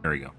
There we go.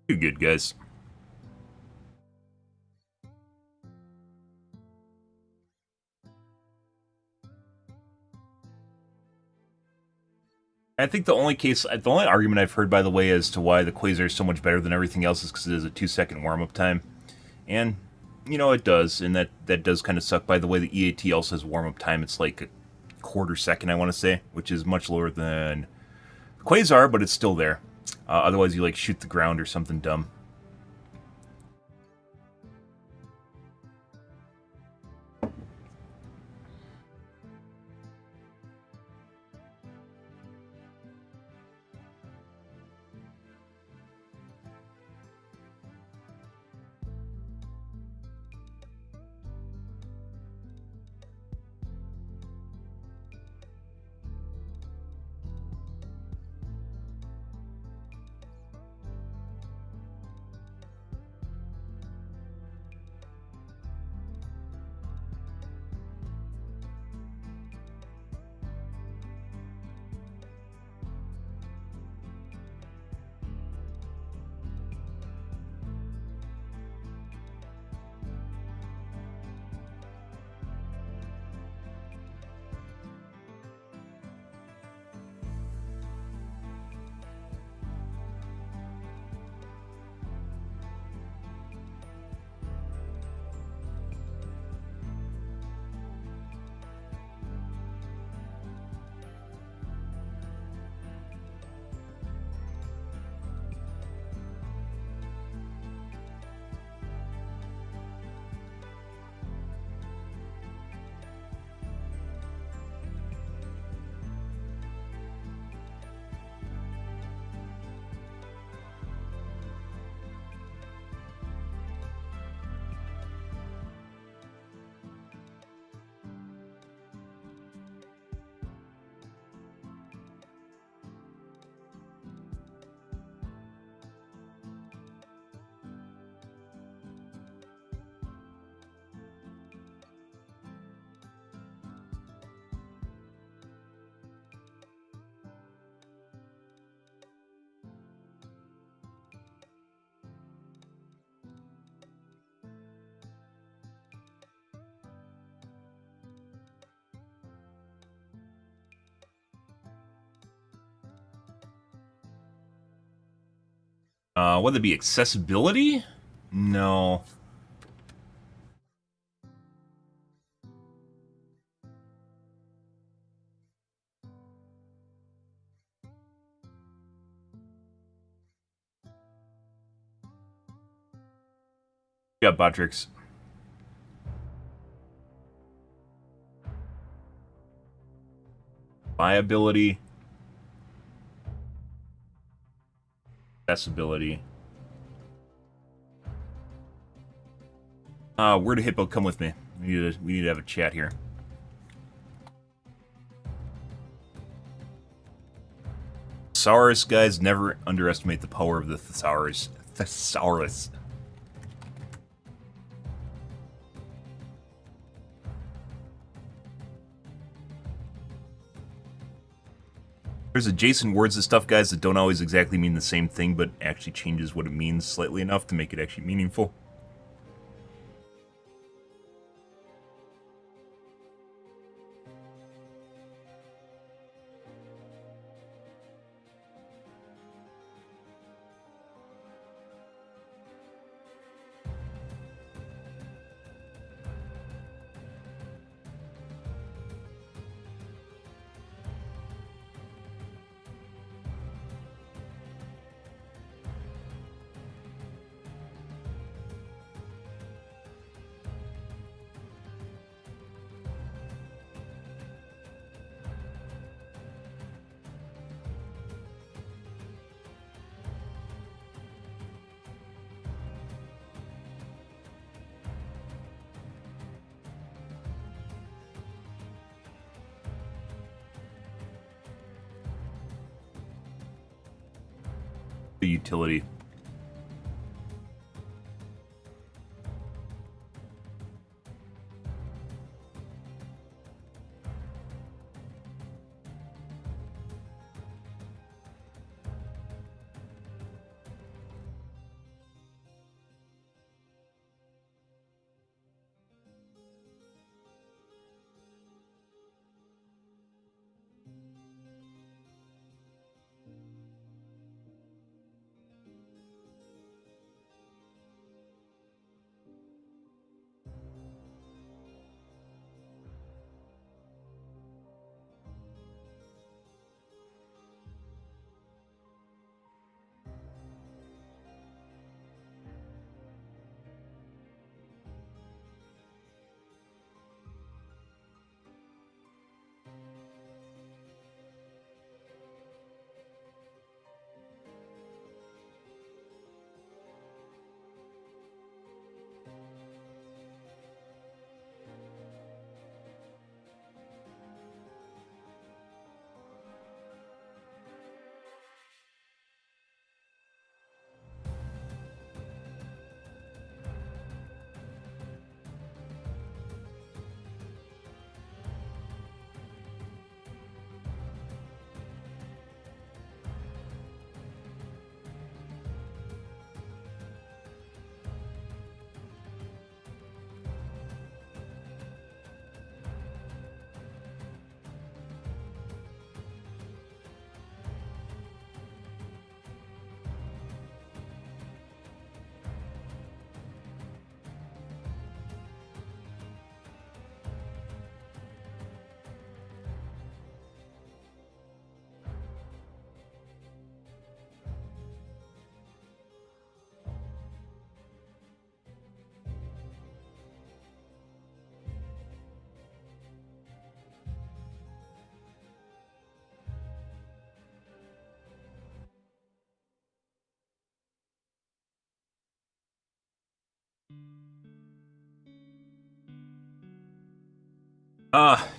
Too good, guys. I think the only argument I've heard, by the way, as to why the Quasar is so much better than everything else is because it has a 2-second warm-up time. And, you know, it does, and that does kind of suck. By the way, the EAT also has warm-up time. It's like a quarter second, I want to say, which is much lower than the Quasar, but it's still there. Otherwise, you, like, shoot the ground or something dumb. Would it be accessibility? No. Yeah, Botrix. Viability. Accessibility. Where did Hippo come with me? We need to have a chat here. Thesaurus, guys, never underestimate the power of the thesaurus. Thesaurus. There's adjacent words and stuff, guys, that don't always exactly mean the same thing, but actually changes what it means slightly enough to make it actually meaningful. The utility.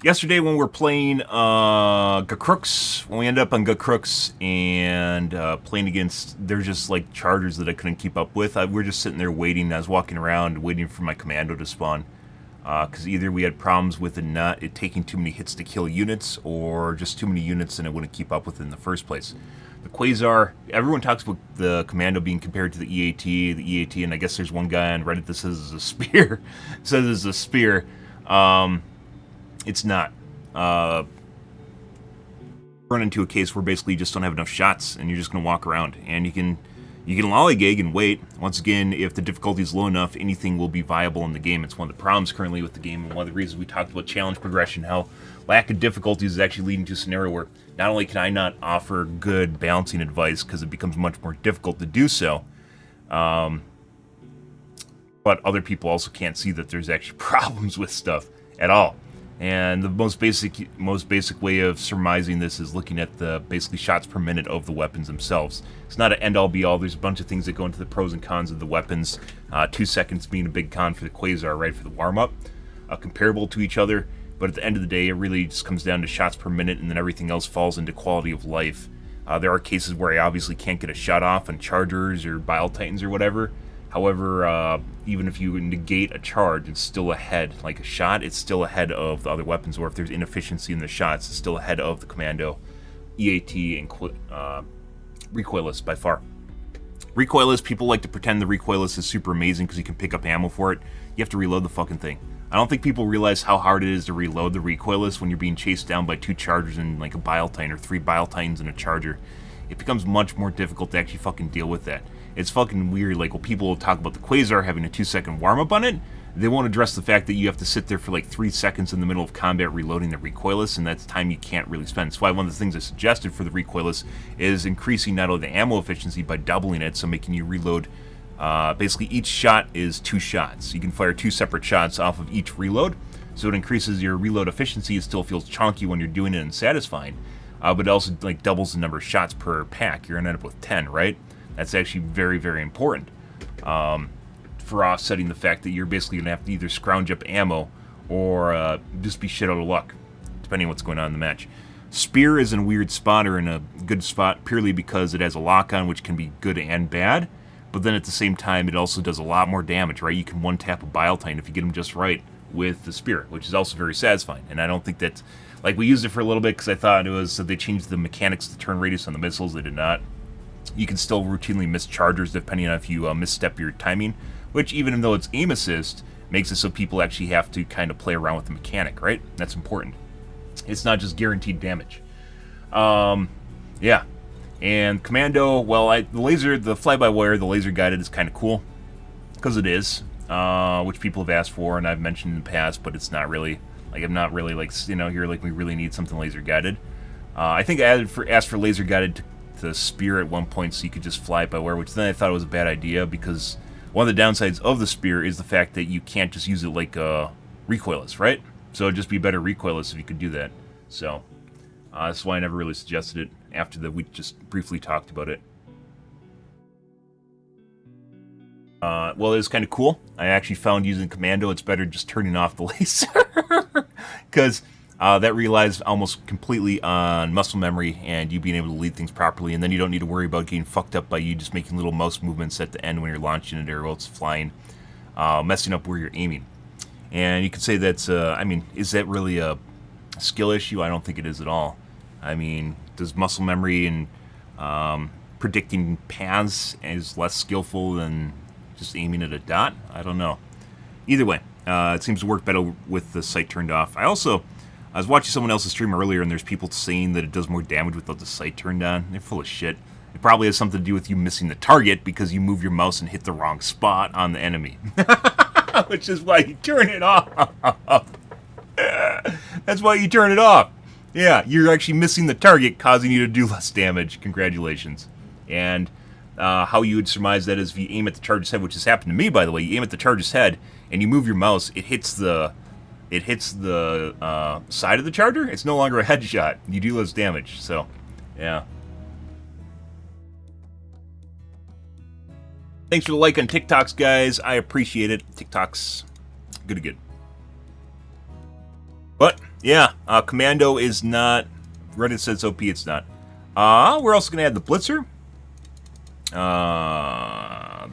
Yesterday when we were playing Gakrooks, when we ended up on Gakrooks and playing against, they're just like chargers that I couldn't keep up with. We were just sitting there waiting. I was walking around waiting for my commando to spawn. Because either we had problems with it taking too many hits to kill units, or just too many units and it wouldn't keep up with it in the first place. The Quasar, everyone talks about the commando being compared to the EAT, and I guess there's one guy on Reddit that says it's a spear. Says it's a spear. It's not. Run into a case where basically you just don't have enough shots, and you're just going to walk around, and you can lollygag and wait. Once again, if the difficulty is low enough, anything will be viable in the game. It's one of the problems currently with the game, and one of the reasons we talked about challenge progression, how lack of difficulties is actually leading to a scenario where not only can I not offer good balancing advice because it becomes much more difficult to do so, but other people also can't see that there's actually problems with stuff at all. And the most basic way of surmising this is looking at the basically shots per minute of the weapons themselves. It's not an end-all be-all. There's a bunch of things that go into the pros and cons of the weapons. 2 seconds being a big con for the Quasar, right, for the warm-up, comparable to each other. But at the end of the day, it really just comes down to shots per minute, and then everything else falls into quality of life. There are cases where I obviously can't get a shot off on Chargers or Bile Titans or whatever. However, even if you negate a charge, it's still ahead. Like a shot, it's still ahead of the other weapons, or if there's inefficiency in the shots, it's still ahead of the Commando, EAT, and Recoilless by far. Recoilless, people like to pretend the Recoilless is super amazing because you can pick up ammo for it. You have to reload the fucking thing. I don't think people realize how hard it is to reload the Recoilless when you're being chased down by 2 Chargers and like a Bile Titan, or 3 Bile Titans and a Charger. It becomes much more difficult to actually fucking deal with that. It's fucking weird, like when people talk about the Quasar having a 2-second warm-up on it, they won't address the fact that you have to sit there for like 3 seconds in the middle of combat reloading the Recoilless, and that's time you can't really spend. That's why one of the things I suggested for the Recoilless is increasing not only the ammo efficiency by doubling it, so making you reload, basically each shot is 2 shots. You can fire 2 separate shots off of each reload, so it increases your reload efficiency. It still feels chunky when you're doing it and satisfying, but it also like doubles the number of shots per pack. You're gonna end up with 10, right? That's actually very, very important for offsetting the fact that you're basically going to have to either scrounge up ammo or just be shit out of luck, depending on what's going on in the match. Spear is in a weird spot, or in a good spot, purely because it has a lock-on, which can be good and bad, but then at the same time, it also does a lot more damage, right? You can one-tap a Bile Titan if you get him just right with the Spear, which is also very satisfying, and I don't think that's... Like, we used it for a little bit because I thought it was... So they changed the mechanics to turn radius on the missiles. They did not. You can still routinely miss Chargers depending on if you misstep your timing, which, even though it's aim assist, makes it so people actually have to kind of play around with the mechanic, right? That's important. It's not just guaranteed damage. Yeah. And Commando, well, the fly-by-wire, the laser guided is kind of cool, because it is, which people have asked for, and I've mentioned in the past, but it's not really, like, I'm not really, like, you know, here, like, we really need something laser guided. I think I asked for laser guided to the Spear at one point so you could just fly it by wire, which then I thought was a bad idea, because one of the downsides of the Spear is the fact that you can't just use it like recoilless, right? So it'd just be better recoilless if you could do that. So that's why I never really suggested it after we just briefly talked about it. Well, it was kind of cool. I actually found using Commando, it's better just turning off the laser, because that relies almost completely on muscle memory and you being able to lead things properly, and then you don't need to worry about getting fucked up by you just making little mouse movements at the end when you're launching it or while it's flying, messing up where you're aiming. And you could say that's, I mean, is that really a skill issue? I don't think it is at all. I mean, does muscle memory and predicting paths is less skillful than just aiming at a dot? I don't know. Either way, it seems to work better with the sight turned off. I was watching someone else's stream earlier, and there's people saying that it does more damage without the sight turned on. They're full of shit. It probably has something to do with you missing the target because you move your mouse and hit the wrong spot on the enemy. Which is why you turn it off. That's why you turn it off. Yeah, you're actually missing the target, causing you to do less damage. Congratulations. And how you would surmise that is if you aim at the charge's head, which has happened to me, by the way. You aim at the charge's head, and you move your mouse, it hits the side of the charger. It's no longer a headshot. You do less damage, so, yeah. Thanks for the like on TikToks, guys. I appreciate it. TikToks, good. But, yeah, Commando is not... Reddit says OP, it's not. We're also going to add the Blitzer.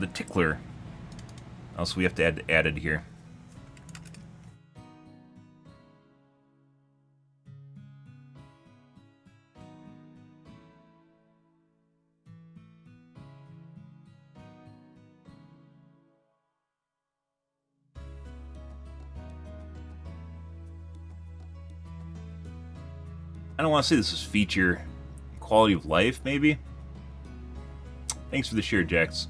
The Tickler. Also, we have to add it here. I don't want to say this is feature quality of life, maybe. Thanks for the share, Jax.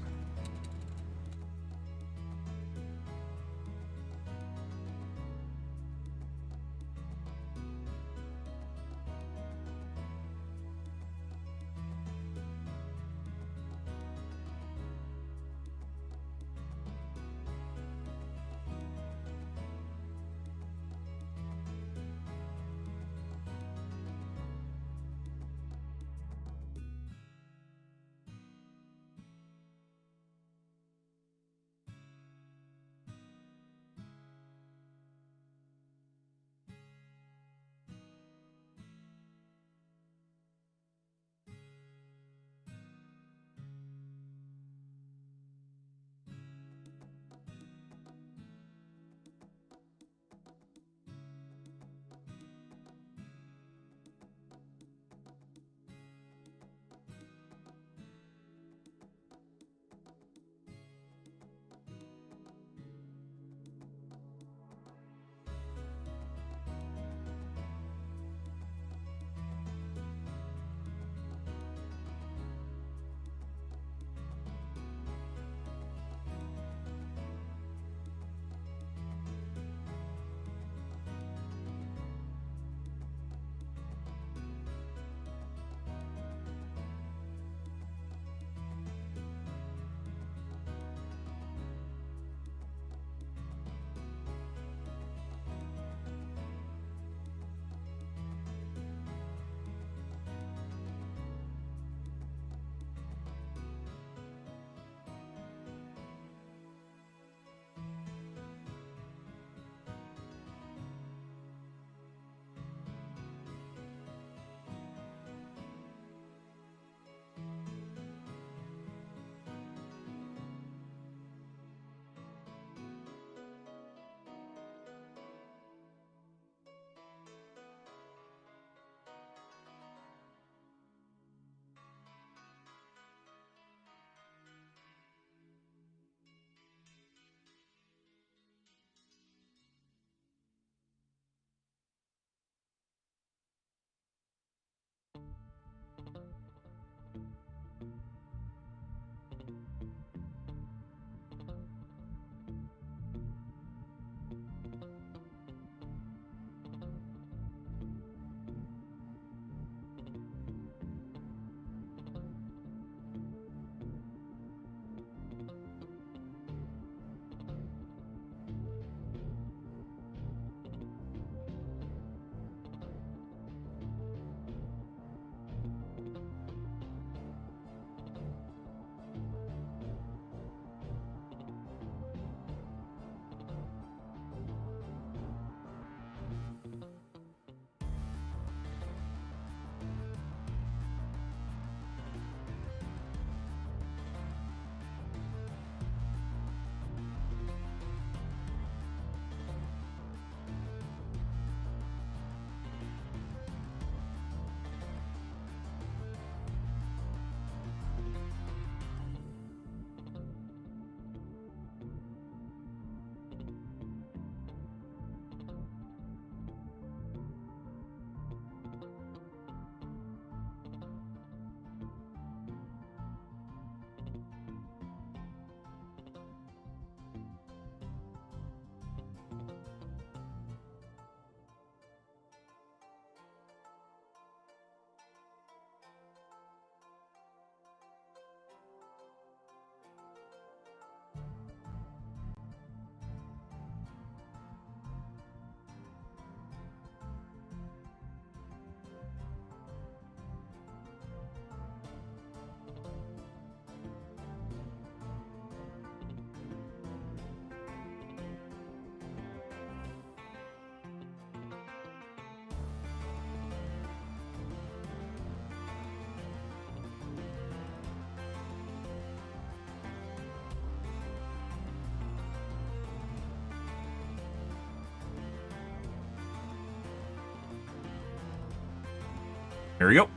There we go.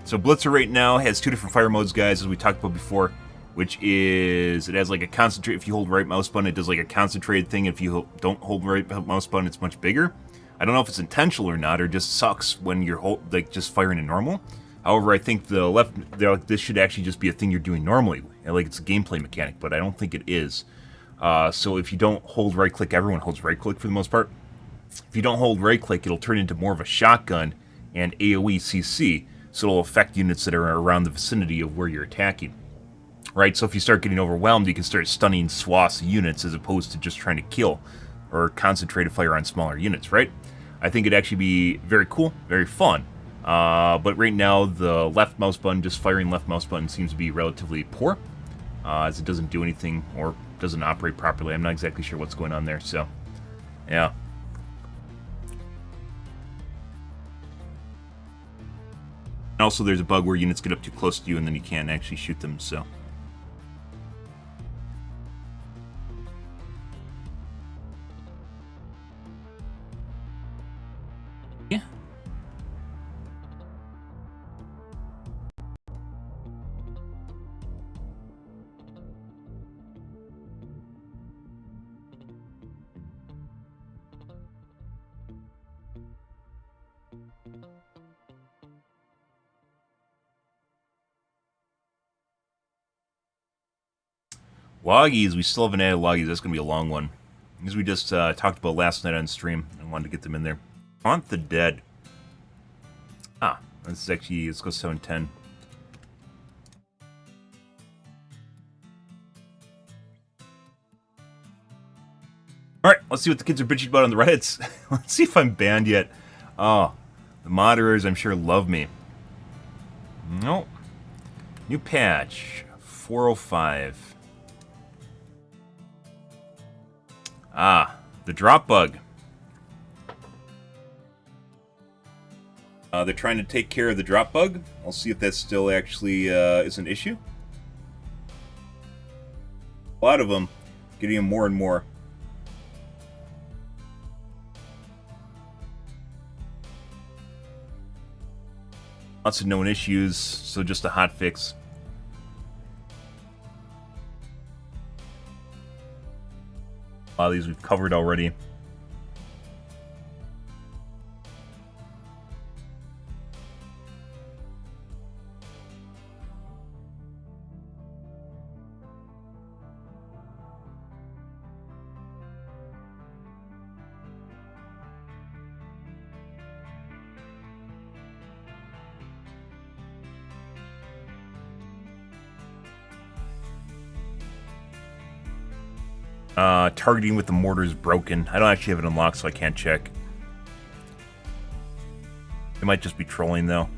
So Blitzer right now has 2 different fire modes, guys, as we talked about before, which is, it has like a concentrate. If you hold right mouse button, it does like a concentrated thing. If you don't hold right mouse button, it's much bigger. I don't know if it's intentional or not, or just sucks when you're just firing in normal. However, I think the left, this should actually just be a thing you're doing normally. Like it's a gameplay mechanic, but I don't think it is. So if you don't hold right click, everyone holds right click for the most part. If you don't hold right click, it'll turn into more of a shotgun and AoE CC, so it'll affect units that are around the vicinity of where you're attacking. Right, so if you start getting overwhelmed, you can start stunning swaths of units as opposed to just trying to kill or concentrate a fire on smaller units, right? I think it'd actually be very cool, very fun. But right now, the left mouse button, just firing left mouse button, seems to be relatively poor, as it doesn't do anything or doesn't operate properly. I'm not exactly sure what's going on there, so yeah. And also, there's a bug where units get up too close to you and then you can't actually shoot them, so. Yeah. Loggies, we still haven't added loggies. That's going to be a long one. Because we just talked about last night on stream. I wanted to get them in there. Haunt the Dead. Ah, this is actually, let's go 710. Alright, let's see what the kids are bitching about on the Reddits. Let's see if I'm banned yet. Oh, the moderators, I'm sure, love me. Nope. New patch. 405. Ah, the drop bug. They're trying to take care of the drop bug. I'll see if that still actually is an issue. A lot of them, getting them more and more. Lots of known issues, so just a hot fix. A lot of these we've covered already. Targeting with the mortar is broken. I don't actually have it unlocked, so I can't check. It might just be trolling, though.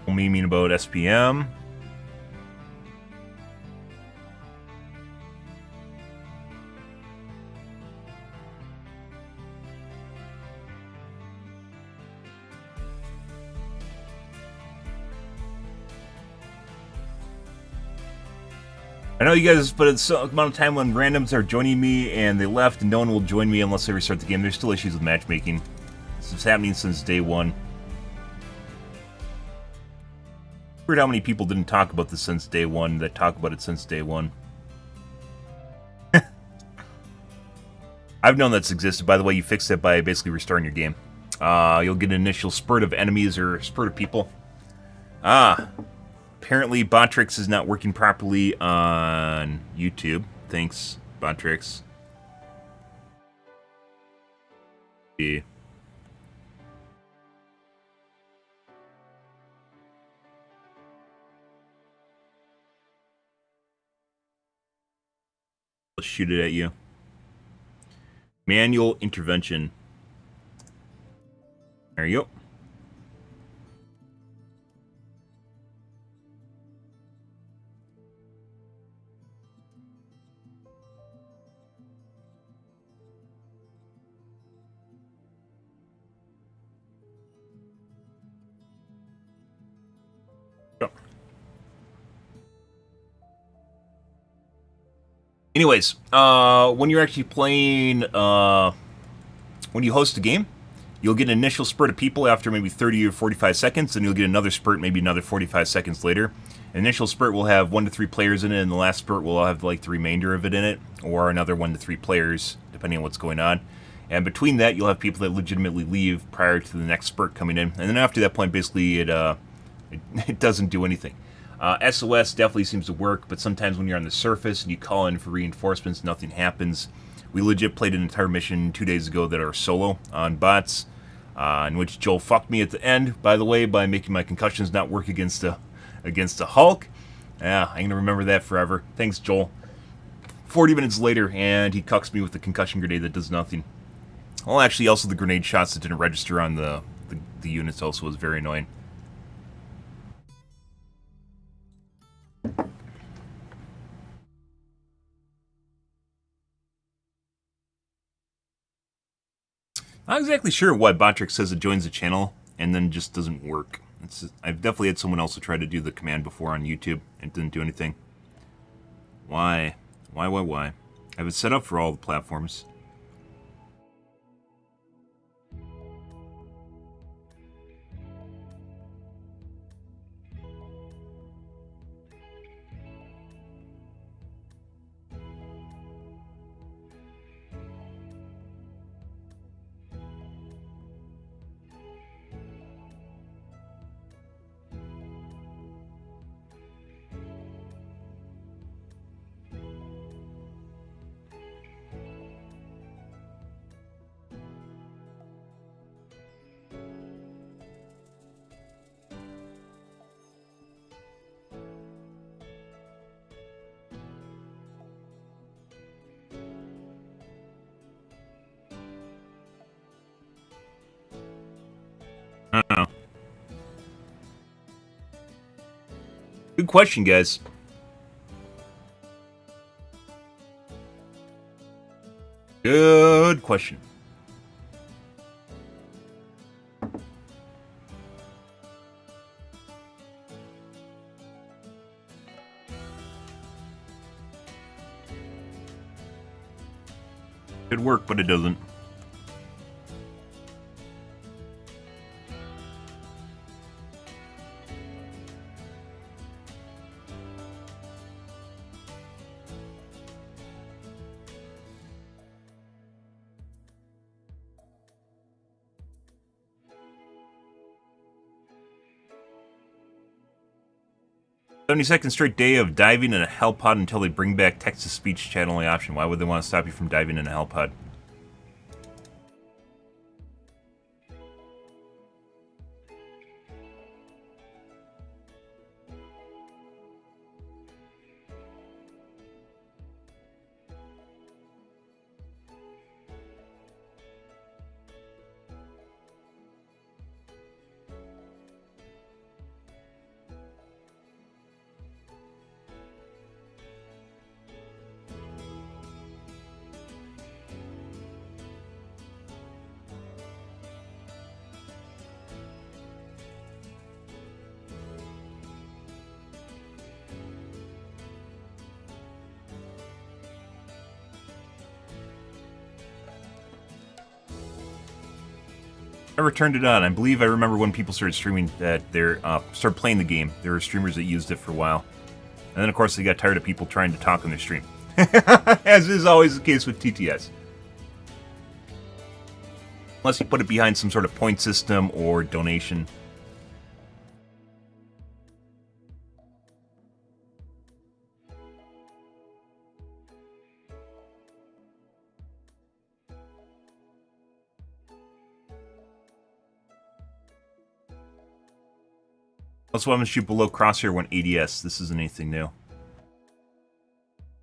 Memeing about SPM. I know you guys, but it's a amount of time when randoms are joining me and they left and no one will join me unless I restart the game. There's still issues with matchmaking. This is happening since day one. Weird how many people didn't talk about this since day one that talk about it since day one. I've known that's existed. By the way, you fixed it by basically restarting your game. You'll get an initial spurt of enemies or spurt of people. Apparently, Botrix is not working properly on YouTube. Thanks, Botrix. Yeah. Let's shoot it at you. Manual intervention. There you go. Anyways, when you're actually playing, when you host a game, you'll get an initial spurt of people after maybe 30 or 45 seconds, and you'll get another spurt maybe another 45 seconds later. An initial spurt will have 1 to 3 players in it, and the last spurt will have like the remainder of it in it, or another 1 to 3 players, depending on what's going on. And between that, you'll have people that legitimately leave prior to the next spurt coming in, and then after that point, basically it doesn't do anything. SOS definitely seems to work, but sometimes when you're on the surface and you call in for reinforcements, nothing happens. We legit played an entire mission 2 days ago that are solo on bots, in which Joel fucked me at the end, by the way, by making my concussions not work against the Hulk. Yeah, I'm gonna remember that forever. Thanks, Joel. 40 minutes later, and he cucks me with the concussion grenade that does nothing. Well, actually, also the grenade shots that didn't register on the units also was very annoying. Not exactly sure why Botrix says it joins the channel and then just doesn't work. I've definitely had someone else try to do the command before on YouTube and it didn't do anything. Why? Why? I have it set up for all the platforms. I don't know. Good question, guys. Good question. Could work, but it doesn't. "72nd straight day of diving in a hell pod until they bring back text-to-speech chat only option. Why would they want to stop you from diving in a hell pod?" Never turned it on. I believe I remember when people started streaming that they started playing the game. There were streamers that used it for a while. And then, of course, they got tired of people trying to talk on their stream. As is always the case with TTS. Unless you put it behind some sort of point system or donation. That's why I'm going to shoot below crosshair when ADS. This isn't anything new.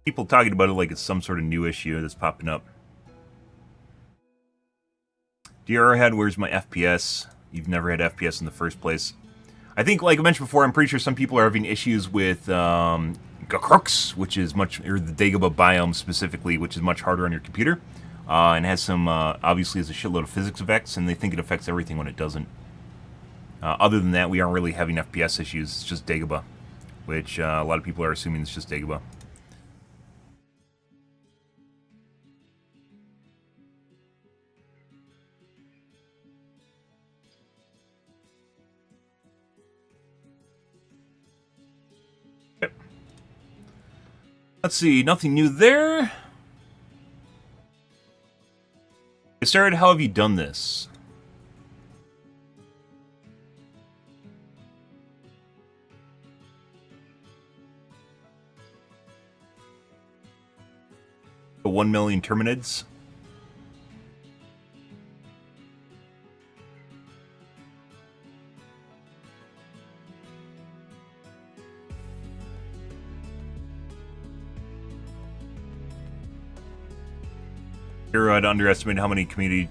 People talking about it like it's some sort of new issue that's popping up. DR head, where's my FPS? You've never had FPS in the first place. I think, like I mentioned before, I'm pretty sure some people are having issues with Gakrux, which is much, or the Dagobah biome specifically, which is much harder on your computer. And has some, obviously has a shitload of physics effects, and they think it affects everything when it doesn't. Other than that, we aren't really having FPS issues. It's just Dagobah, which a lot of people are assuming it's just Dagobah. Let's see, nothing new there. Get started, how have you done this? The 1 million Terminids. You're underestimating how many community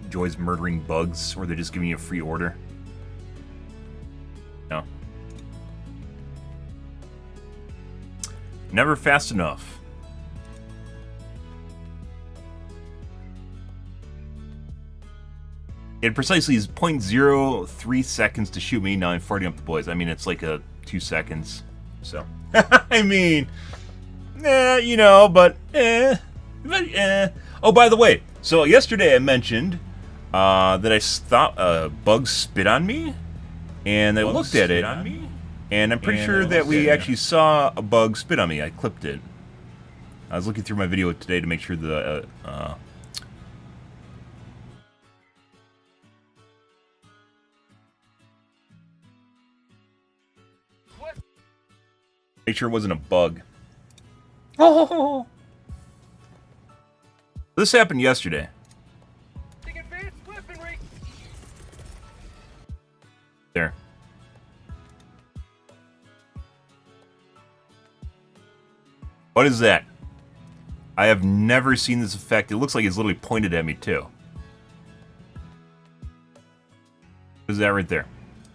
enjoys murdering bugs, or they're just giving you a free order. No. Never fast enough. It precisely is 0.03 seconds to shoot me. Now I'm farting up the boys. I mean, it's like 2 seconds. So, I mean, you know, but. Oh, by the way, so yesterday I mentioned that I thought bugs spit on me, and I looked at it, and I'm pretty sure that we actually saw a bug spit on me. I clipped it. I was looking through my video today to make sure the make sure it wasn't a bug. Oh. This happened yesterday. There. What is that? I have never seen this effect. It looks like it's literally pointed at me too. What is that right there?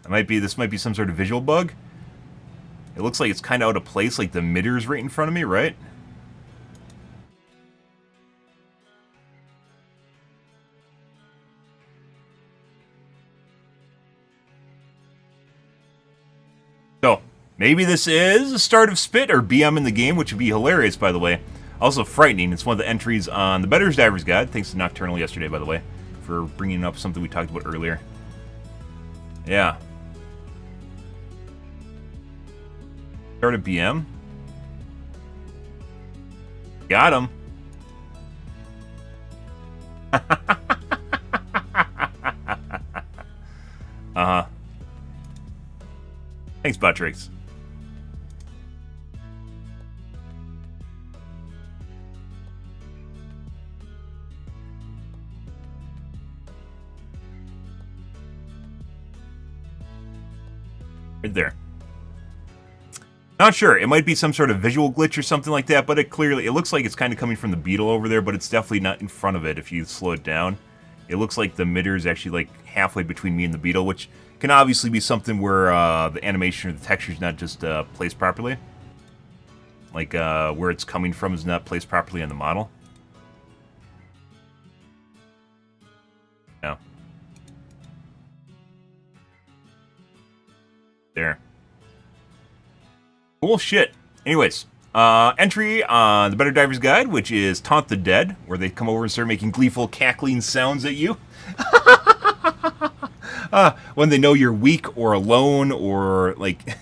This might be some sort of visual bug. It looks like it's kind of out of place, like the emitters right in front of me, right? So, maybe this is the start of Spit or BM in the game, which would be hilarious, by the way. Also frightening. It's one of the entries on the Better Divers Guide. Thanks to Nocturnal yesterday, by the way, for bringing up something we talked about earlier. Yeah. Start of BM. Got him. Uh-huh. Thanks, Buttricks. Right there. Not sure. It might be some sort of visual glitch or something like that, but it looks like it's kind of coming from the beetle over there, but it's definitely not in front of it if you slow it down. It looks like the emitter is actually like halfway between me and the beetle, which can obviously be something where the animation or the texture is not just placed properly. Like where it's coming from is not placed properly on the model. Yeah. There. Cool shit. Anyways, entry on the Better Divers Guide, which is Taunt the Dead, where they come over and start making gleeful, cackling sounds at you. When they know you're weak or alone, or, like,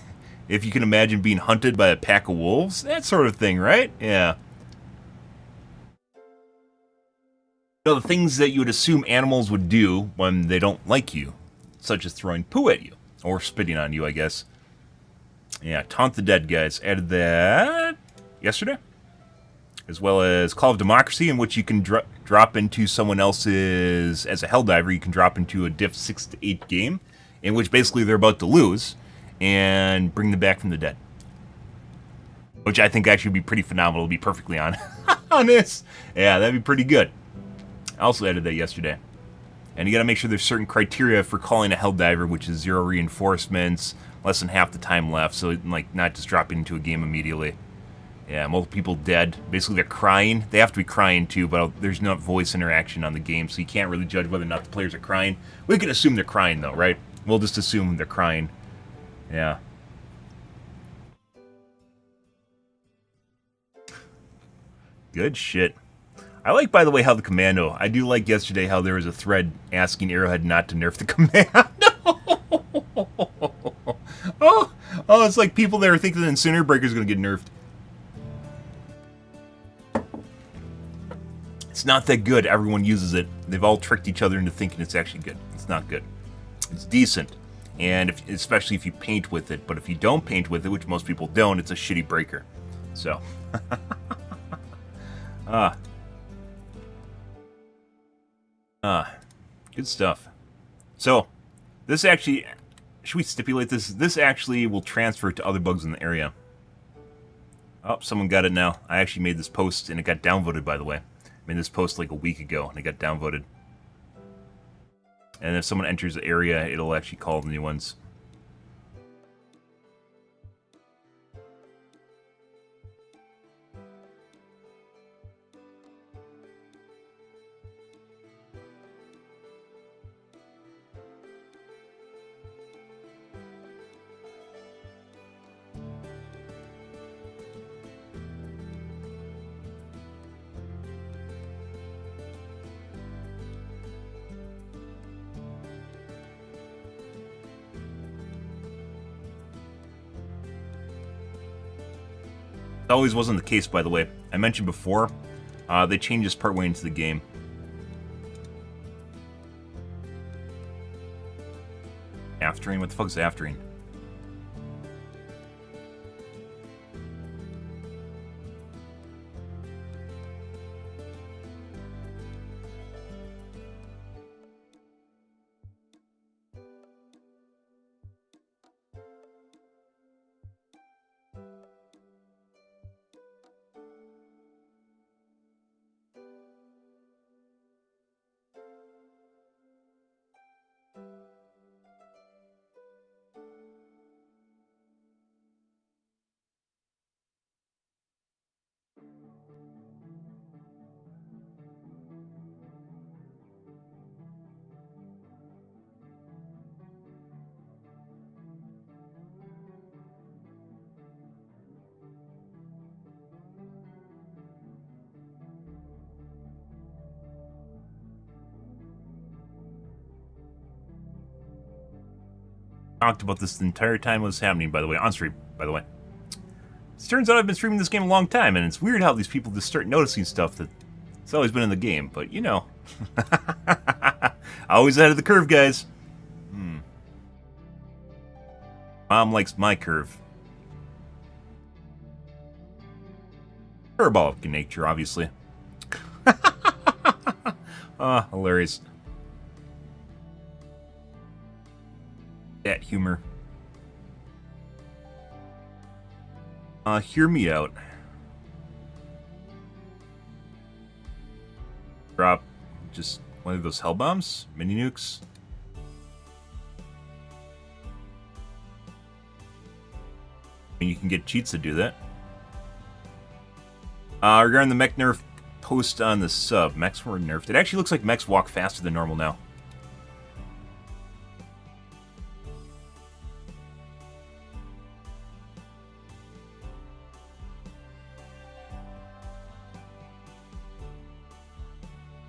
if you can imagine being hunted by a pack of wolves. That sort of thing, right? Yeah. You know, the things that you would assume animals would do when they don't like you, such as throwing poo at you, or spitting on you, I guess. Yeah, Taunt the Dead, guys. Added that yesterday. As well as Call of Democracy, in which you can drop into someone else's, as a Helldiver, you can drop into a diff 6 to 8 game, in which basically they're about to lose, and bring them back from the dead. Which I think actually would be pretty phenomenal, to be perfectly honest. Yeah, that'd be pretty good. I also added that yesterday. And you gotta make sure there's certain criteria for calling a Helldiver, which is 0 reinforcements, less than half the time left, so like not just dropping into a game immediately. Yeah, multiple people dead. Basically, they're crying. They have to be crying too, but there's no voice interaction on the game, so you can't really judge whether or not the players are crying. We can assume they're crying, though, right? We'll just assume they're crying. Yeah. Good shit. I like, by the way, how the commando... I do like yesterday how there was a thread asking Arrowhead not to nerf the commando. Oh, it's like people that are thinking that Incinerator Breaker's going to get nerfed. It's not that good. Everyone uses it. They've all tricked each other into thinking it's actually good. It's not good. It's decent, and especially if you paint with it. But if you don't paint with it, which most people don't, it's a shitty breaker. So, good stuff. So, this actually, should we stipulate this? This actually will transfer to other bugs in the area. Oh, someone got it now. I actually made this post, and it got downvoted, by the way. I made this post like a week ago, and it got downvoted. And if someone enters the area, it'll actually call the new ones. That always wasn't the case, by the way. I mentioned before, they changed this partway into the game. Aftering? What the fuck is aftering? Talked about this the entire time it was happening, by the way, on stream, by the way. It turns out I've been streaming this game a long time, and it's weird how these people just start noticing stuff that's always been in the game, but you know. Always ahead of the curve, guys. Mom likes my curve. Parabolic in nature, obviously. Hilarious. That humor. Hear me out. Drop just one of those hell bombs, mini nukes. And you can get cheats to do that. Regarding the mech nerf post on the sub, mechs were nerfed. It actually looks like mechs walk faster than normal now.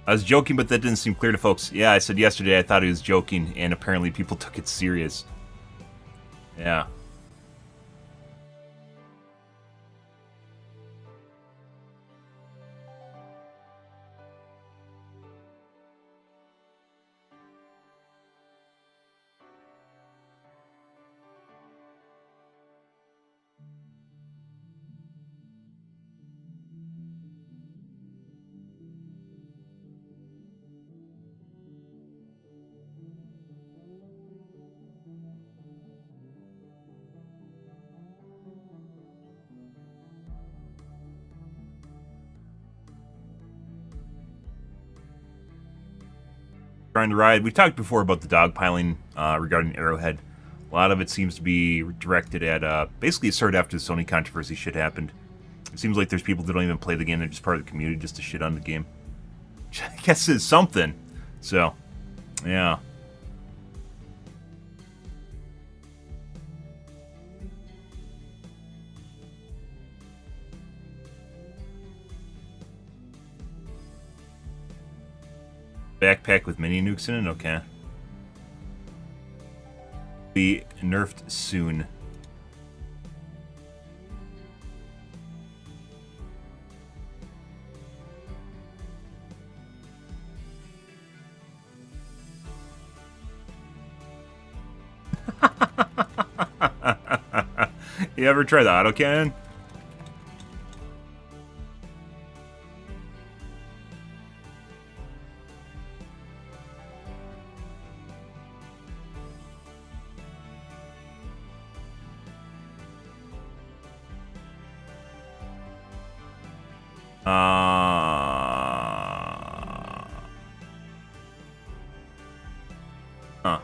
I was joking, but that didn't seem clear to folks. Yeah, I said yesterday I thought he was joking, and apparently people took it serious. Yeah. Trying to ride. We talked before about the dogpiling regarding Arrowhead. A lot of it seems to be directed at basically it started after the Sony controversy shit happened. It seems like there's people that don't even play the game, they're just part of the community just to shit on the game. Which I guess is something. So, yeah. Backpack with mini nukes in it? Okay. Be nerfed soon. You ever try the autocannon? Huh.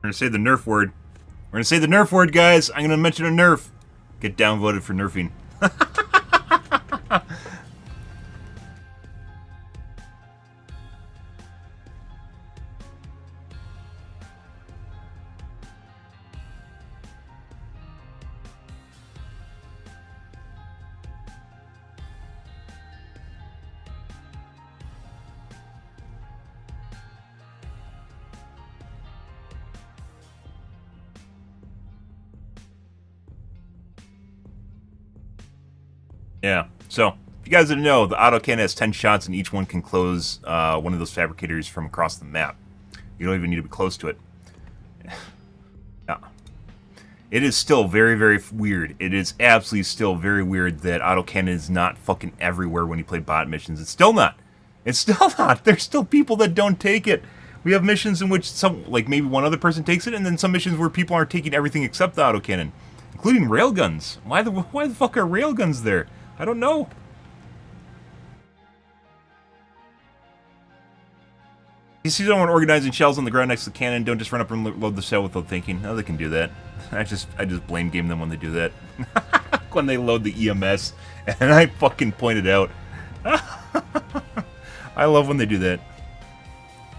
We're gonna say the nerf word. We're gonna say the nerf word, guys. I'm gonna mention a nerf. Get downvoted for nerfing. Yeah. So, if you guys didn't know, the autocannon has 10 shots and each one can close one of those fabricators from across the map. You don't even need to be close to it. Yeah. It is still very, very weird. It is absolutely still very weird that autocannon is not fucking everywhere when you play bot missions. It's still not. It's still not. There's still people that don't take it. We have missions in which some, like maybe one other person takes it, and then some missions where people aren't taking everything except the autocannon, including railguns. Why the fuck are railguns there? I don't know. You see someone organizing shells on the ground next to the cannon, don't just run up and load the shell without thinking. Oh, they can do that. I just blame game them when they do that. When they load the EMS, and I fucking point it out. I love when they do that.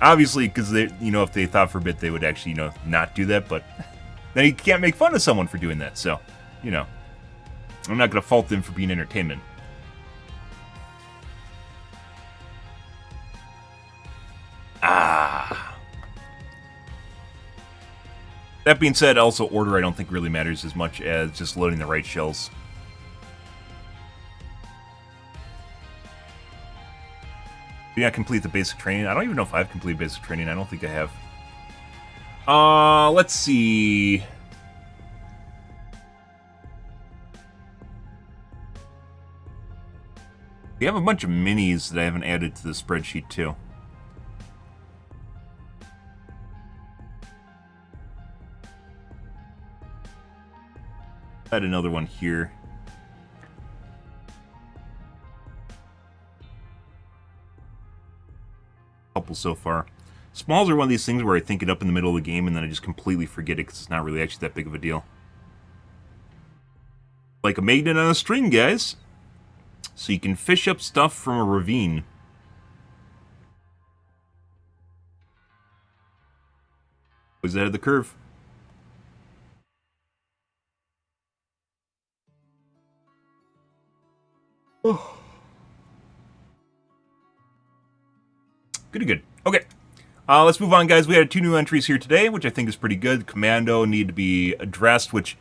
Obviously, because they, if they thought for a bit they would actually, not do that, but then you can't make fun of someone for doing that, so, I'm not going to fault them for being entertainment. That being said, also order I don't think really matters as much as just loading the right shells. Did I complete the basic training? I don't even know if I've completed basic training. I don't think I have. Let's see. We have a bunch of minis that I haven't added to the spreadsheet, too. Add another one here. Couple so far. Smalls are one of these things where I think it up in the middle of the game and then I just completely forget it because it's not really actually that big of a deal. Like a magnet on a string, guys. So you can fish up stuff from a ravine. Was ahead of the curve. Oh. Good. Okay. Let's move on, guys. We had 2 new entries here today, which I think is pretty good. Commando need to be addressed, which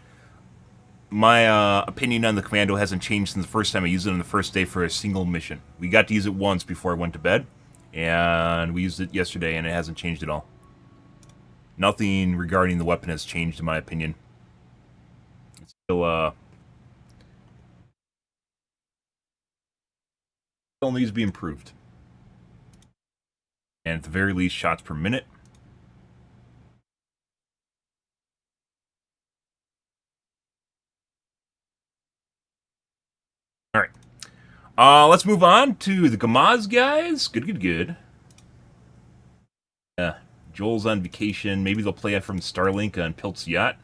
my opinion on the Commando hasn't changed since the first time I used it on the first day for a single mission. We got to use it once before I went to bed, and we used it yesterday, and it hasn't changed at all. Nothing regarding the weapon has changed, in my opinion. It still needs to be improved. And at the very least, shots per minute. Let's move on to the Gamaz guys. Good. Yeah, Joel's on vacation. Maybe they'll play it from Starlink on Pilt's yacht.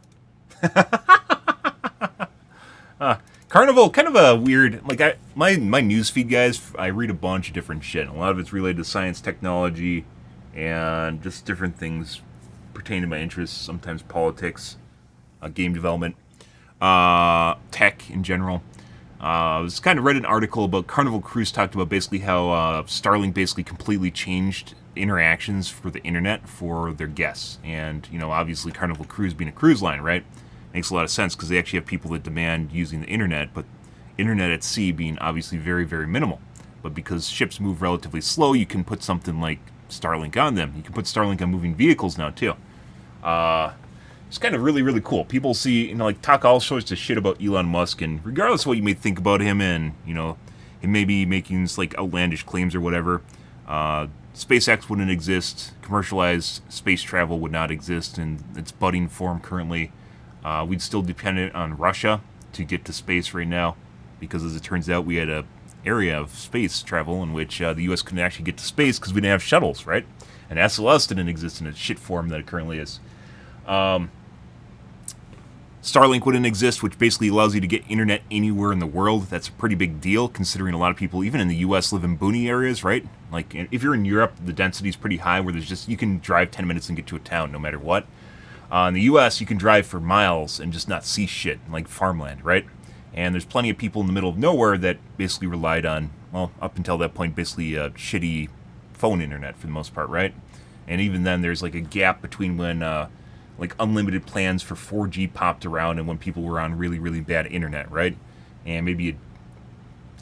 Carnival, kind of a weird. Like my news feed, guys. I read a bunch of different shit. A lot of it's related to science, technology, and just different things pertaining to my interests. Sometimes politics, game development, tech in general. I was kind of read an article about Carnival Cruise talked about basically how Starlink basically completely changed interactions for the internet for their guests, and obviously Carnival Cruise being a cruise line, right, makes a lot of sense because they actually have people that demand using the internet, but internet at sea being obviously very very minimal. But because ships move relatively slow, you can put something like Starlink on them. You can put Starlink on moving vehicles now too. It's kind of really cool. People see, like talk all sorts of shit about Elon Musk, and regardless of what you may think about him, and he may be making like outlandish claims or whatever, SpaceX wouldn't exist. Commercialized space travel would not exist in its budding form currently. We'd still depend on Russia to get to space right now, because as it turns out, we had a area of space travel in which the U.S. couldn't actually get to space because we didn't have shuttles, right? And SLS didn't exist in its shit form that it currently is. Starlink wouldn't exist, which basically allows you to get internet anywhere in the world. That's a pretty big deal, considering a lot of people, even in the U.S., live in boony areas, right? Like, if you're in Europe, the density is pretty high, where you can drive 10 minutes and get to a town no matter what. In the U.S., you can drive for miles and just not see shit, like farmland, right? And there's plenty of people in the middle of nowhere that basically relied on, well, up until that point, basically shitty phone internet for the most part, right? And even then, there's like a gap between when like unlimited plans for 4G popped around and when people were on really bad internet, right? And maybe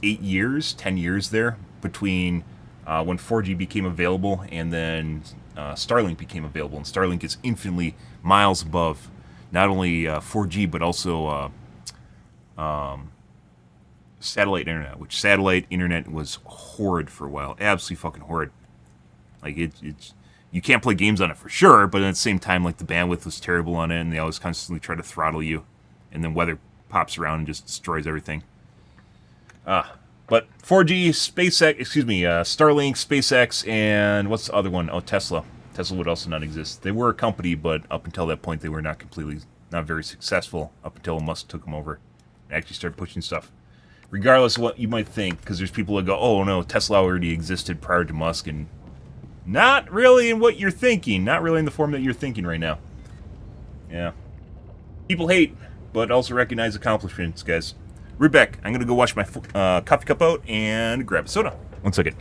8 years, 10 years there between when 4G became available and then Starlink became available. And Starlink is infinitely miles above not only 4G but also satellite internet, which satellite internet was horrid for a while. Absolutely fucking horrid. Like it's you can't play games on it for sure, but at the same time, like the bandwidth was terrible on it, and they always constantly try to throttle you, and then weather pops around and just destroys everything. But 4G, Starlink, SpaceX, and what's the other one? Oh, Tesla. Tesla would also not exist. They were a company, but up until that point, they were not very successful. Up until Musk took them over and actually started pushing stuff. Regardless of what you might think, because there's people that go, "Oh no, Tesla already existed prior to Musk," and not really in what you're thinking. Not really in the form that you're thinking right now. Yeah. People hate, but also recognize accomplishments, guys. Rebecca, I'm going to go wash my coffee cup out and grab a soda. 1 second.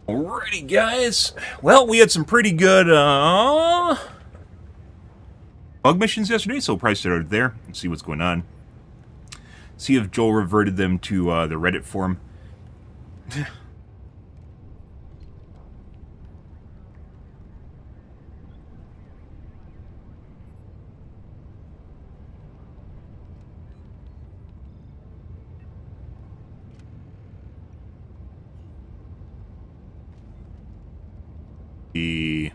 Alrighty, guys. Well, we had some pretty good bug missions yesterday, so we'll probably start out there and see what's going on. See if Joel reverted them to the Reddit forum. The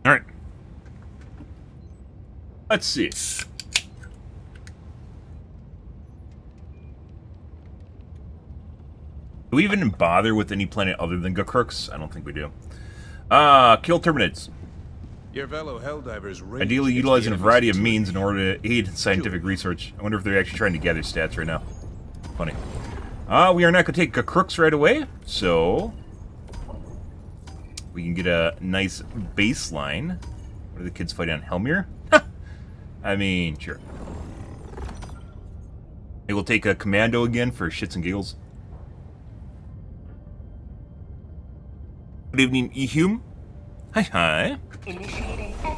all right. Let's see. Do we even bother with any planet other than Gacrooks? I don't think we do. Kill Terminids. Your fellow Helldivers Ideally utilizing a variety of means in order to aid in scientific research. I wonder if they're actually trying to gather stats right now. Funny. We are not going to take Gacrooks right away, so we can get a nice baseline. What are the kids fighting on? Helmir? I mean, sure. Hey, we'll take a Commando again for shits and giggles. Good evening, Ehume. Hi, hi.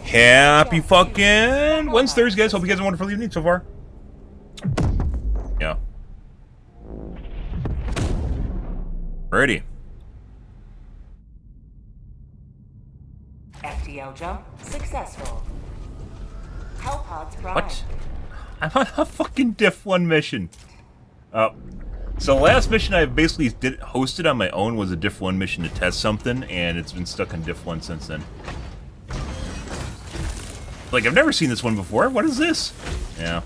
Happy fucking Wednesday, guys. Hope you guys have a wonderful evening so far. Yeah. Ready. FTL jump successful. Hellpods prime. What? I'm on a fucking Diff 1 mission. So the last mission I basically hosted on my own was a Diff 1 mission to test something, and it's been stuck on Diff 1 since then. Like, I've never seen this one before. What is this? Yeah.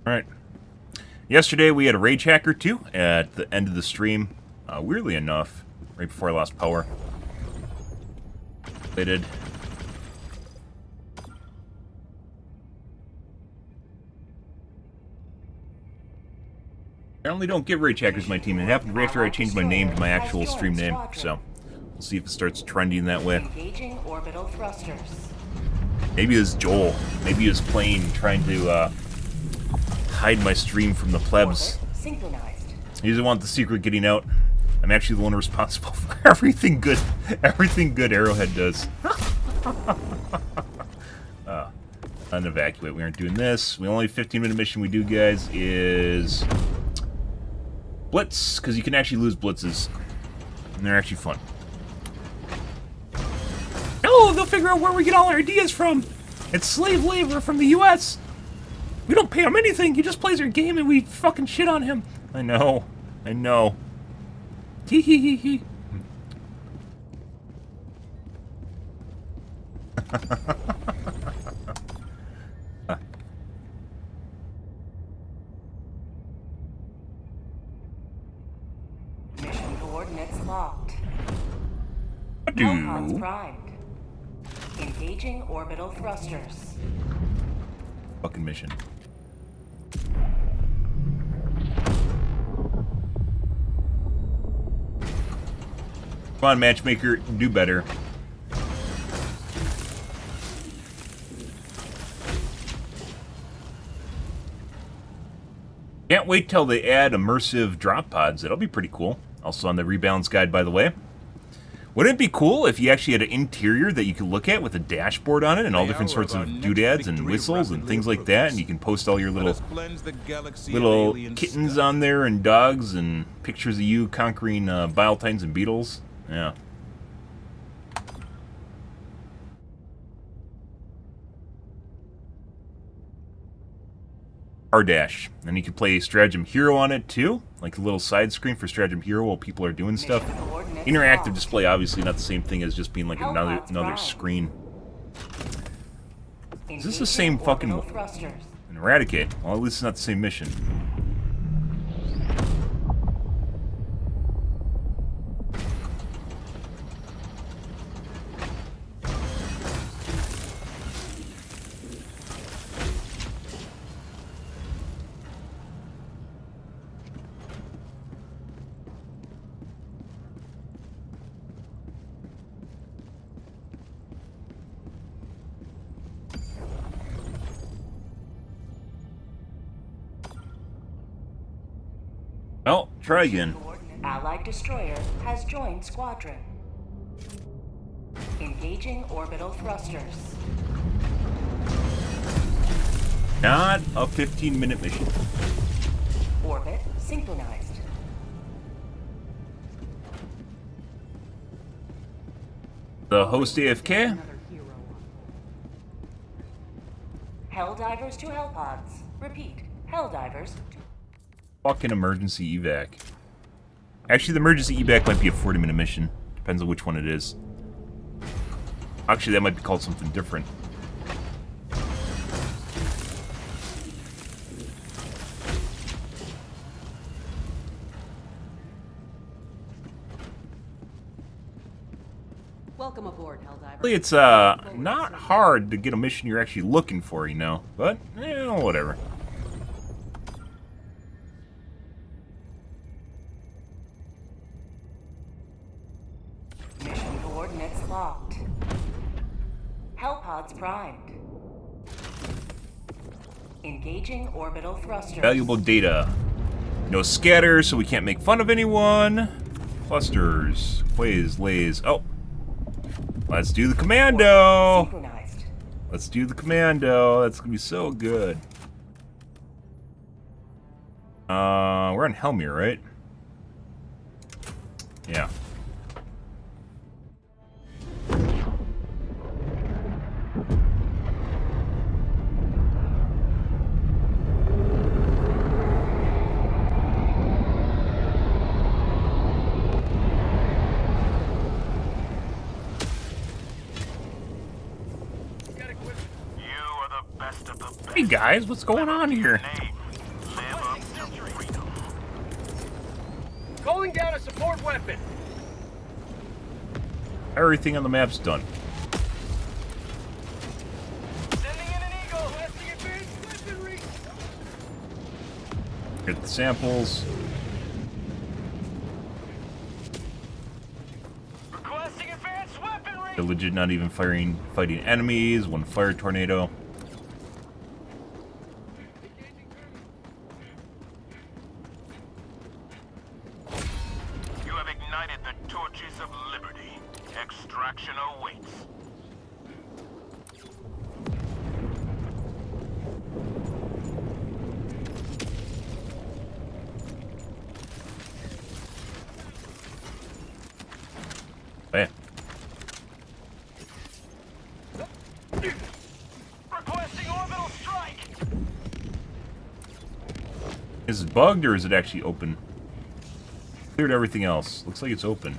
Alright. Yesterday we had a Rage Hacker 2 at the end of the stream. Weirdly enough, right before I lost power. They did. I only don't get Rage Hackers in my team. It happened right after I changed my name to my actual stream name, so we'll see if it starts trending that way. Engaging orbital thrusters. Maybe it was Joel. He was playing, trying to hide my stream from the plebs. Synchronized. He doesn't want the secret getting out. I'm actually the one responsible for everything good Arrowhead does. Unevacuate. We aren't doing this. The only 15-minute mission we do, guys, is Blitz, because you can actually lose blitzes, and they're actually fun. Oh, they'll figure out where we get all our ideas from. It's slave labor from the U.S. We don't pay him anything. He just plays our game and we fucking shit on him. I know. I know. Hee hee hee hee. Mission coordinates locked. Do. Hellpods primed. Engaging orbital thrusters. Fucking mission. Come on, matchmaker, do better. Can't wait till they add immersive drop pods. That'll be pretty cool. Also on the rebalance guide, by the way. Wouldn't it be cool if you actually had an interior that you could look at with a dashboard on it and all different sorts of doodads and whistles and things like that, and you can post all your little kittens on there and dogs and pictures of you conquering bile titans and beetles. Yeah. R-Dash. And you can play Stratagem Hero on it too, like a little side screen for Stratagem Hero while people are doing stuff. Interactive display, obviously not the same thing as just being like another screen. Is this the same fucking... Eradicate. Well, at least it's not the same mission. Well, try again. Allied destroyer has joined squadron. Engaging orbital thrusters. Not a 15-minute mission. Orbit synchronized. The host AFK? Helldivers to Hellpods. Repeat. Helldivers to... Fucking emergency evac. Actually, the emergency evac might be a 40-minute mission. Depends on which one it is. Actually, that might be called something different. Welcome aboard, Helldiver. Really, it's not hard to get a mission you're actually looking for, you know. But, whatever. Mission coordinates locked. Hellpods primed. Engaging orbital thrusters. Valuable data. No scatter, so we can't make fun of anyone. Clusters. Ways, lays. Oh. Let's do the commando. Synchronized. Let's do the commando. That's gonna be so good. We're on Helmir, right? Yeah. Hey guys, what's going on here? Calling down a support weapon. Everything on the map's done. Sending in an eagle. Requesting advanced weaponry. Get the samples. Requesting advanced weaponry. They're legit not even fighting enemies. One fire tornado. You have ignited the torches of liberty. Extraction awaits. Bam. Requesting orbital strike. Is it bugged or is it actually open? Cleared everything else. Looks like it's open.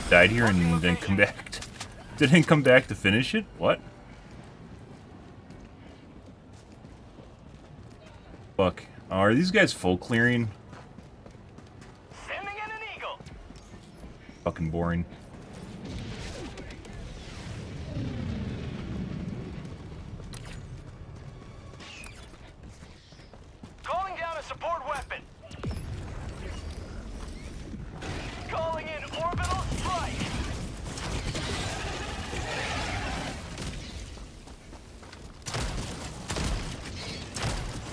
Died here and then come back. Didn't come back to finish it? What? Fuck. Are these guys full clearing? Sending in an eagle. Fucking boring. Calling down a support weapon. Calling in orbital strike.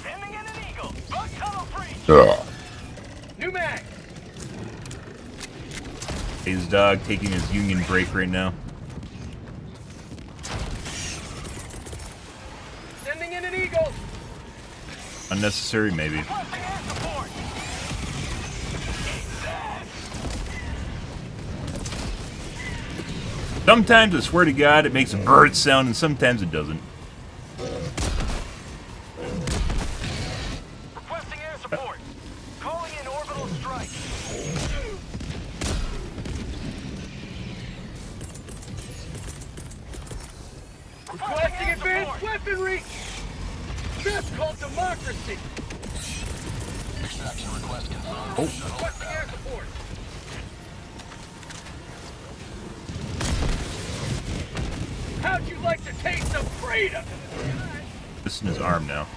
Sending in an eagle. Bug tunnel breach. New mag. His dog taking his union break right now. Sending in an eagle. Unnecessary, maybe. Requesting air support. Sometimes, I swear to God, it makes a bird sound, and sometimes it doesn't. Requesting air support. Calling in orbital strike. Requesting advanced weaponry. That's called democracy. Extraction request confirmed. Requesting air support. How'd you like to taste of freedom? This is in his arm now.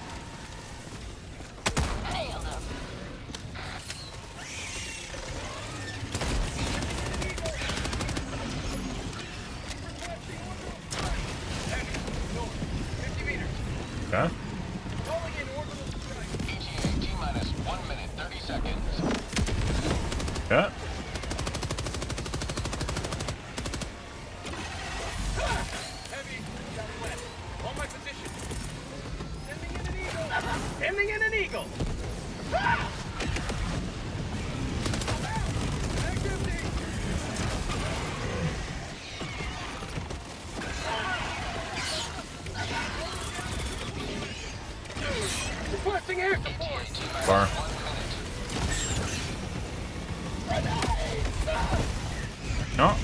Huh? Calling in orbital strike. ETA T-minus 1 minute 30 seconds. Yeah. Heavy, southwest. On my position. Sending in an eagle. Sending in an eagle. Requesting air support. Far. No.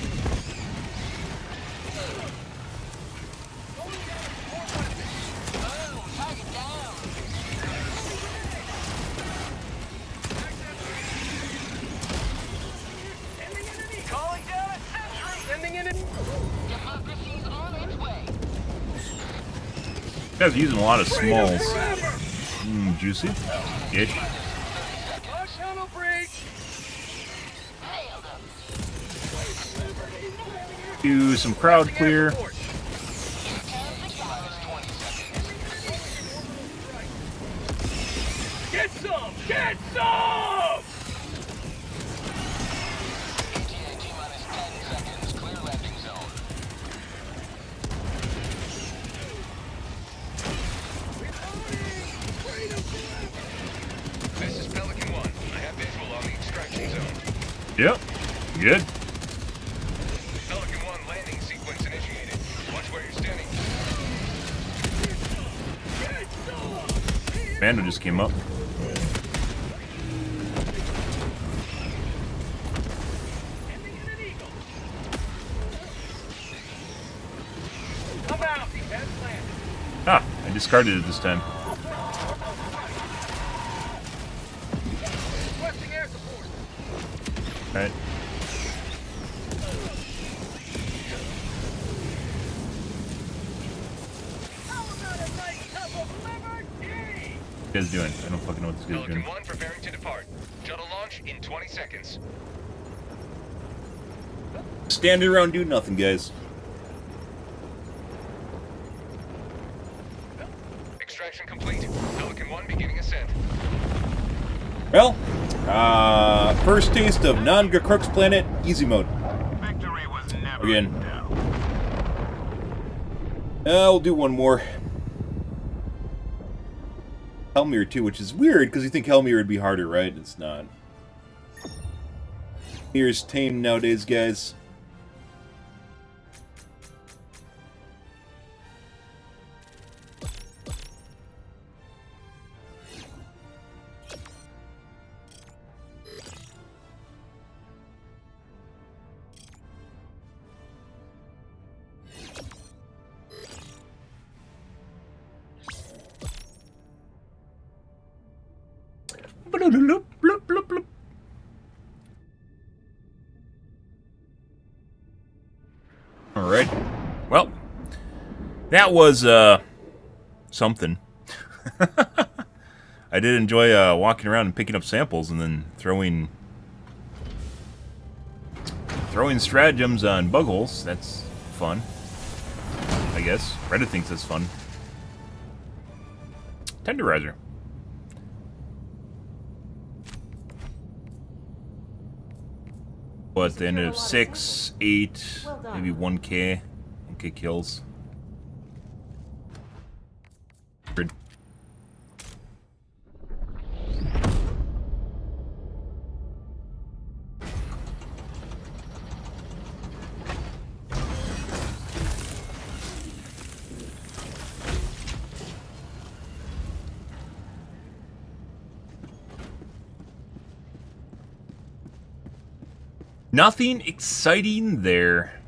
Calling down a sentry. Sending in an democracy's on its way. You guys are using a lot of smalls. Juicy. Ish. Bug tunnel breach. Do some crowd clear. Get some! Get some! ETA T-minus 10 seconds. Clear landing zone. This is Pelican 1. I have visual on the extraction zone. Yep. Good. Pelican 1 landing sequence initiated. Watch where you're standing. Panda just came up. Come out! Defense landed. Ah, I discarded it this time. Requesting air support. Alright. How about a nice cup of liberty? What you guys doing? I don't fucking know what this guy's Pelican doing. 1 preparing to depart. Shuttle launch in 20 seconds. Standing around doing nothing, guys. Extraction complete. Pelican 1 beginning ascent. Well, first taste of non-Gakruk's planet, easy mode. Victory was never Again. in doubt. We'll do one more. Helmir too, which is weird, because you think Helmir would be harder, right? It's not. Here's tame nowadays, guys. Bloop, bloop, bloop, bloop. All right. Well, that was something. I did enjoy walking around and picking up samples and then throwing stratagems on bug holes. That's fun, I guess. Reddit thinks that's fun. Tenderizer. What, the end of 6, 8, maybe 1K kills. Good. Nothing exciting there.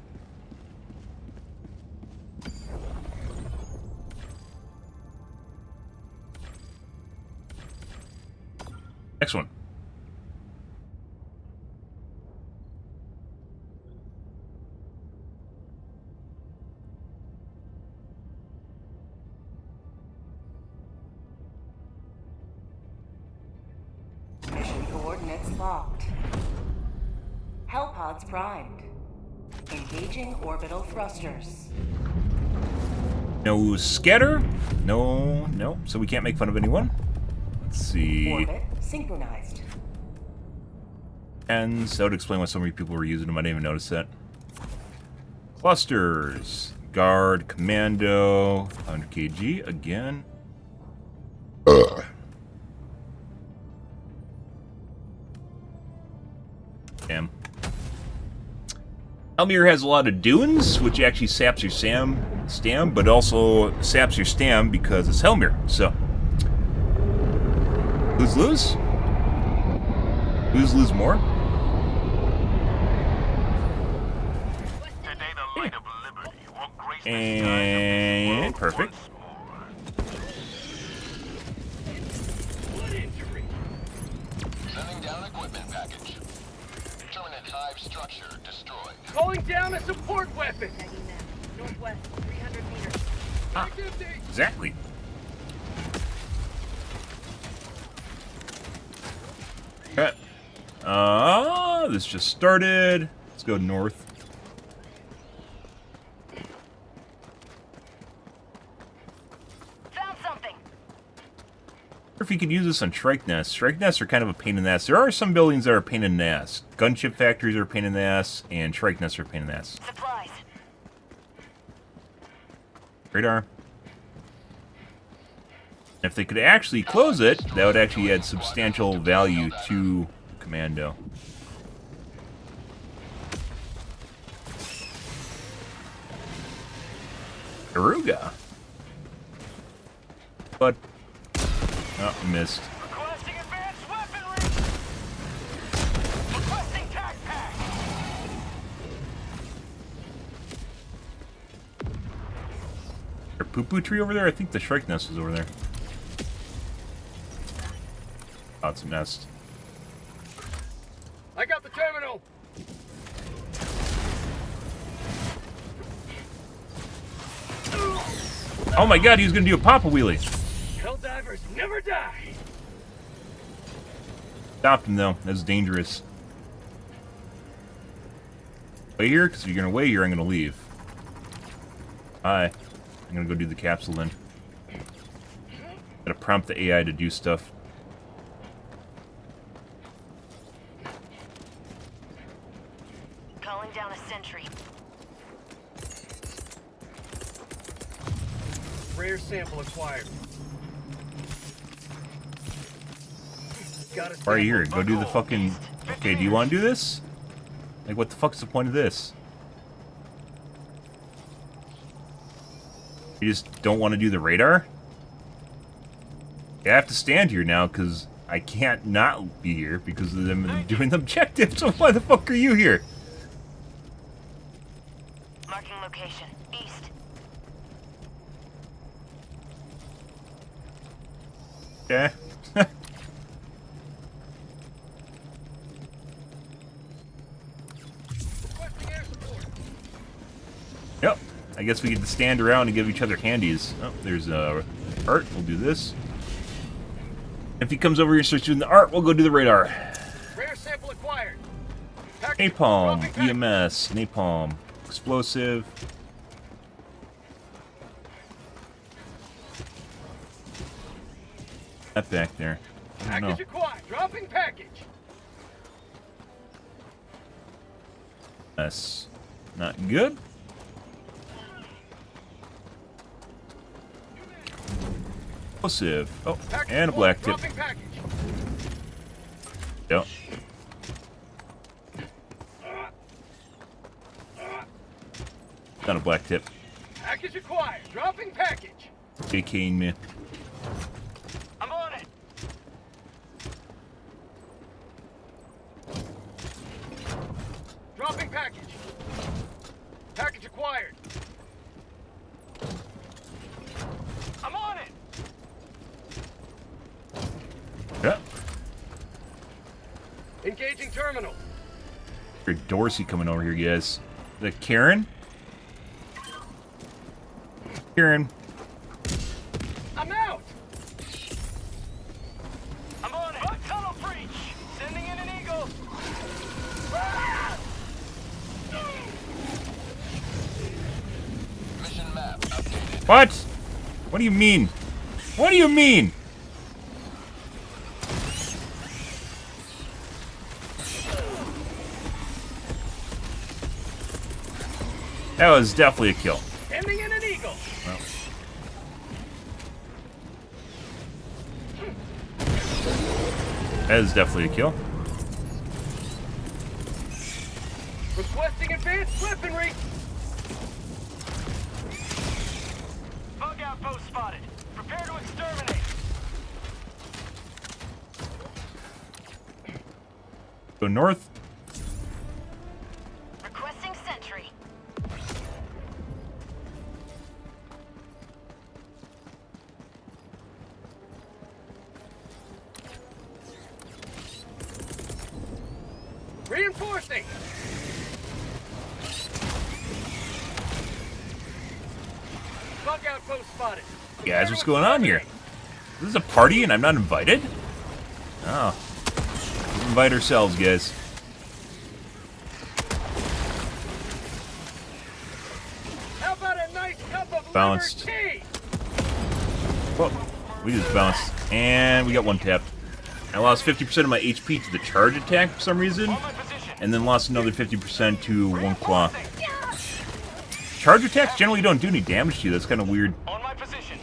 Next one. Mission coordinates locked. Hellpods primed. Engaging orbital thrusters. No scatter. No. So we can't make fun of anyone. Let's see. Orbit synchronized. And so that would explain why so many people were using them. I didn't even notice that. Clusters. Guard. Commando. 100 kg. Again. Damn. Elmir has a lot of dunes, which actually saps your stam, but also saps your stam because it's Helmir. So, lose? Lose more? Today the light of liberty will grace the And perfect. Sending down equipment package. Terminate hive structure destroyed. Calling down a support weapon! Northwest, 300 meters. Ah, exactly. Okay. This just started. Let's go north. Found something! Or if you could use this on strike nests. Strike nests are kind of a pain in the ass. There are some buildings that are a pain in the ass. Gunship factories are a pain in the ass, and strike nests are a pain in the ass. Supplies. Radar. If they could actually close it, that would actually add substantial value to Commando. Aruga. But, oh, missed. Requesting advanced weaponry! Requesting tac pack! Is there a poo-poo tree over there? I think the shrike nest is over there. Oh, it's a nest. I got the terminal! Oh my god, he was gonna do a papa wheelie. Helldivers never die! Stopped him though. That's dangerous. Wait here, because if you're gonna wait here, I'm gonna leave. Hi. I'm gonna go do the capsule then. Gotta prompt the AI to do stuff. Calling down a sentry. Rare sample acquired. Got a Why are you here? sample. Go do the fucking... Okay, do you want to do this? Like, what the fuck's the point of this? You just don't want to do the radar? I have to stand here now, because I can't not be here because of them doing the objective, so why the fuck are you here? Marking location. East. Okay. Yep. I guess we get to stand around and give each other handies. Oh, there's art. We'll do this. If he comes over here and starts doing the art, we'll go do the radar. Rare sample acquired. Package Napalm, dropping package. EMS, napalm, explosive. That back there. I don't know. Package acquired. Dropping package. That's not good. Explosive. Oh, Package and a one, black tip. dropping package. Yep. Not a black tip. Package acquired. Dropping package. AKing me. I'm on it. Dropping package. Package acquired. I'm on it. Yeah. Engaging terminal. Dorsey coming over here, guys. The Karen? Karen. I'm out. I'm on it. Tunnel breach. Sending in an eagle. Mission map updated. What? What do you mean? What do you mean? That was definitely a kill. Sending in an eagle. Well. That is definitely a kill. Requesting advanced weaponry. Bug outpost spotted. Prepare to exterminate. Go north. Requesting sentry. Reinforcing. Bug outpost spotted. Guys, what's going on here? This is a party and I'm not invited? Oh. We'll invite ourselves, guys. How about a nice cup of Bounced. liver tea? Whoa. We just bounced. And we got one tap. I lost 50% of my HP to the charge attack for some reason. On my position. And then lost another 50% to one claw. Charge attacks generally don't do any damage to you. That's kind of weird. On my position.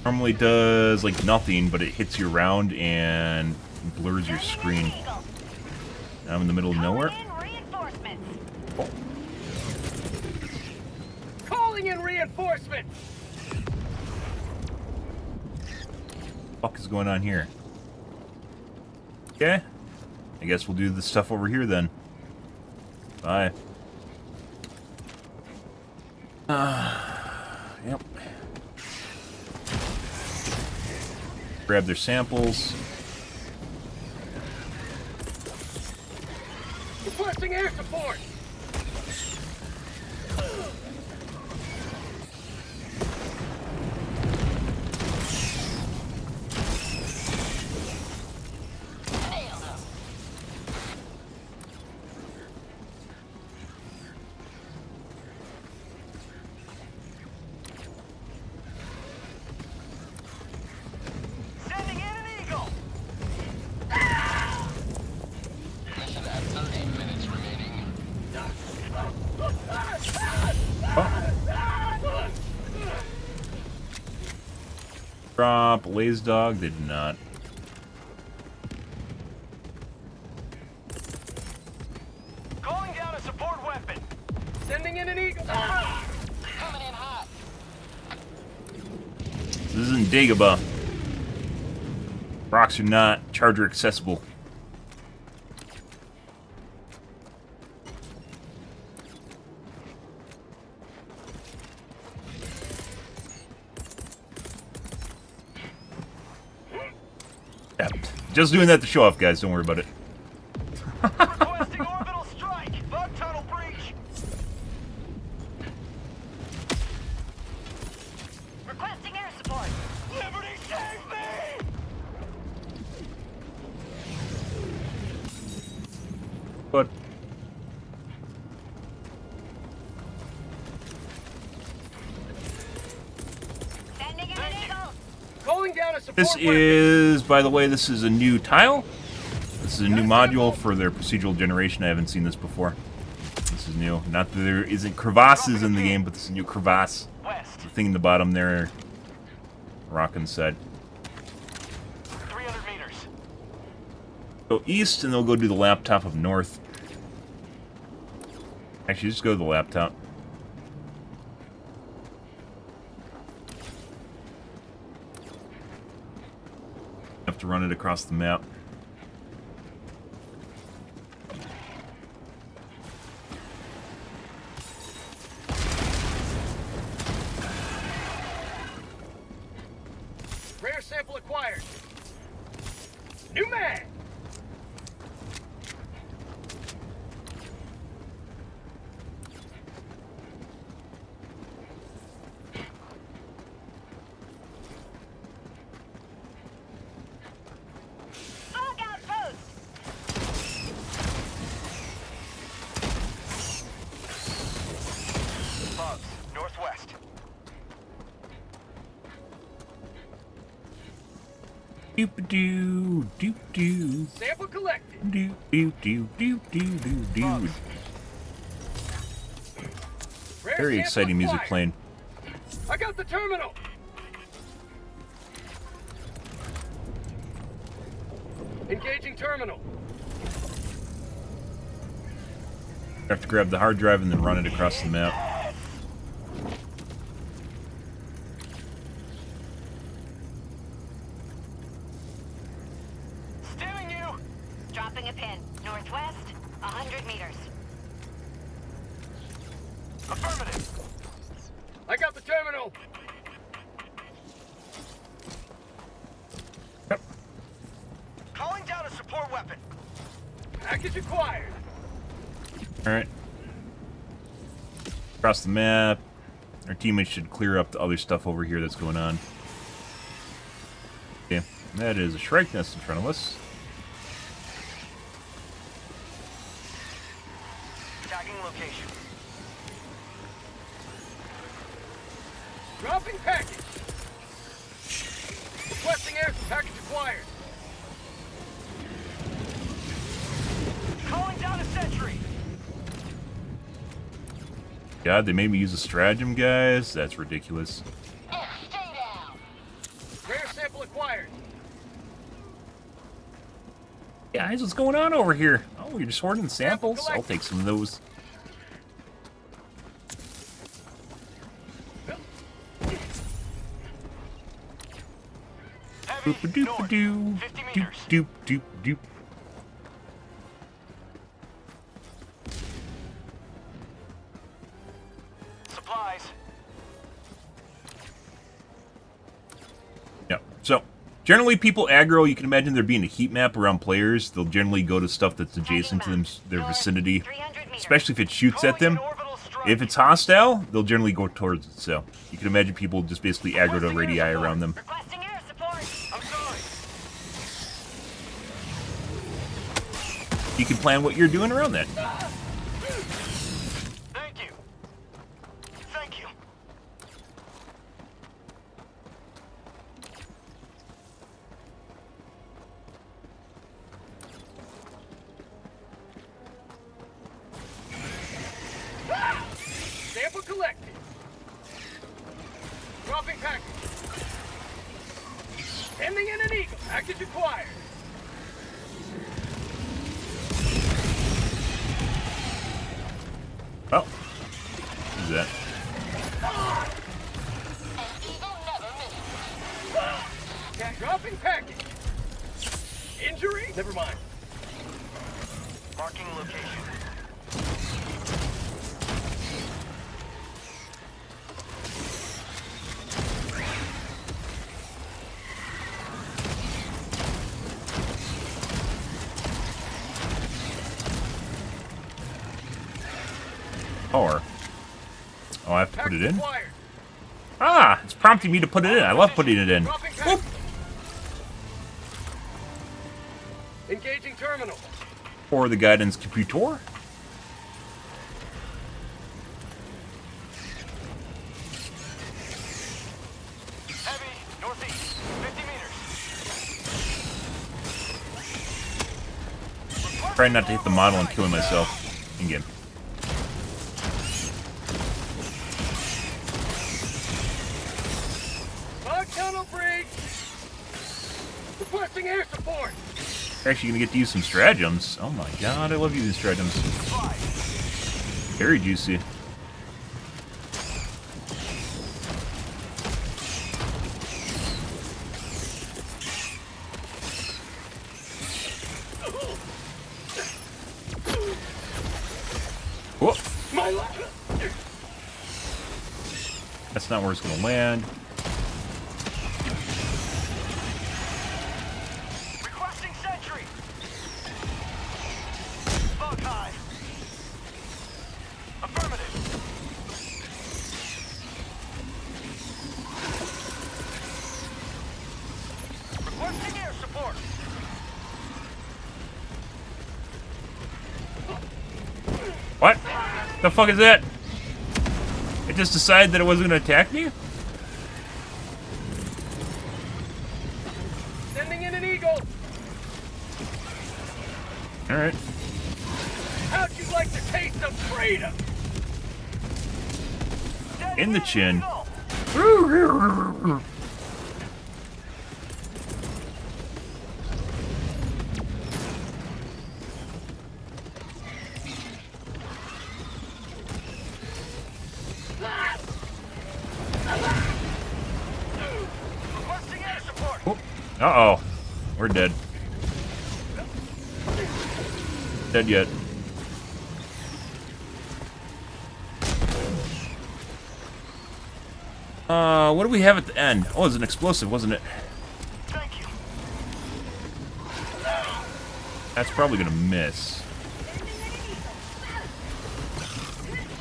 Normally does like nothing, but it hits you around and blurs your screen. I'm in the middle of nowhere. Calling in reinforcements. Oh. Calling in reinforcements. What the fuck is going on here? Okay. I guess we'll do the stuff over here then. Bye. Yep. Grab their samples. Requesting air support. Sending in an eagle. Mission at 30 minutes remaining. Drop. Laze dog. They did not. Calling down a support weapon. Sending in an eagle. Coming in hot. This isn't Dagobah. Rocks are not charger accessible. Yep. Just doing that to show off, guys. Don't worry about it. Requesting orbital strike. Bug tunnel breach. Calling down a support This weapon. is, by the way, this is a new tile. This is a new module for their procedural generation. I haven't seen this before. This is new. Not that there isn't crevasses in the game, but this is a new crevasse. West. The thing in the bottom there. Rock inside. 300 meters. Go east, and they'll go do the laptop of north. Actually, just go to the laptop. Have to run it across the map. Rare sample acquired. New mag. Fog outpost. Bugs. Northwest. Doop doo, doop doo, Sample collected. doop doo doo doop doo doo doo. Bugs. Rare Very sample exciting music acquired. playing. I got the terminal. Engaging terminal. Have to grab the hard drive and then run it across the map. Stealing you. Dropping a pin. Northwest, 100 meters. Affirmative. I got the terminal. Calling down a support weapon. Package acquired. Alright. Across the map. Our teammates should clear up the other stuff over here that's going on. Okay, that is a Shrike nest in front of us. Tagging location. Dropping package. Requesting air. Package acquired. Calling down a sentry. God, they made me use a stratagem, guys. That's ridiculous. Stay down. Rare sample acquired. Guys, what's going on over here? Oh, you're just hoarding samples? I'll take some of those. Heavy. Doop doop North. doo. 50 Doop meters. doop doop doop. Supplies. Yeah. So, generally people aggro, you can imagine there being a heat map around players. They'll generally go to stuff that's adjacent to them, their North, vicinity. 300 meters. Especially if it shoots at Calling them. in orbital strike. If it's hostile, they'll generally go towards it. So, you can imagine people just basically aggro to radii around them. Requesting air support. I'm sorry. You can plan what you're doing around that. Thank you. Thank you. Sample collected. Dropping package. Sending in an eagle. Package acquired. Oh. Who's that? Dropping package. Injury? Never mind. Marking location. Power. Oh, I have to put it Package in? acquired. Ah! It's prompting me to put it in. I love putting it in. Dropping Whoop. package. Engaging terminal. For the guidance computer. Heavy, northeast, trying not to hit the model and killing myself in game. Fog tunnel breach! Requesting air support! We're actually gonna get to use some stratagems. Oh my god, I love using stratagems. Very juicy. Whoa. That's not where it's gonna land. Requesting sentry! Bug high. Affirmative. Requesting air support. What? The fuck is that? It just decided that it wasn't gonna attack me? Sending in an eagle. Alright. How'd you like to taste of freedom? In the chin. Requesting air support. Uh-oh. We're dead. Dead yet. What do we have at the end? Oh, it was an explosive, wasn't it? Thank you. That's probably gonna miss.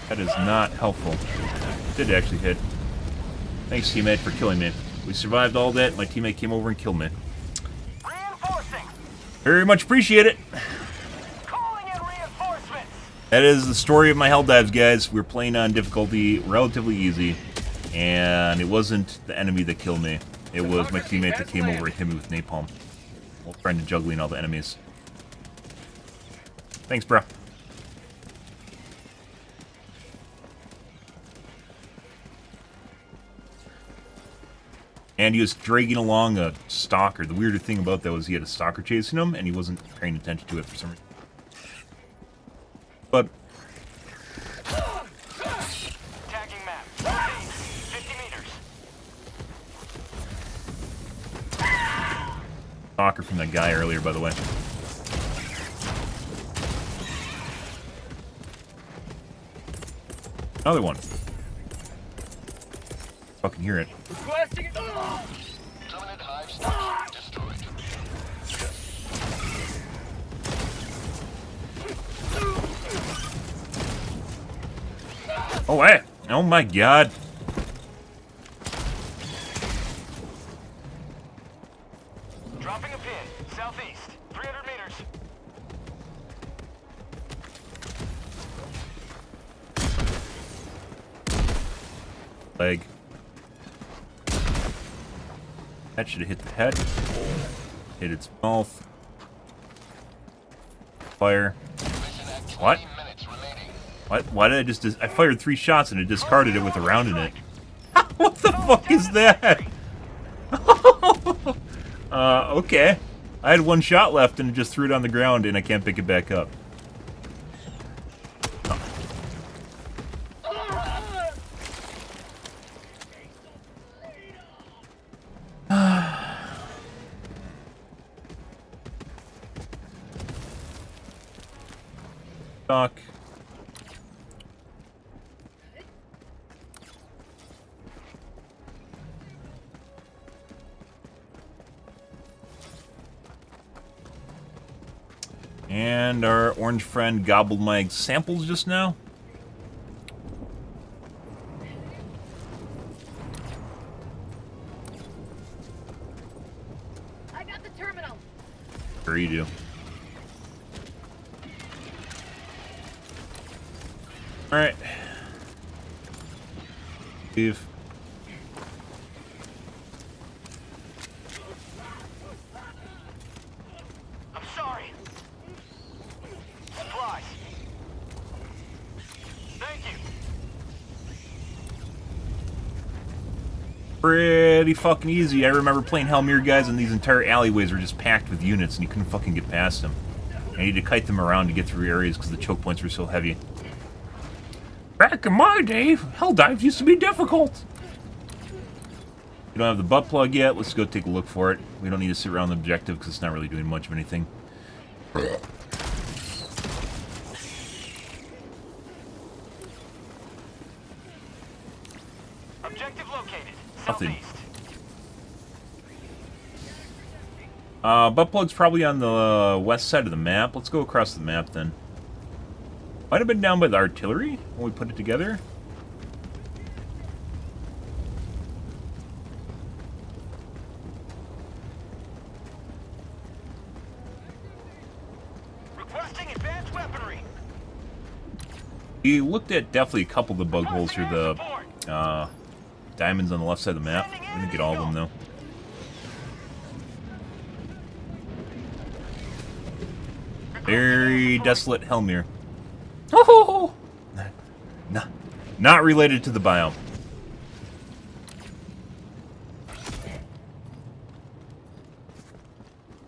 That is not helpful. It did actually hit. Thanks, teammate, for killing me. We survived all that. My teammate came over and killed me. Reinforcing. Very much appreciate it. Calling in reinforcements. That is the story of my Helldivers, guys. We're playing on difficulty relatively easy. And it wasn't the enemy that killed me. It was my teammate that came over and hit me with napalm while trying to juggling all the enemies. Thanks, bro. And he was dragging along a stalker. The weirder thing about that was he had a stalker chasing him, and he wasn't paying attention to it for some reason. But Tagging map. Northeast. 50 meters. stalker from that guy earlier, by the way. Another one. Fucking hear it. Requesting. Terminate hive station destroyed. Oh, hey! Oh my god! Dropping a pin. Southeast. 300 meters. Leg. That should have hit the head. Hit its mouth. Fire. What? What? Why did I just... I fired 3 shots and it discarded it with a round in it. What the fuck is that? Okay. I had 1 shot left and it just threw it on the ground and I can't pick it back up. Doc. And our orange friend gobbled my samples just now. I got the terminal. Sure you do. Alright. Leave. I'm sorry. Pretty fucking easy. I remember playing Hellmere, guys, and these entire alleyways were just packed with units, and you couldn't fucking get past them. I needed to kite them around to get through areas because the choke points were so heavy. Back in my day, Helldives used to be difficult. You don't have the butt plug yet. Let's go take a look for it. We don't need to sit around the objective because it's not really doing much of anything. Objective located. Nothing. Southeast. Butt plug's probably on the west side of the map. Let's go across the map then. Might have been down by the artillery when we put it together. Requesting advanced weaponry. We looked at definitely a couple of the bug holes through the diamonds on the left side of the map. We didn't get all of them though. Very desolate Hellmere. Oh! Not related to the biome.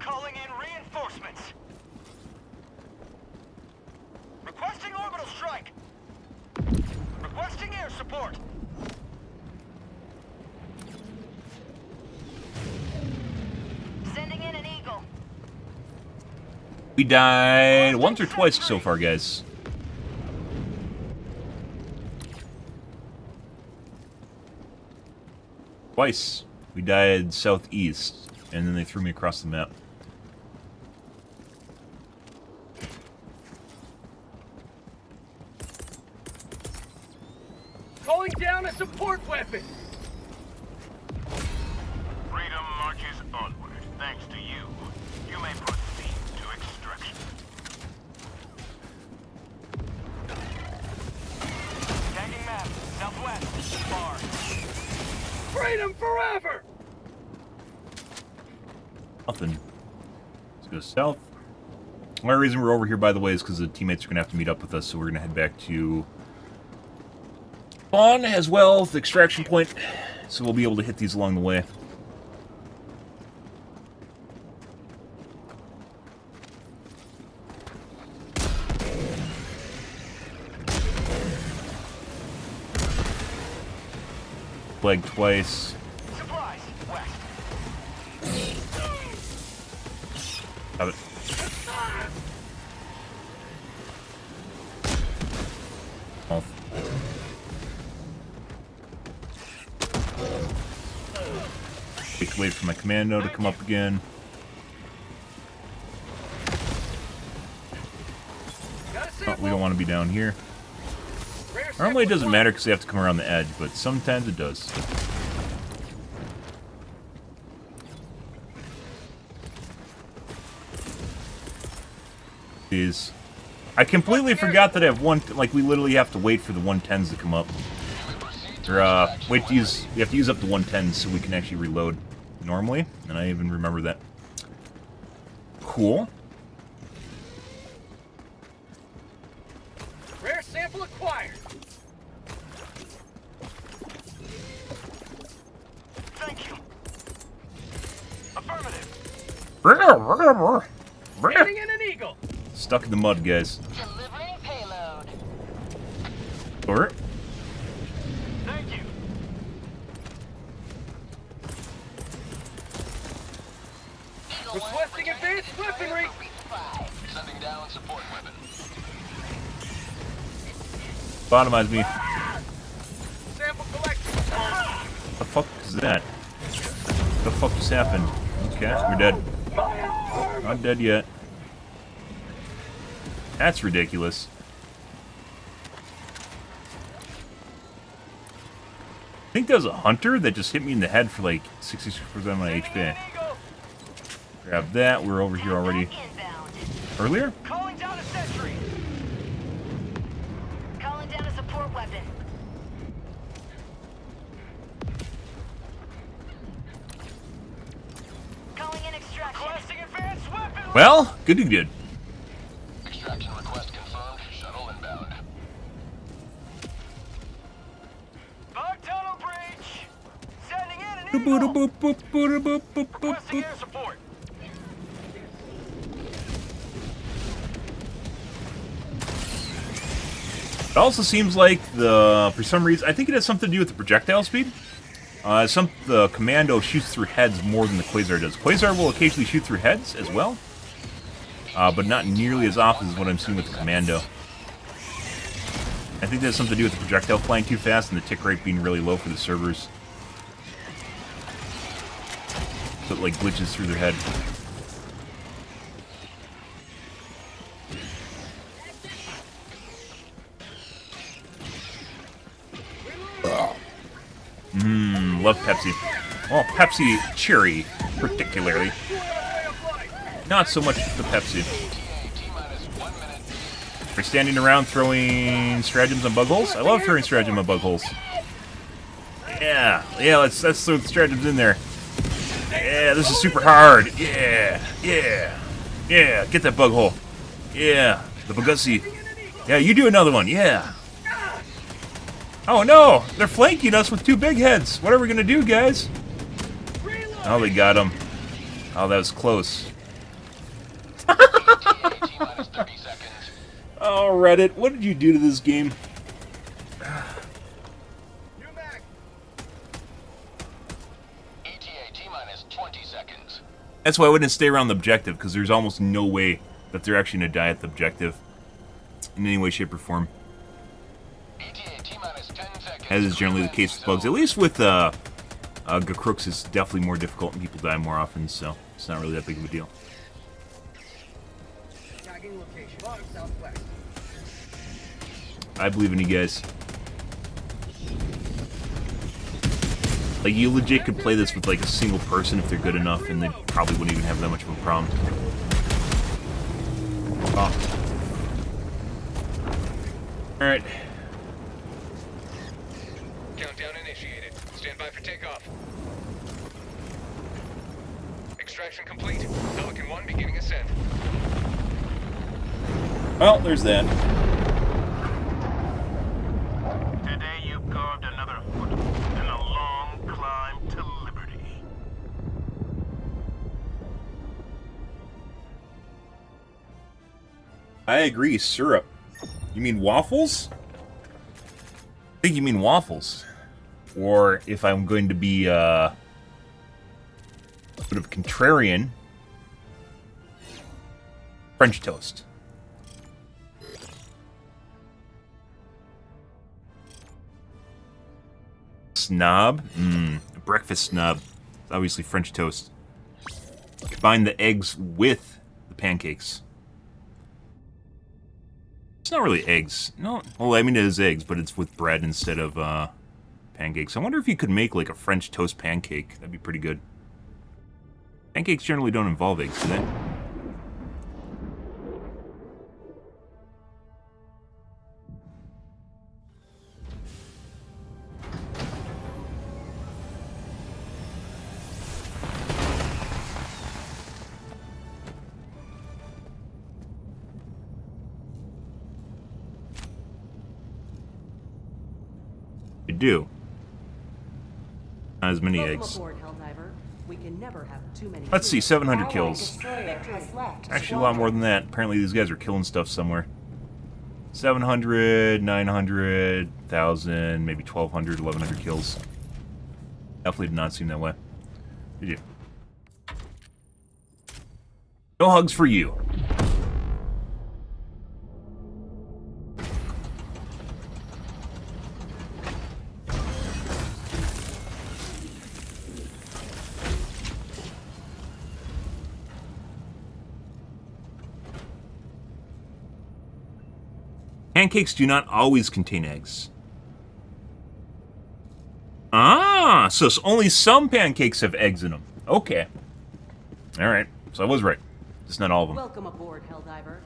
Calling in reinforcements. Requesting orbital strike. Requesting air support. Sending in an eagle. We died once or twice so far, guys. Twice. We died southeast, and then they threw me across the map. Calling down a support weapon. Freedom marches onward. Thanks to you. You may proceed to extraction. Tagging map. Southwest. Bar. Freedom forever! Nothing. Let's go south. One reason we're over here, by the way, is because the teammates are going to have to meet up with us, so we're going to head back to spawn as well, the extraction point, so we'll be able to hit these along the way. Flag twice. Supplies. West. Have it. Off. Wait for my commando to come up again. Oh, we don't want to be down here. Normally it doesn't matter because they have to come around the edge, but sometimes it does. Jeez. I completely forgot that I have one, like we literally have to wait for the 110s to come up. Or, wait to use, we have to use up the 110s so we can actually reload normally, and I even remember that. Cool. Rare sample acquired. Thank you. Affirmative. Sending in an eagle. Stuck in the mud, guys. Delivering payload. Or Thank you. Requesting advanced weaponry. Sending down support weapon. bottomize me. Sample collection. What the fuck is that? What the fuck just happened? Okay, we're dead. Not dead yet. That's ridiculous. I think that was a hunter that just hit me in the head for like 66% of my HP. Grab that. We're over here already. Inbound. Earlier? Calling down a sentry. Calling down a support weapon. Calling in extraction. Requesting advanced weapon. Well, good to good. Extraction request confirmed. Shuttle inbound. Bug tunnel breach. Sending Requesting air support. It also seems like for some reason, I think it has something to do with the projectile speed. The commando shoots through heads more than the Quasar does. Quasar will occasionally shoot through heads as well, but not nearly as often as what I'm seeing with the commando. I think that has something to do with the projectile flying too fast and the tick rate being really low for the servers. So it like glitches through their head. Love Pepsi. Well, Pepsi Cherry, particularly. Not so much the Pepsi. We're standing around throwing stratagems on bug holes. I love throwing stratagem on bug holes. Yeah, let's throw the stratagems in there. Yeah, this is super hard. Yeah. Get that bug hole. Yeah, the Bugussi. Yeah, you do another one. Yeah. Oh no! They're flanking us with two big heads! What are we gonna do, guys? Oh, they got him. Oh, that was close. Oh, Reddit, what did you do to this game? ETA T-minus 20 seconds. That's why I wouldn't stay around the objective, because there's almost no way that they're actually gonna die at the objective. In any way, shape, or form. As is generally the case with bugs. At least with Gakrooks, it's definitely more difficult and people die more often, so it's not really that big of a deal. I believe in you guys. Like, you legit could play this with like a single person if they're good enough, and they probably wouldn't even have that much of a problem. Oh. Alright. Countdown initiated. Stand by for takeoff. Extraction complete. Pelican 1 beginning ascent. Well, there's that. Today you've carved another foot in a long climb to liberty. I agree, syrup. You mean waffles? I think you mean waffles. Or if I'm going to be a bit of a contrarian, French toast. Snob? A breakfast snob. It's obviously French toast. Combine the eggs with the pancakes. It's not really eggs. No, well, I mean it is eggs, but it's with bread instead of pancakes. I wonder if you could make like a French toast pancake. That'd be pretty good. Pancakes generally don't involve eggs, do they? You do. Not as many eggs. Aboard, Helldiver. We can never have too many. Let's see, 700 kills. Destroyer has left. Actually, a lot more than that. Apparently, these guys are killing stuff somewhere. 700, 900, 1,000, maybe 1,200, 1,100 kills. Definitely did not seem that way. Did you? No hugs for you. Pancakes do not always contain eggs. Ah, so only some pancakes have eggs in them. Okay. Alright, so I was right. Just not all of them. Welcome aboard, Helldiver.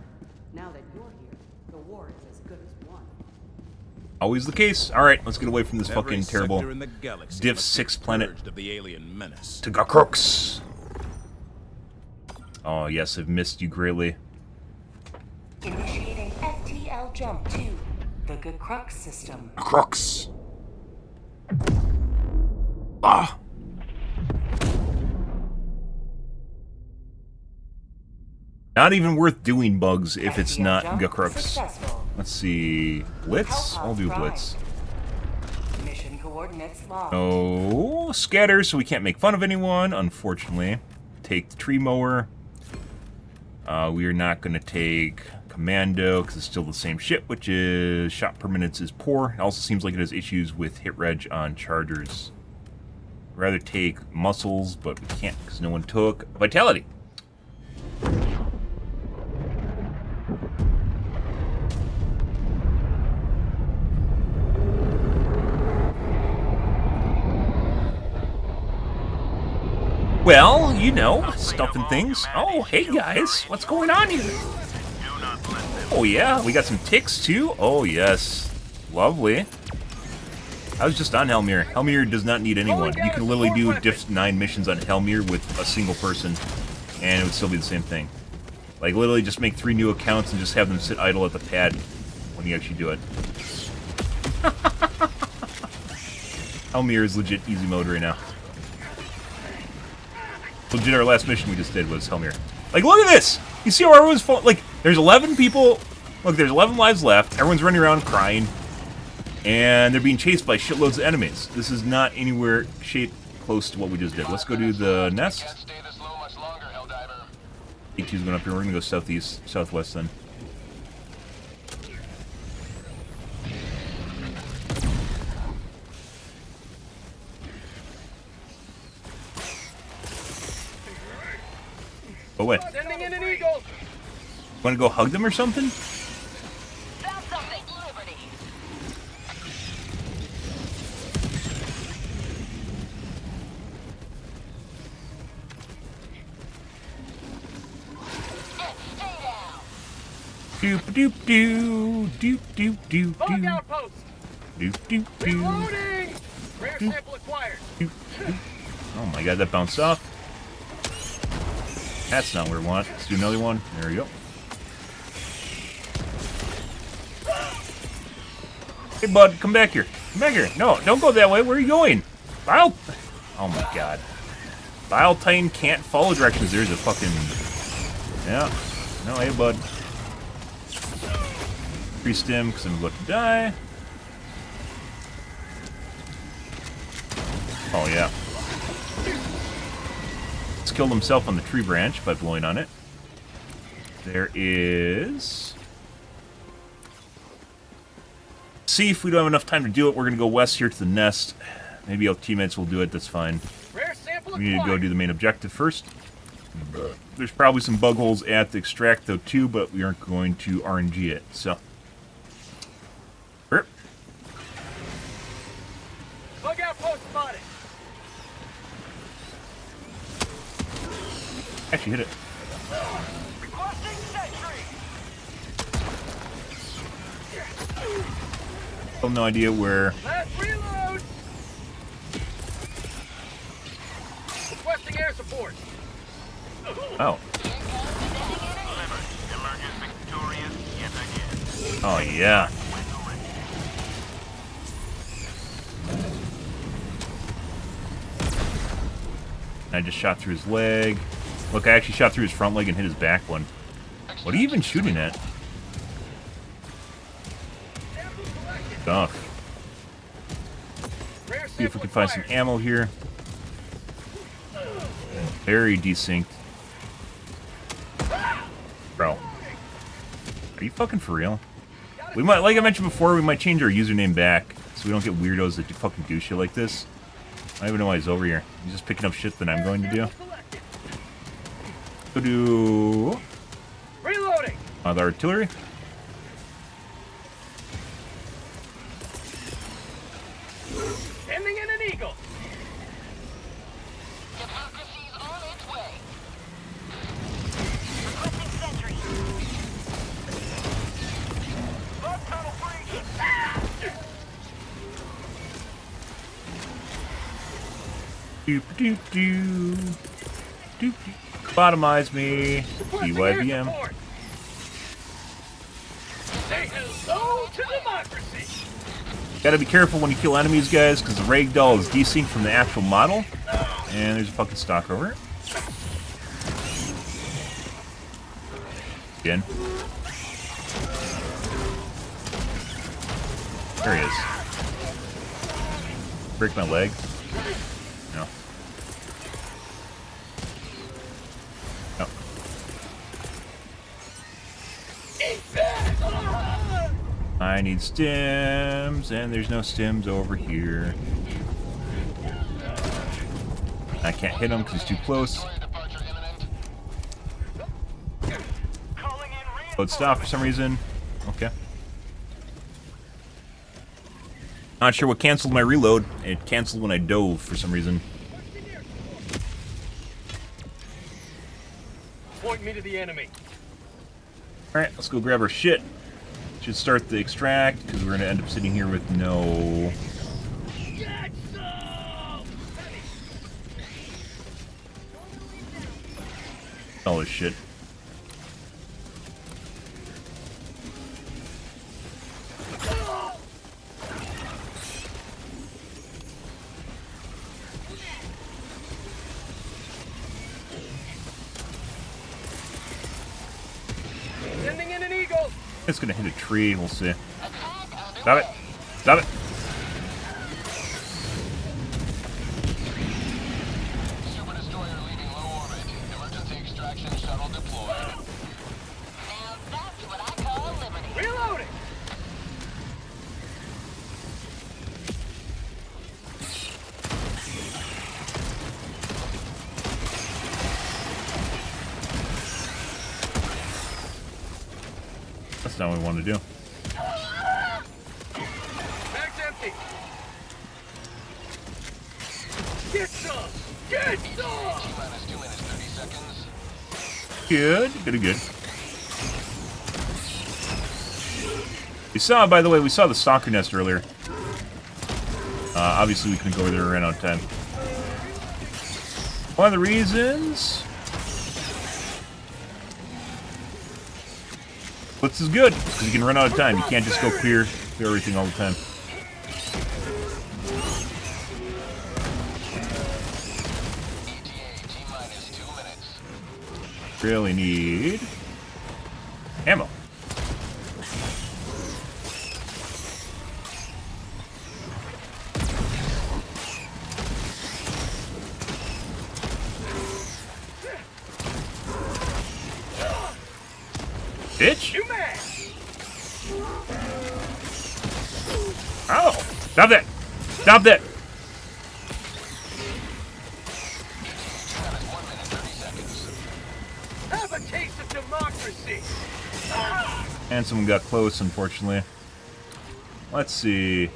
Now that you're here, the war is as good as won. Always the case. Alright, let's get away from this Every fucking terrible sector in the galaxy Div must be 6 planet purged of the alien menace. to Gakrooks. Oh, yes, I've missed you greatly. Initiating FTL jump to the Gakrooks system. Crooks. Ah. Not even worth doing bugs if it's FDL not jump Gukrooks. successful. Let's see. Blitz? I'll do Blitz. Mission coordinates logged. Oh, scatter, so we can't make fun of anyone, unfortunately. Take the tree mower. We are not going to take commando because it's still the same shit, which is shot per minutes is poor. It also seems like it has issues with hit reg on chargers. I'd rather take muscles, but we can't because no one took vitality. Well, you know, stuff and things. Oh, hey guys, what's going on here? Oh yeah, we got some ticks too. Oh yes, lovely. I was just on Helmir. Helmir does not need anyone. You can literally do diff 9 missions on Helmir with a single person, and it would still be the same thing. Like literally, just make 3 new accounts and just have them sit idle at the pad when you actually do it. Helmir is legit easy mode right now. Legit, our last mission we just did was Helmir. Like, look at this! You see how everyone's like, there's 11 people. Look, there's 11 lives left. Everyone's running around crying, and they're being chased by shitloads of enemies. This is not anywhere shape close to what we just did. Let's go do the nest. Can't stay this low much longer, Helldiver. E2's going up here. We're gonna go southwest then. Oh wait. Sending in an eagle. Want to go hug them or something? Found something. Liberty. Stay down. Doop doop doo doop doop doop Bug doo outpost. doop doop doo. Reloading. Rare sample acquired. Oh my god, that bounced off. That's not what we want. Let's do another one. There we go. Hey, bud, come back here. Come back here. No, don't go that way. Where are you going? Bile. Oh my god. Bile Titan can't follow directions. There's a fucking. Yeah. No, hey, bud. Priest him because I'm about to die. Oh, yeah. Killed himself on the tree branch by blowing on it. There is... See if we don't have enough time to do it. We're going to go west here to the nest. Maybe our teammates will do it. That's fine. Rare sample We need to go acquired. do the main objective first. There's probably some bug holes at the extract, though, too, but we aren't going to RNG it, so... Burp. Bug outpost spotted. Actually hit it. Requesting sentry. Still no idea where... Last reload. Requesting air support. Oh. Emerges victorious yet again. Oh, yeah. I just shot through his leg. Look, I actually shot through his front leg and hit his back one. What are you even shooting at? Stuff. Rare See if we sample can find some acquired. ammo here. Very desynced. Bro. Are you fucking for real? We might, like I mentioned before, we might change our username back so we don't get weirdos that do fucking do shit like this. I don't even know why he's over here. He's just picking up shit that I'm going to do. Go do... Reloading. the artillery. Sending in an eagle. Democracy's on its way. Requesting sentry. Bug tunnel free. Doop doop doop. Doop doop. Bottomize me. Requesting air BYBM. support. Say hello to democracy. Gotta be careful when you kill enemies, guys, because the ragdoll is desynced from the actual model. And there's a fucking stalker over it. Again. There he is. Break my leg. No. No. I need stims, and there's no stims over here. I can't hit him because he's too close. Oh, it stopped for some reason. Okay. Not sure what canceled my reload. It canceled when I dove for some reason. Point me to the enemy. Alright, let's go grab our shit. Should start the extract, because we're going to end up sitting here with no... all this shit. Sending in an eagle. It's gonna hit a tree, we'll see. Stop it! Stop it! Super destroyer leaving low orbit. Emergency extraction shuttle deployed. Now that's what I call liberty. Reloading. That's not what we want to do. Bag's empty. Get some. Get some. T-minus 2 minutes, 30 seconds. Good, good, good. We saw, by the way, we saw the stalker nest earlier. Obviously, we couldn't go over there, ran out of time. One of the reasons... Blitz is good, because you can run out of time. You can't just go clear everything all the time. ETA T-minus 2 minutes. Really need... ammo. Bitch! You mad? Oh! Stop that! Stop that! T-minus 1 minute, 30 seconds. Have a taste of democracy. And someone got close, unfortunately. Let's see.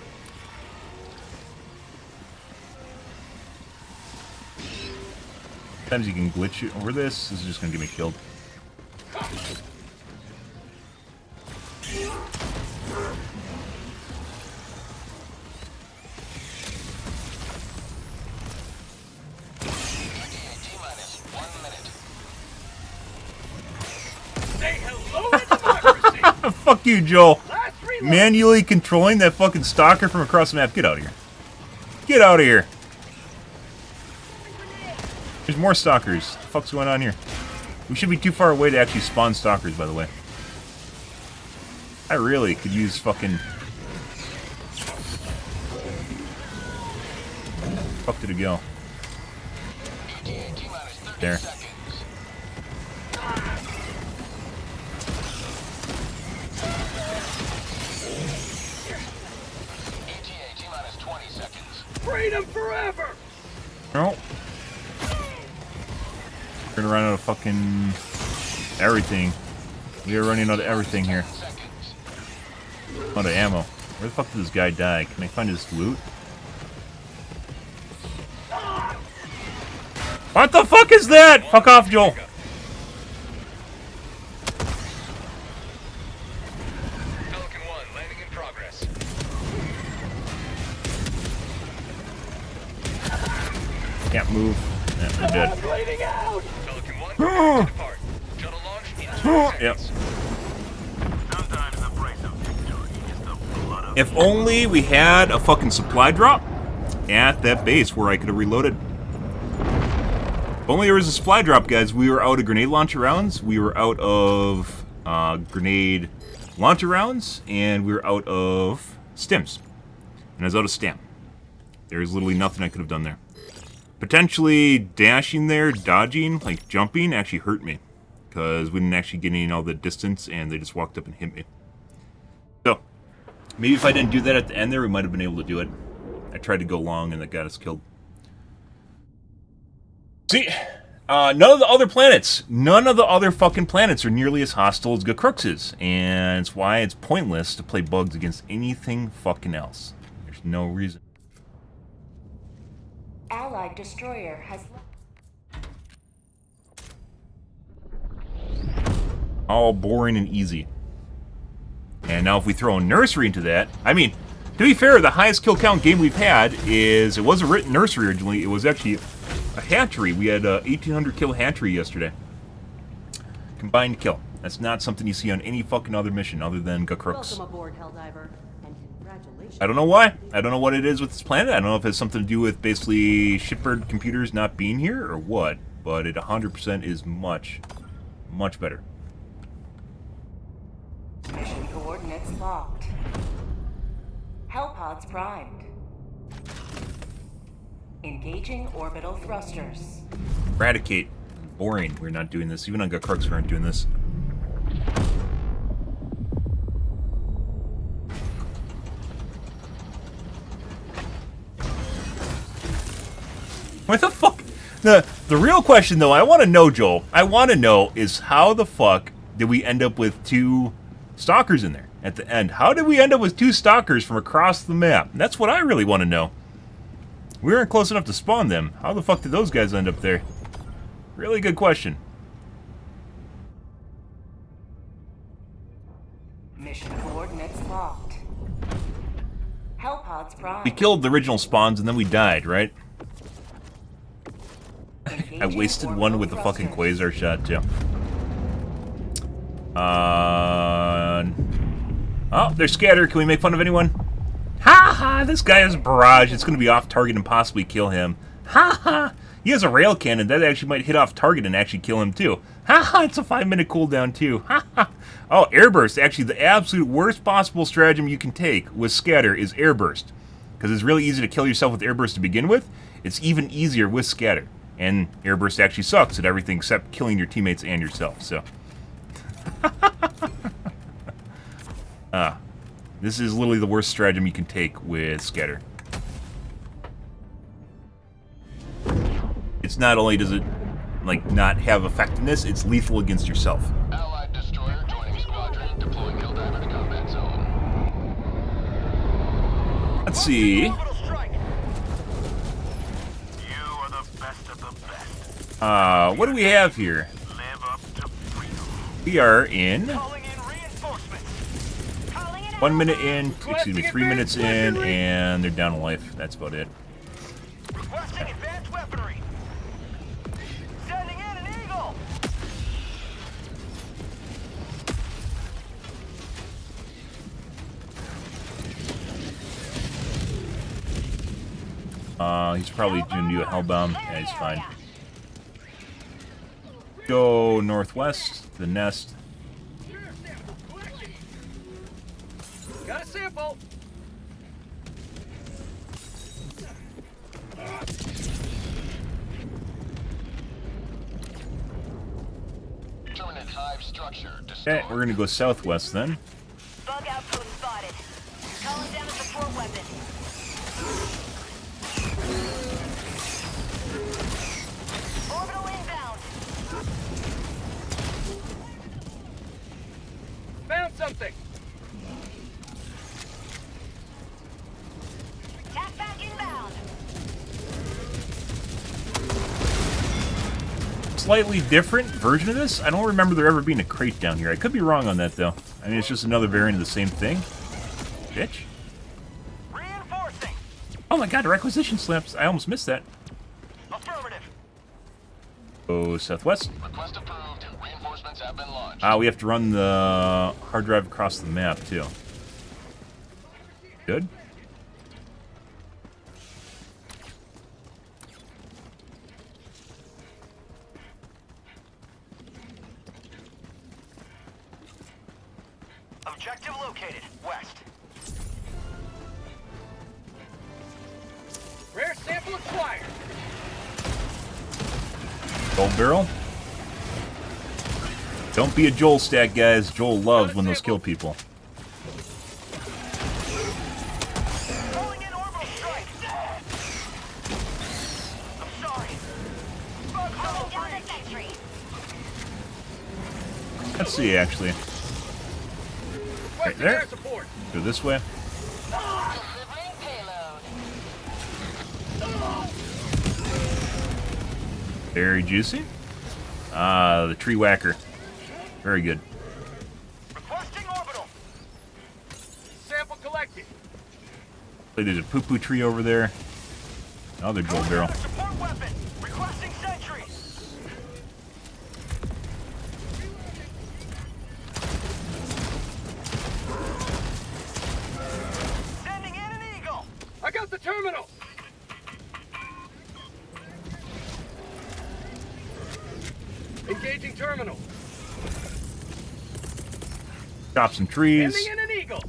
Sometimes you can glitch it over this. This is just gonna get me killed. T-minus 1 minute. Say hello to democracy. Fuck you, Joel. Last reload. Manually controlling that fucking stalker from across the map. Get out of here. Get out of here. There's more stalkers. What the fuck's going on here? We should be too far away to actually spawn stalkers, by the way. I really could use fucking... Fuck did it go? ETA T-minus 30 There. seconds. ETA T-minus 20 seconds. Freedom forever. No. We're gonna run out of fucking... everything. We are running out of everything here. Seconds. Out of ammo. Where the fuck did this guy die? Can I find his loot? What the fuck is that? Fuck off, Joel. Pelican 1 landing in progress. Can't move. Yeah, we're dead. Bleeding out. Pelican 1 preparing to depart. Shuttle launch in 2 Yep. seconds. Sometimes the price of victory is the blood of... If only we had a fucking supply drop at that base where I could have reloaded. If only there was a supply drop, guys. We were out of grenade launcher rounds. We were out of grenade launcher rounds, and we were out of stims. And I was out of stam. There's literally nothing I could have done there. Potentially dashing there, dodging, like jumping, actually hurt me. Because we didn't actually get any all the distance, and they just walked up and hit me. So, maybe if I didn't do that at the end there, we might have been able to do it. I tried to go long, and that got us killed. See, none of the other planets, none of the other fucking planets are nearly as hostile as Gakrux is. And it's why it's pointless to play bugs against anything fucking else. There's no reason. Allied destroyer has All boring and easy. And now if we throw a nursery into that, I mean, to be fair, the highest kill count game we've had is, it wasn't written nursery originally, it was actually a hatchery. We had a 1800 kill hatchery yesterday. Combined kill. That's not something you see on any fucking other mission other than Gakrux. Welcome aboard, Helldiver, and congratulations. I don't know why. I don't know what it is with this planet. I don't know if it has something to do with basically shipboard computers not being here or what, but it 100% is much, much better. mission coordinates locked. Hellpods primed. Engaging orbital thrusters. Eradicate. Boring. We're not doing this. Even on Gakrux, we aren't doing this. What the fuck? The real question, though, I want to know, Joel. I want to know is how the fuck did we end up with 2 stalkers in there at the end? How did we end up with 2 stalkers from across the map? That's what I really want to know. We weren't close enough to spawn them. How the fuck did those guys end up there? Really good question. Mission coordinates locked. Hellpods primed. We killed the original spawns and then we died, right? I wasted one with the fucking quasar shot, too. Oh, they're scattered. Can we make fun of anyone? Ha ha! This guy has a barrage. It's going to be off target and possibly kill him. Ha ha! He has a rail cannon. That actually might hit off target and actually kill him, too. Ha ha! It's a 5-minute cooldown, too. Ha ha! Oh, airburst. Actually, the absolute worst possible stratagem you can take with scatter is airburst. Because it's really easy to kill yourself with airburst to begin with. It's even easier with scatter. And airburst actually sucks at everything except killing your teammates and yourself, so. This is literally the worst stratagem you can take with scatter. It's not only does it, like, not have effectiveness, it's lethal against yourself. Allied destroyer joining squadron, deploying Helldiver to combat zone. Let's see. Orbital strike. You are the best of the best. What do we have here? Live up to freedom. We are in Calling in reinforcements. Calling it 1 minute in, excuse me, 3 minutes in, and they're down to life. That's about it. Requesting advanced weaponry. Sending in an eagle. He's probably going to do a hellbound. Yeah, he's fine. Go northwest, the nest. Got a sample. Permanent hive structure Okay, destroyed. we're going to go southwest then. Bug outpost spotted. Calling down a support weapon. Orbital inbound. Found something. Tack back inbound. Slightly different version of this. I don't remember there ever being a crate down here. I could be wrong on that, though. I mean, it's just another variant of the same thing. Bitch. Reinforcing. Oh my god, requisition slips. I almost missed that. Affirmative. Go southwest. Request approved. Reinforcements have been launched. We have to run the hard drive across the map, too. Good. Objective located. West. Rare sample acquired. Gold barrel. Don't be a Joel stat, guys. Joel loves when those kill people. Calling in orbital strike. I'm sorry. Bug tunnel Calling down breach. the sentry. Let's see, actually. Requesting there. air support. Go this way. Delivering payload. Very juicy. Ah, the tree whacker. Very good. Requesting orbital. Sample collected. There's a poo-poo tree over there. Another gold barrel. Calling out a support weapon. Requesting sentry. Sending in an eagle. I got the terminal. Engaging terminal. Chop some trees. Sending in an eagle.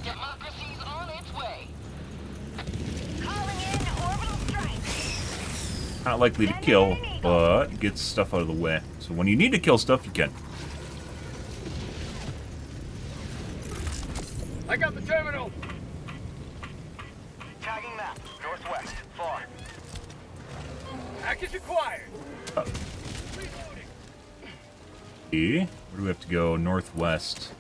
Democracy's on its way. Calling in orbital strike. Not likely to kill, but gets stuff out of the way. So when you need to kill stuff, you can. I got the terminal. Tagging map. Northwest. Far. Package acquired. See? Where do we have to go? Northwest.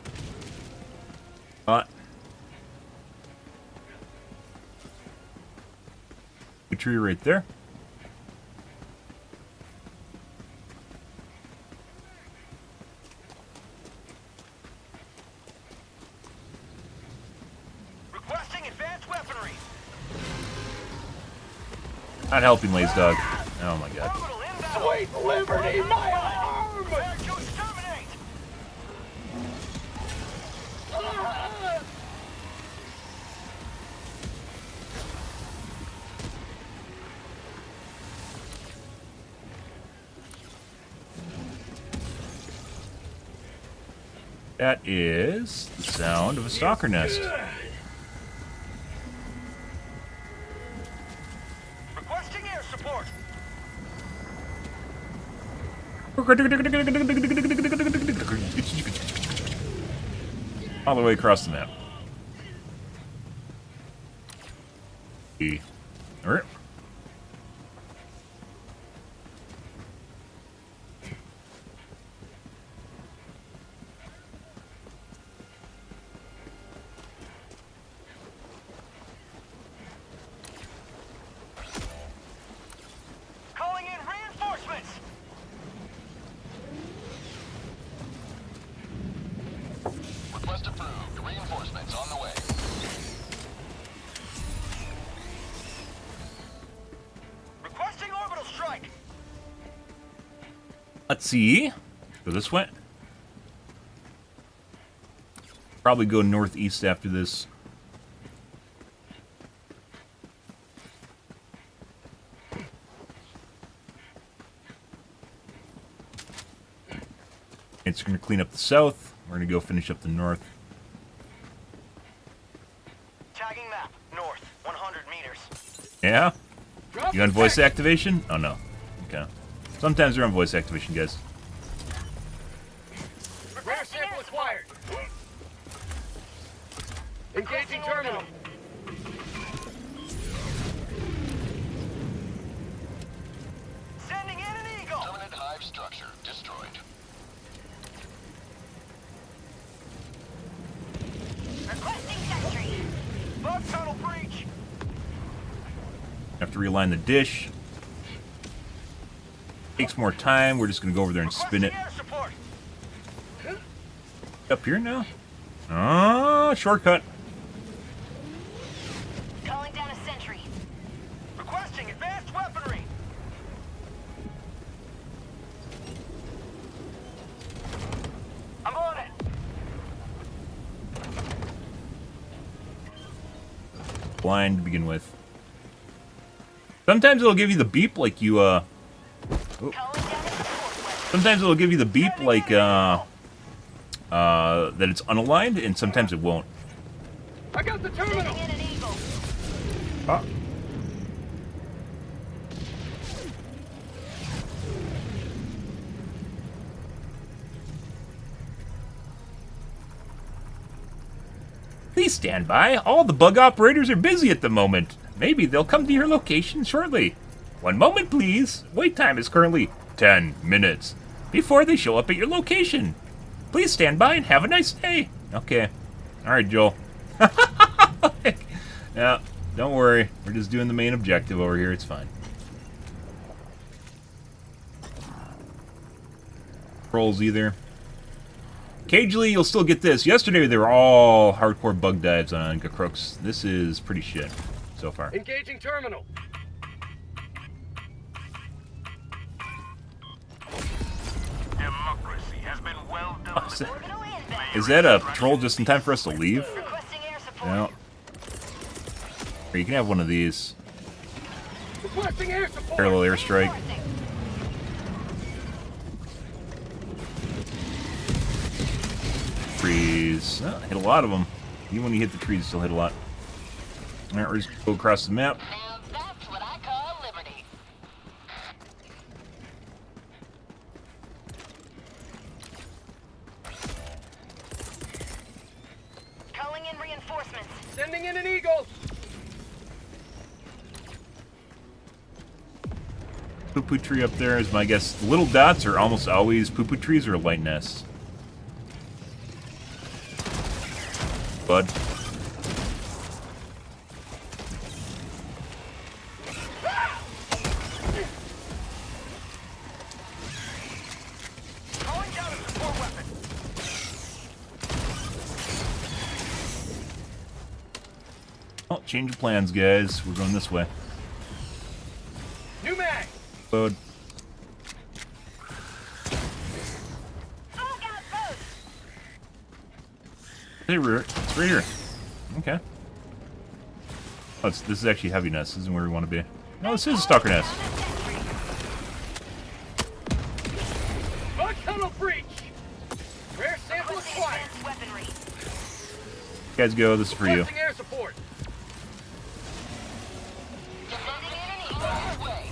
The tree right there. Requesting advanced weaponry. Not helping, Lazy Dog. Oh my god. Orbital inbound. Sweet liberty, my arm! Prepare to exterminate. That is the sound of a stalker nest. Requesting air support. All the way across the map. Alright. Calling in reinforcements. Request approved. Reinforcements on the way. Requesting orbital strike. Let's see. Go this way. Probably go northeast after this. It's going to clean up the south. We're going to go finish up the north. Tagging map. North. 100 meters. Yeah? Drop You on the voice pack- activation? Oh, no. Okay. Sometimes they're on voice activation, guys. Rare sample acquired. Engaging terminal. Sending in an eagle. Permanent hive structure destroyed. Requesting sentry. Bug tunnel breach. Have to realign the dish. Takes more time. We're just going to go over there and spin it. Requesting air support. Up here now? Oh, shortcut. Calling down a sentry. Requesting advanced weaponry. I'm on it. Blind to begin with. Sometimes it'll give you the beep like you, Calling down a support weapon. sometimes it'll give you the beep like, that it's unaligned, and sometimes it won't. I got the terminal. Sending in an eagle. Ah. Please stand by. All the bug operators are busy at the moment. Maybe they'll come to your location shortly. One moment, please. Wait time is currently 10 minutes before they show up at your location. Please stand by and have a nice day. Okay. All right, Joel. Yeah, don't worry. We're just doing the main objective over here. It's fine. Trolls either. Occasionally, you'll still get this. Yesterday, they were all hardcore bug dives on Crooks. This is pretty shit so far. Engaging terminal. Democracy has been well delivered. Orbital inbound. Is that a patrol just in time for us to leave? Requesting air support. No. Or you can have one of these. Requesting air support. Parallel airstrike. Reinforcing. Trees. Oh, hit a lot of them. Even when you hit the trees, you still hit a lot. Alright, we're just go across the map. Now that's what I call liberty. Calling in reinforcements. Sending in an eagle. Poo-poo tree up there is my guess. The little dots are almost always poo-poo trees or light nests. Bud. Calling down a support weapon. Oh, change of plans, guys. We're going this way. New mag. Bud. Bug outpost. Hey, Rear. It's right here. Okay. Oh, this is actually heavy nest. This isn't where we want to be. No, this is a stalker nest. Bug tunnel breach. Rare sample Requesting acquired. advanced weaponry. Guys, go. This is for you. Requesting air support. Sending in an eagle. On your way.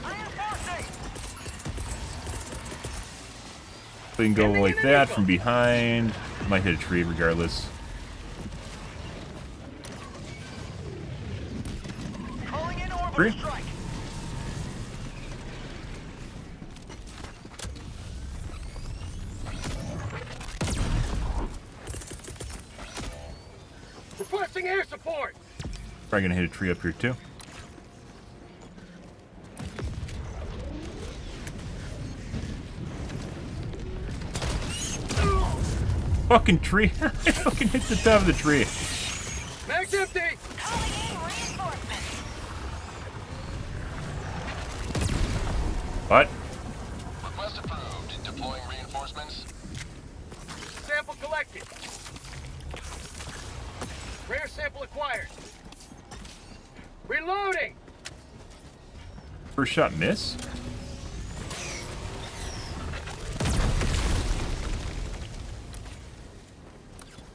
Reinforcing. We can go like that from behind. Might hit a tree regardless. Calling in orbital Tree? strike. Requesting air support. Probably gonna hit a tree up here too. Fucking tree! I fucking hit the top of the tree. Mag's empty. Calling in reinforcements. What? Request approved. Deploying reinforcements. Sample collected. Rare sample acquired. Reloading. First shot miss?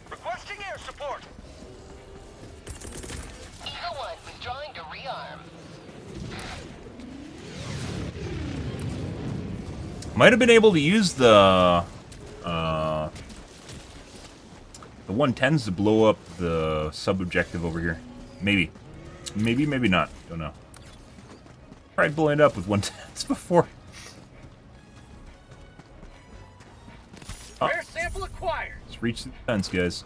Requesting air support. Eagle 1 withdrawing to rearm. Might have been able to use the 110s to blow up the sub-objective over here. Maybe. Maybe not. Don't know. Tried blowing it up with 110s before. Rare sample acquired. Let's reach the fence, guys.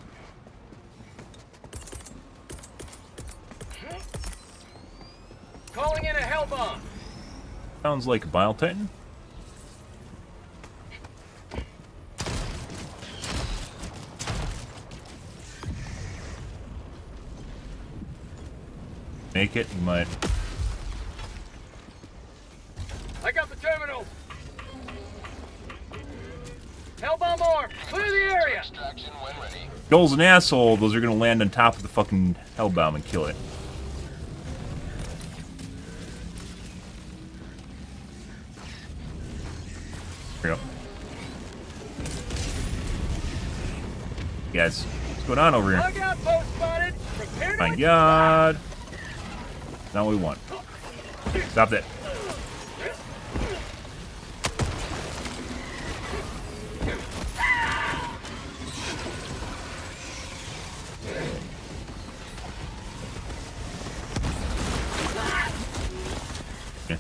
Calling in a hell bomb. Sounds like a Bile Titan. Make it, you might. I got the terminal. Hell bomb armed. Clear the area. Extraction when ready. Joel's an asshole. Those are gonna land on top of the fucking Hellbound and kill it. Here we go. Guys, what's going on over here? Bug outpost spotted. Prepare to My God. Not what we want. Stop that. Okay.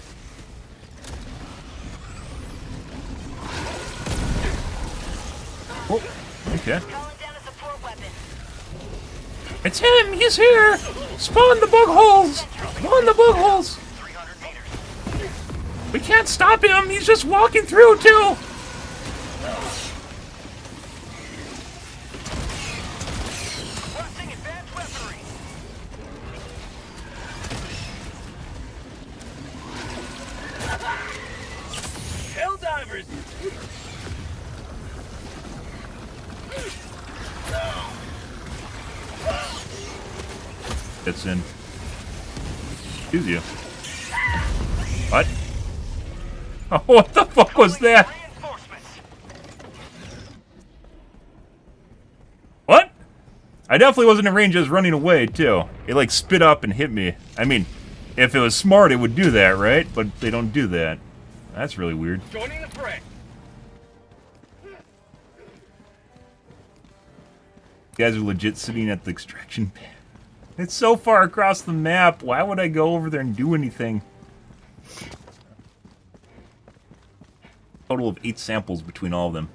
Oh, okay. Calling down a support weapon. It's him! He's here! Spawn the bug holes! Spawn the bug holes! 300 meters. We can't stop him! He's just walking through, too! Requesting advanced weaponry. Helldivers. Gets in. Excuse you. What? Oh, what the fuck was that? Reinforcements. What? I definitely wasn't in range, I was running away, too. It, like, spit up and hit me. I mean, if it was smart, it would do that, right? But they don't do that. That's really weird. Joining the fray. You guys are legit sitting at the extraction pad. It's so far across the map. Why would I go over there and do anything? Total of 8 samples between all of them.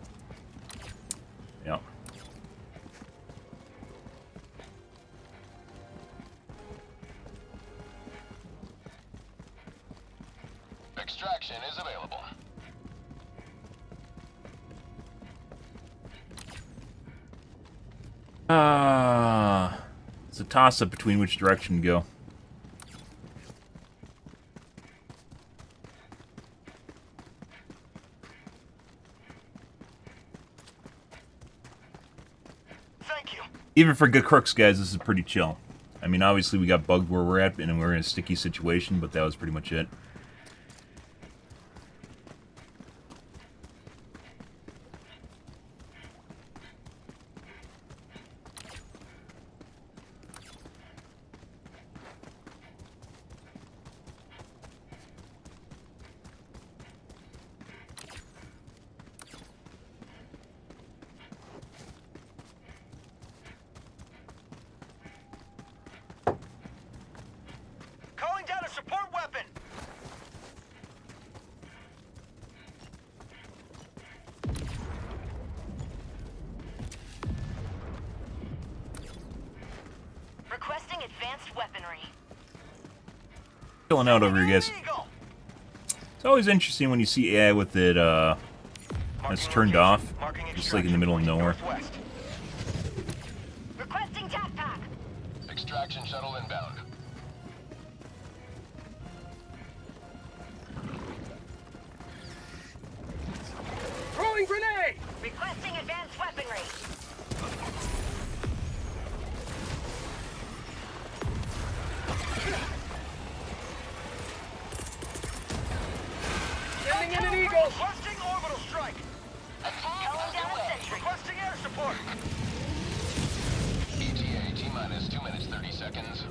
Yeah. Extraction is available. It's a toss-up between which direction to go. Thank you. Even for good crooks, guys, this is pretty chill. I mean, obviously we got bugged where we're at, and we're in a sticky situation, but that was pretty much it. Calling down a support weapon. Requesting advanced weaponry. Chilling out over here, guys. Eagle. It's always interesting when you see AI with it, it's Marking turned location. off, Marking just like in the middle of nowhere. Northwest. Requesting tac pack. Extraction shuttle inbound. Throwing grenade. Requesting advanced weaponry. Sending in an eagle. Requesting orbital strike. Calling down a sentry. Requesting air support. ETA T-minus 2 minutes 30 seconds.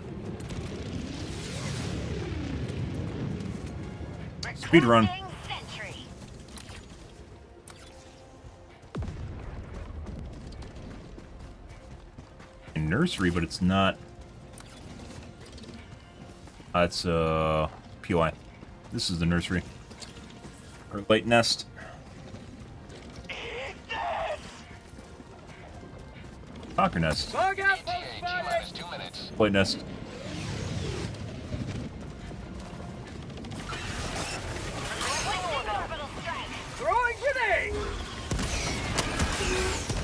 Speed run. Requesting sentry. A nursery, but it's not. It's POI. This is the nursery. Or light nest. Soccer nest. Bug outpost ETA T-minus spotted. 2 minutes. Light nest. Requesting orbital strike. Throwing grenade.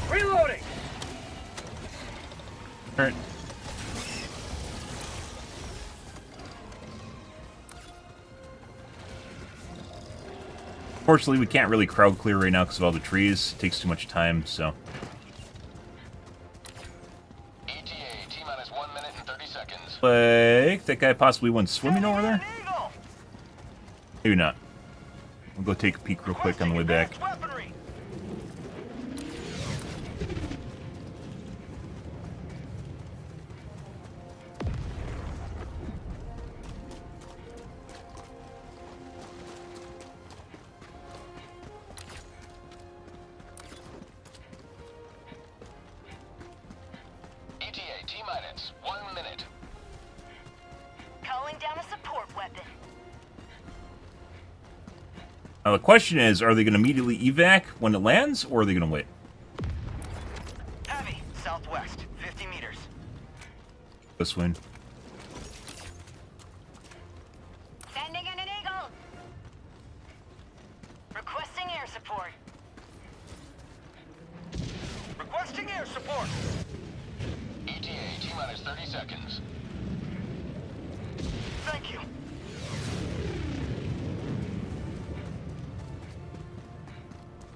Reloading. Alright. Unfortunately, we can't really crowd clear right now because of all the trees. It takes too much time, so. ETA T-minus 1 minute and 30 seconds. Like, that guy possibly went swimming over there? An eagle. Maybe not. We'll go take a peek real quick on the way back. Advanced Now the question is, are they going to immediately evac when it lands, or are they going to wait? Heavy, southwest, 50 meters. This win. Sending in an eagle. Requesting air support. Requesting air support. ETA, T-minus 30 seconds. Thank you.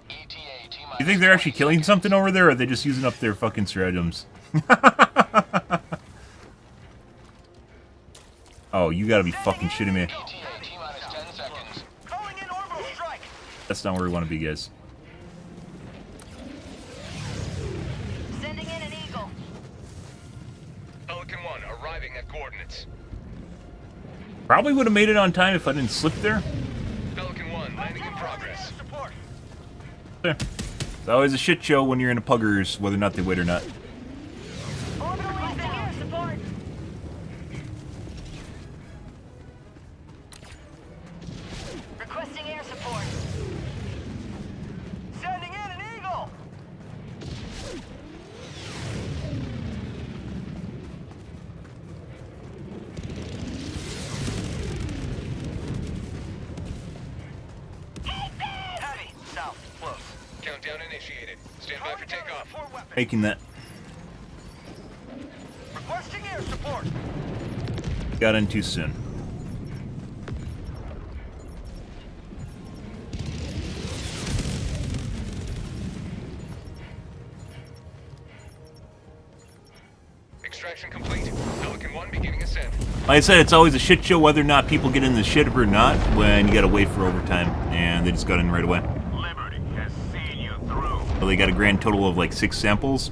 ETA, T-minus You think they're actually 20 killing seconds. something over there, or are they just using up their fucking stratagems? Oh, you gotta be fucking shitting me. ETA, T-minus 10 seconds. Calling in orbital strike. That's not where we want to be, guys. Sending in an eagle. Pelican 1 arriving at coordinates. Probably would have made it on time if I didn't slip there. Pelican 1 landing in progress. Support. There. It's always a shit show when you're in a puggers, whether or not they wait or not. Orbital requesting air support. Requesting air support. Sending in an eagle. Heavy, south, close. Countdown initiated. Stand by for takeoff. Making that. Requesting air support. Got in too soon. Extraction complete. Pelican 1 beginning ascent. Like I said, it's always a shit show whether or not people get in the shit or not when you gotta wait for overtime, and they just got in right away. Liberty has seen you through. So they got a grand total of like 6 samples.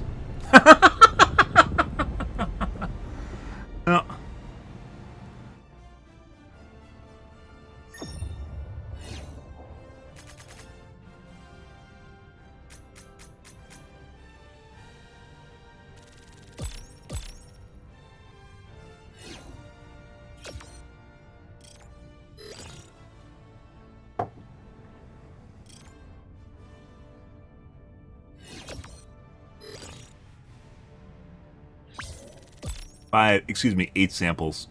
No. Excuse me, 8 samples.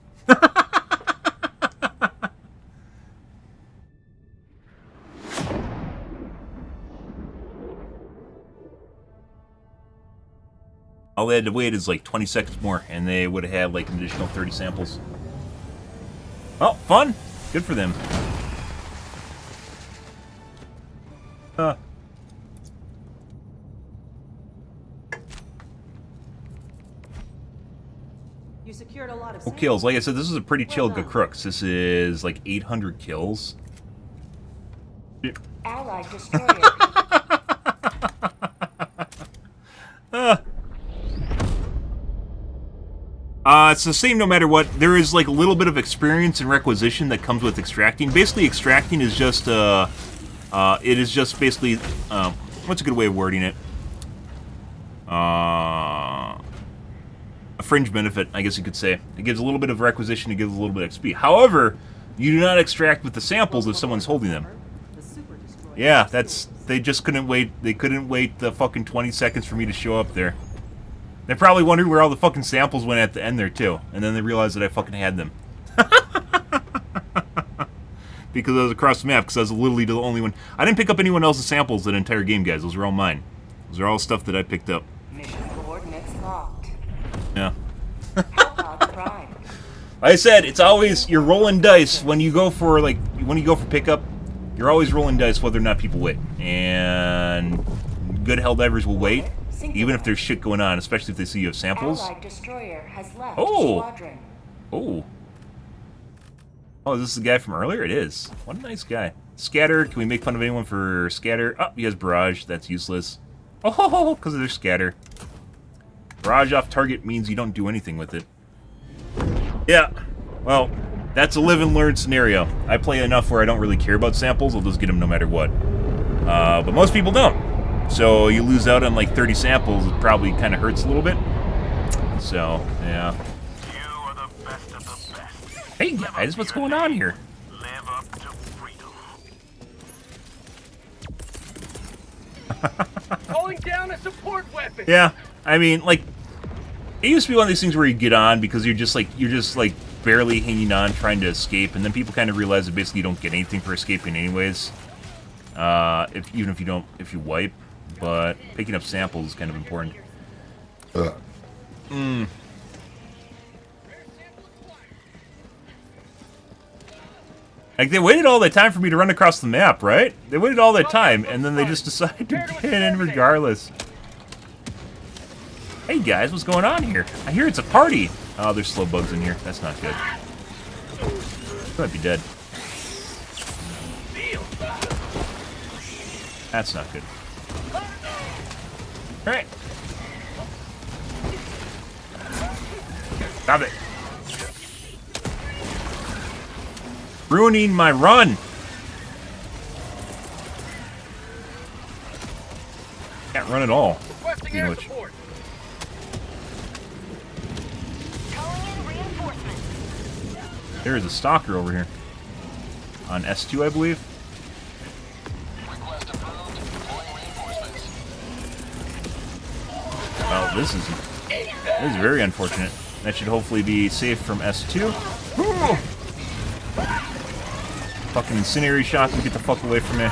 All they had to wait is like 20 seconds more, and they would have had like an additional 30 samples. Oh, fun! Good for them. You secured a lot of Well, kills. Like I said, this is a pretty chill Crooks. This is like 800 kills. Allied destroyer. It's the same no matter what. There is like a little bit of experience and requisition that comes with extracting. Basically, extracting is just it is just basically what's a good way of wording it? A fringe benefit, I guess you could say. It gives a little bit of requisition, it gives a little bit of XP. However, you do not extract with the samples if someone's holding them. Yeah, they just couldn't wait. They couldn't wait the fucking 20 seconds for me to show up there. They probably wondered where all the fucking samples went at the end there too, and then they realized that I fucking had them. Because I was across the map, because I was literally the only one. I didn't pick up anyone else's samples that entire game, guys. Those were all mine. Those are all stuff that I picked up. Mission coordinates locked. Yeah. Hellpods prime. Like I said, it's always you're rolling dice when you go for pickup. You're always rolling dice whether or not people wait, and good Helldivers will wait, even if there's shit going on, especially if they see you have samples. Allied destroyer has left Oh. squadron. Oh. Oh, is this the guy from earlier? It is. What a nice guy. Scatter. Can we make fun of anyone for scatter? Oh, he has barrage. That's useless. Oh, because of their scatter. Barrage off target means you don't do anything with it. Yeah. Well, that's a live and learn scenario. I play enough where I don't really care about samples. I'll just get them no matter what. But most people don't. So you lose out on like 30 samples. It probably kind of hurts a little bit. So, yeah. You are the best of the best. Hey guys, what's going on here? Live up to freedom. Calling down a support weapon. Yeah, I mean, like, it used to be one of these things where you get on because you're just like barely hanging on, trying to escape, and then people kind of realize that basically you don't get anything for escaping anyways. Even if you wipe, but picking up samples is kind of important. Like, they waited all that time for me to run across the map, right? They waited all that time, and then they just decided to get in regardless. Hey guys, what's going on here? I hear it's a party. Oh, there's slow bugs in here. That's not good. You might be dead. That's not good. Alright. Stop it. Ruining my run. Can't run at all. Requesting air support. Calling in reinforcements. There is a stalker over here. On S2, I believe. Request approved. Deploying reinforcements. Well, this is very unfortunate. That should hopefully be safe from S2. Fucking incendiary shots and get the fuck away from me.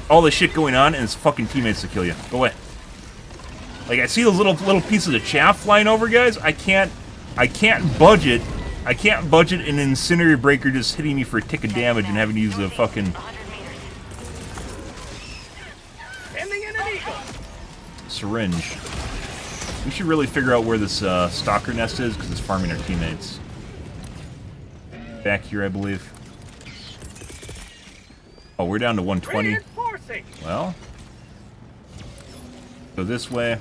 All this shit going on and it's fucking teammates to kill you. Go away. Like, I see those little pieces of chaff flying over, guys. I can't budget. I can't budget an incendiary breaker just hitting me for a tick of damage and having to use a fucking 100 meters. Sending in an eagle. syringe. We should really figure out where this stalker nest is because it's farming our teammates. Back here, I believe. Oh, we're down to 120. Reinforcing. Well, go this way.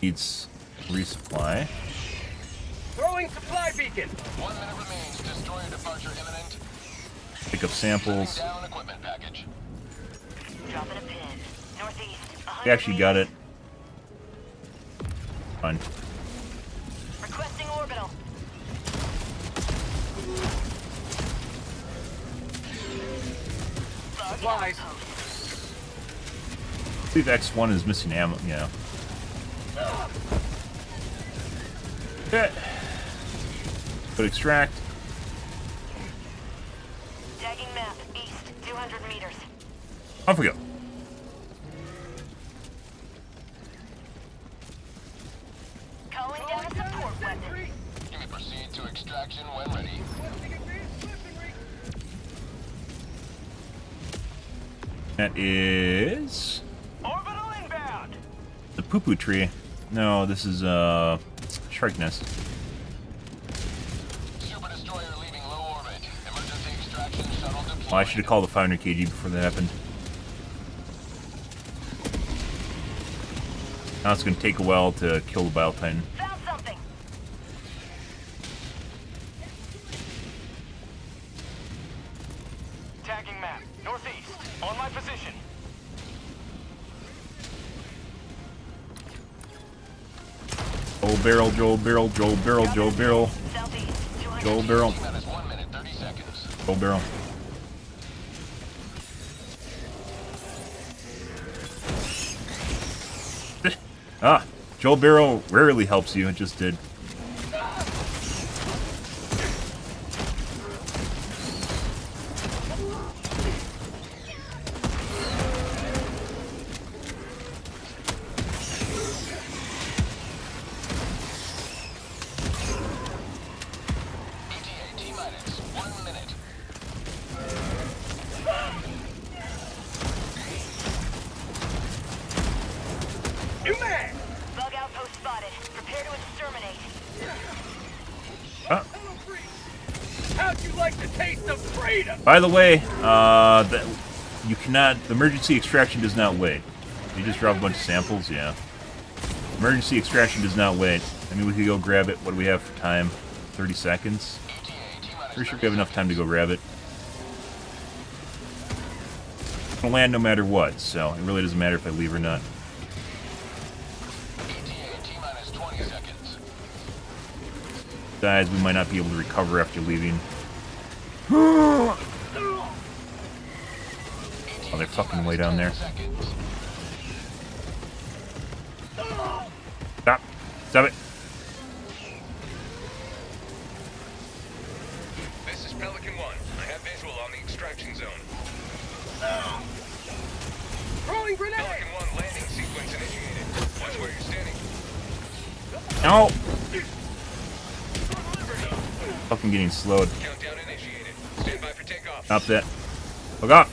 Needs resupply. Throwing supply beacon. 1 minute remains. Destroyer departure imminent. Pick up samples. Down equipment package. Dropping a pin. Northeast. We actually got it. Fine. Requesting orbital. Supplies. I believe X1 is missing ammo. Yeah. Okay. But extract. Tagging map. East. 200 meters. Off we go. Calling down a support weapon. You may proceed to extraction when ready. That is Orbital inbound. the poo-poo tree. No, this is shrike nest. Super destroyer leaving low orbit. Emergency extraction shuttle deployed. Oh, I should have called the 500 kg before that happened. Now it's going to take a while to kill the Bile Titan. Found something. Tagging map. Northeast. On my position. Joel barrel, Joel barrel, Joel barrel, Joel barrel, Southeast. 200 Joel barrel, T-minus 1 minute, 30 seconds. Joel barrel. Ah, Joel barrel rarely helps you. It just did. ETA T-minus 1 minute. New man. Bug outpost spotted. Prepare to exterminate. Ah. How'd you like the taste of freedom? By the way, you cannot. The emergency extraction does not wait. You just drop a bunch of samples, yeah. Emergency extraction does not wait. I mean, we could go grab it. What do we have for time? 30 seconds. ETA T-minus Pretty sure we have enough time to go grab it. It's gonna land no matter what, so it really doesn't matter if I leave or not. ETA T-minus 20 seconds. Guys, we might not be able to recover after leaving. Oh, they're fucking way down there. Stop. Stop it. This is Pelican 1. I have visual on the extraction zone. Throwing grenade! Pelican 1 landing sequence initiated. Watch where you're standing. No. Fucking getting slowed. Countdown initiated. Stand by for takeoff. Stop that. Look up.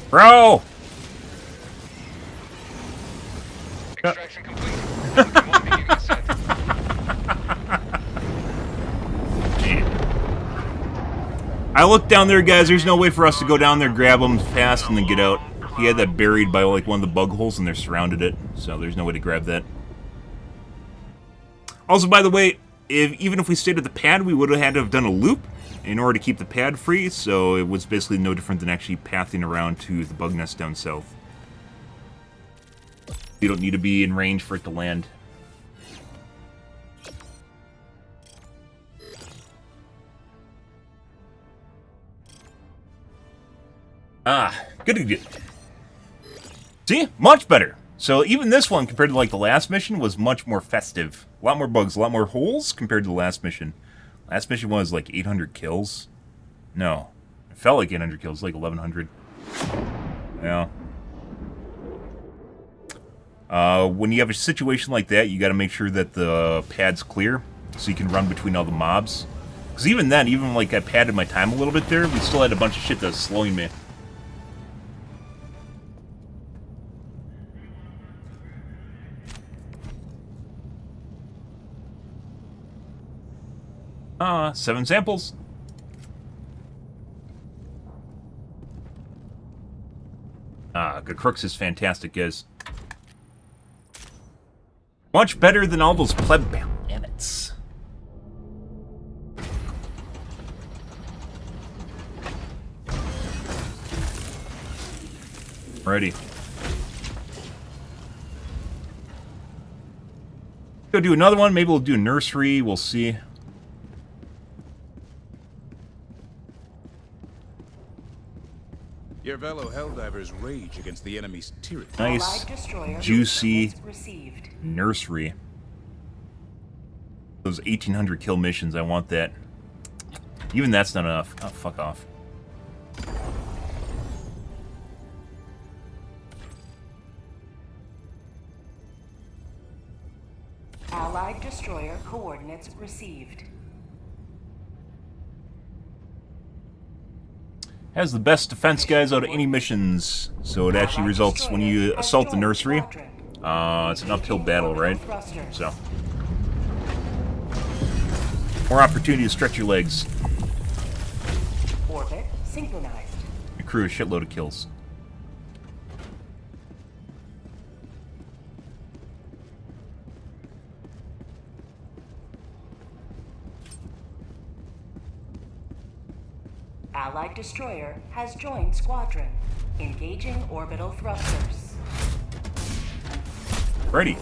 Bro! Extraction complete. Pelican 1 beginning ascent. I looked down there, guys. There's no way for us to go down there, grab them fast, and then get out. He had that buried by like one of the bug holes, and they're surrounded it, so there's no way to grab that. Also, by the way, even if we stayed at the pad, we would have had to have done a loop in order to keep the pad free, so it was basically no different than actually pathing around to the bug nest down south. You don't need to be in range for it to land. Ah, good. See? Much better. So even this one, compared to like the last mission, was much more festive. A lot more bugs, a lot more holes compared to the last mission. Last mission was like 800 kills. No. It felt like 800 kills, like 1100. Yeah. When you have a situation like that, you gotta make sure that the pad's clear, so you can run between all the mobs. Because even then, even like I padded my time a little bit there, we still had a bunch of shit that was slowing me. 7 samples. Good Crooks is fantastic, guys. Much better than all those pleb bandits. Alrighty. Go do another one. Maybe we'll do nursery. We'll see. Your fellow Helldivers rage against the enemy's tyranny. Nice, Allied destroyer juicy units received. nursery. Those 1800 kill missions, I want that. Even that's not enough. Oh, fuck off. Allied destroyer coordinates received. Has the best defense, guys, out of any missions. So it actually results when you assault the nursery. It's an uphill battle, right? So more opportunity to stretch your legs. Orbit synchronized. Accrue a shitload of kills. Allied destroyer has joined squadron. Engaging orbital thrusters. Ready.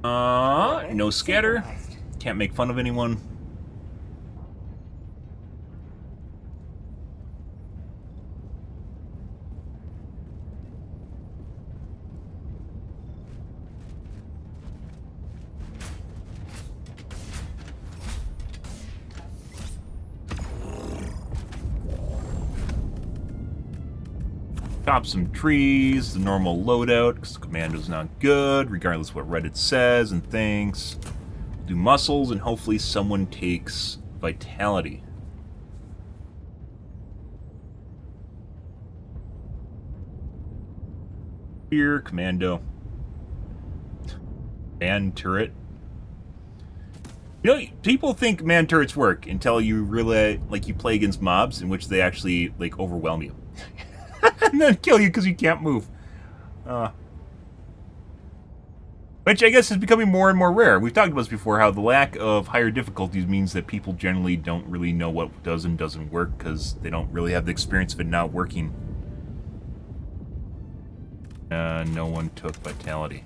Orbit No scatter. synchronized. Can't make fun of anyone. Chop some trees, the normal loadout, because the commando's not good, regardless of what Reddit says and thinks. Do muscles, and hopefully someone takes vitality. Fear, commando. Man turret. You know, people think man turrets work until you really, like, you play against mobs in which they actually, like, overwhelm you. And then kill you because you can't move. Which I guess is becoming more and more rare. We've talked about this before, how the lack of higher difficulties means that people generally don't really know what does and doesn't work because they don't really have the experience of it not working. No one took vitality.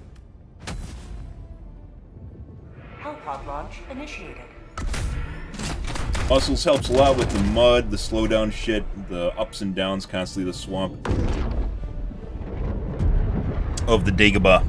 Hellpod launch initiated. Muscles helps a lot with the mud, the slowdown shit, the ups and downs constantly, the swamp of the Dagobah.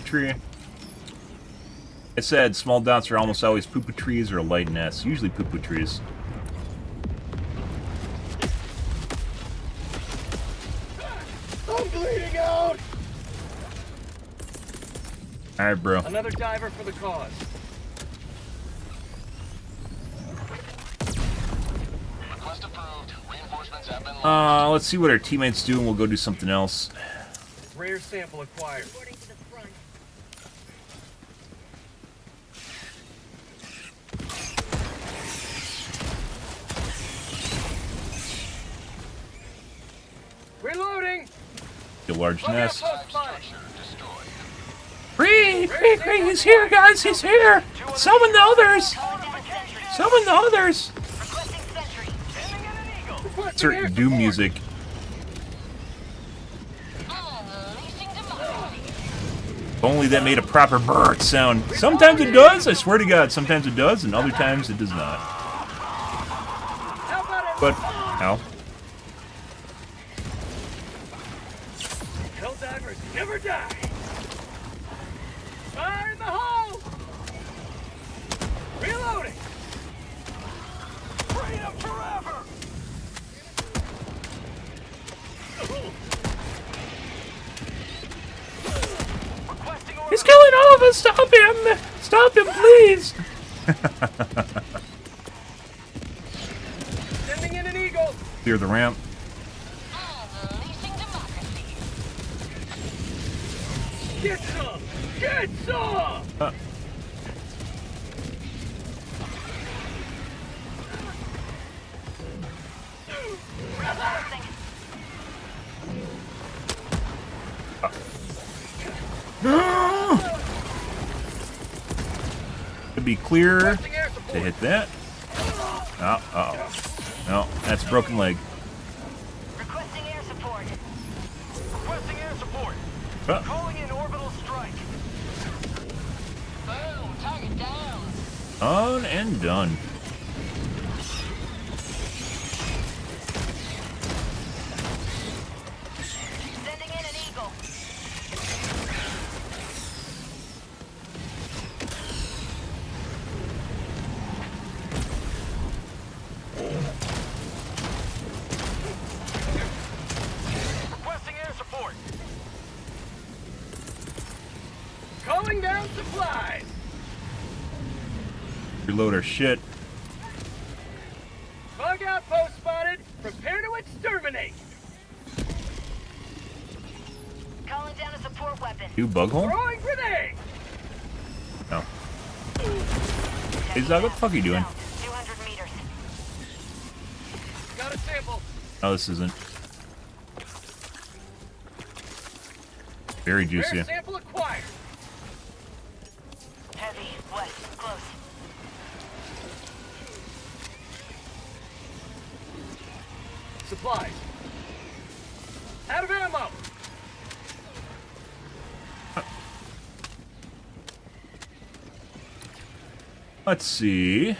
Tree. It said small dots are almost always poo-poo trees or light nests. Usually poo-poo trees. I'm bleeding out! Alright, bro. Another diver for the cause. Request approved. Reinforcements have been Let's see what our teammates do and we'll go do something else. Rare sample acquired. Reloading! A large nest. Free, he's here, guys, he's here! Summon the others! Summon the others! Insert Doom music. If only that made a proper bird sound. Sometimes it does, I swear to God, sometimes it does, and other times it does not. But, how? Helldivers never die! Fire in the hole! Reloading! Freedom forever! He's killing all of us! Stop him! Stop him, please! Sending in an eagle! Clear the ramp. Get some! Get some! Could be clear to hit that. Oh, uh-oh. No, that's a broken leg. Requesting air support. Requesting air support. Oh. Calling in orbital strike. boom. Target down. On and done. Sending in an eagle. Requesting air support. Calling down supplies. Reload our shit. Bug outpost spotted. Prepare to exterminate. Calling down a support weapon. You bug hole? Throwing grenade. No. Hey, Zog, what the fuck are you doing? 200 meters. Got a sample. Oh, this isn't. Very juicy. Rare sample acquired. Heavy, west, close. Supplies. Out of ammo. Let's see.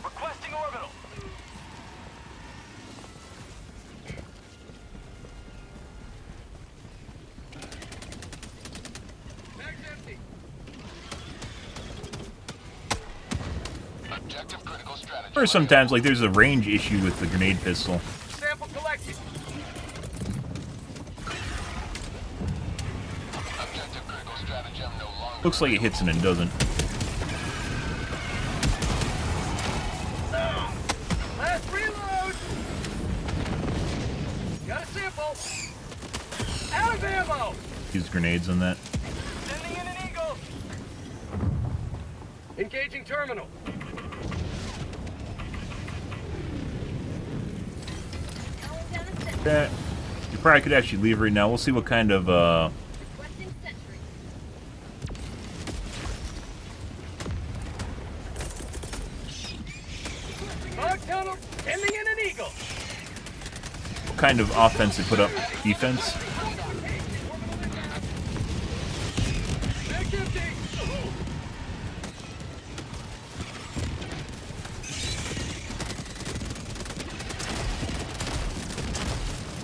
Requesting orbital. Bag's empty. Objective critical strategy. Or sometimes, like, there's a range issue with the grenade pistol. Sample collected. Objective critical stratagem no longer. Looks like it hits and it doesn't. Last reload. Got a sample. Out of ammo. Use grenades on that. Sending in an eagle. Engaging terminal. Okay. You probably could actually leave right now. We'll see what kind of, Requesting sentry. Fog tunnel, sending in an eagle. what kind of offense they put up. Defense? Back empty.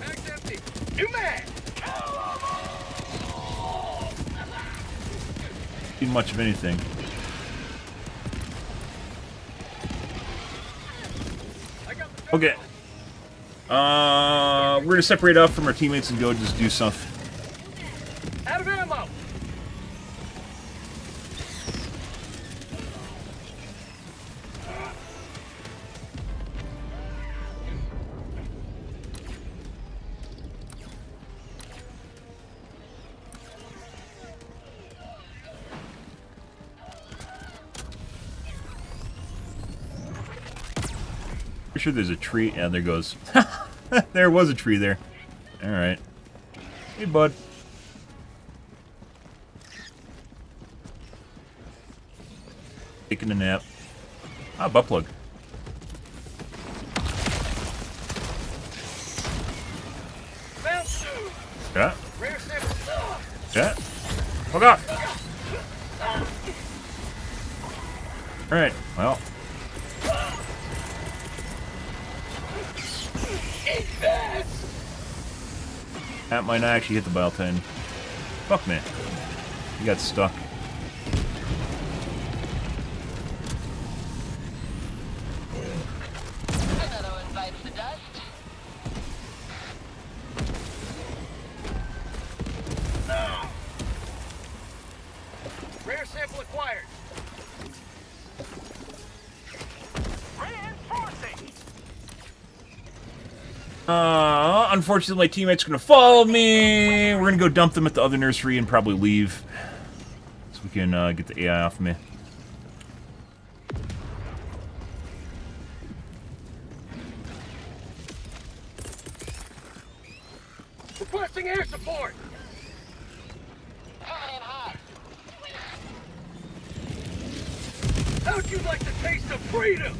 Back's empty. New mag. Seen much of anything. Okay. We're gonna separate off from our teammates and go just do stuff. Out of ammo. Pretty sure there's a tree. Yeah, there goes. There was a tree there. Alright. Hey, bud. Taking a nap. Ah, butt plug. Bounce. Yeah. Rare sample. Yeah. Fuck off. Alright, well. That might not actually hit the Baltine. Fuck me. He got stuck. Another one bites the dust. Rare sample acquired. Reinforcing. Unfortunately, my teammate's gonna follow me. We're gonna go dump them at the other nursery and probably leave. So we can get the AI off of me. Requesting air support. Coming in hot. How'd you like the taste of freedom?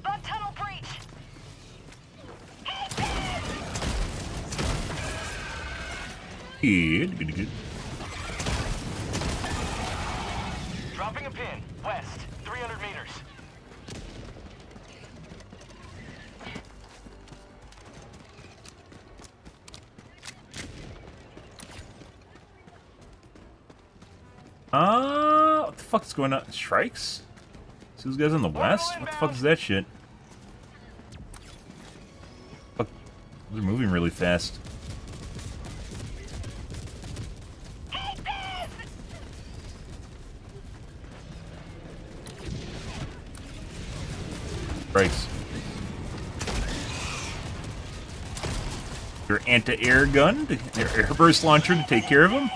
Bug tunnel breach. Good. Dropping a pin. West. 300 meters. What the fuck is going on? Strikes? See those guys in the west? What the fuck is that shit? Fuck. They're moving really fast. Strikes. Your anti-air gun, your air burst launcher to take care of them.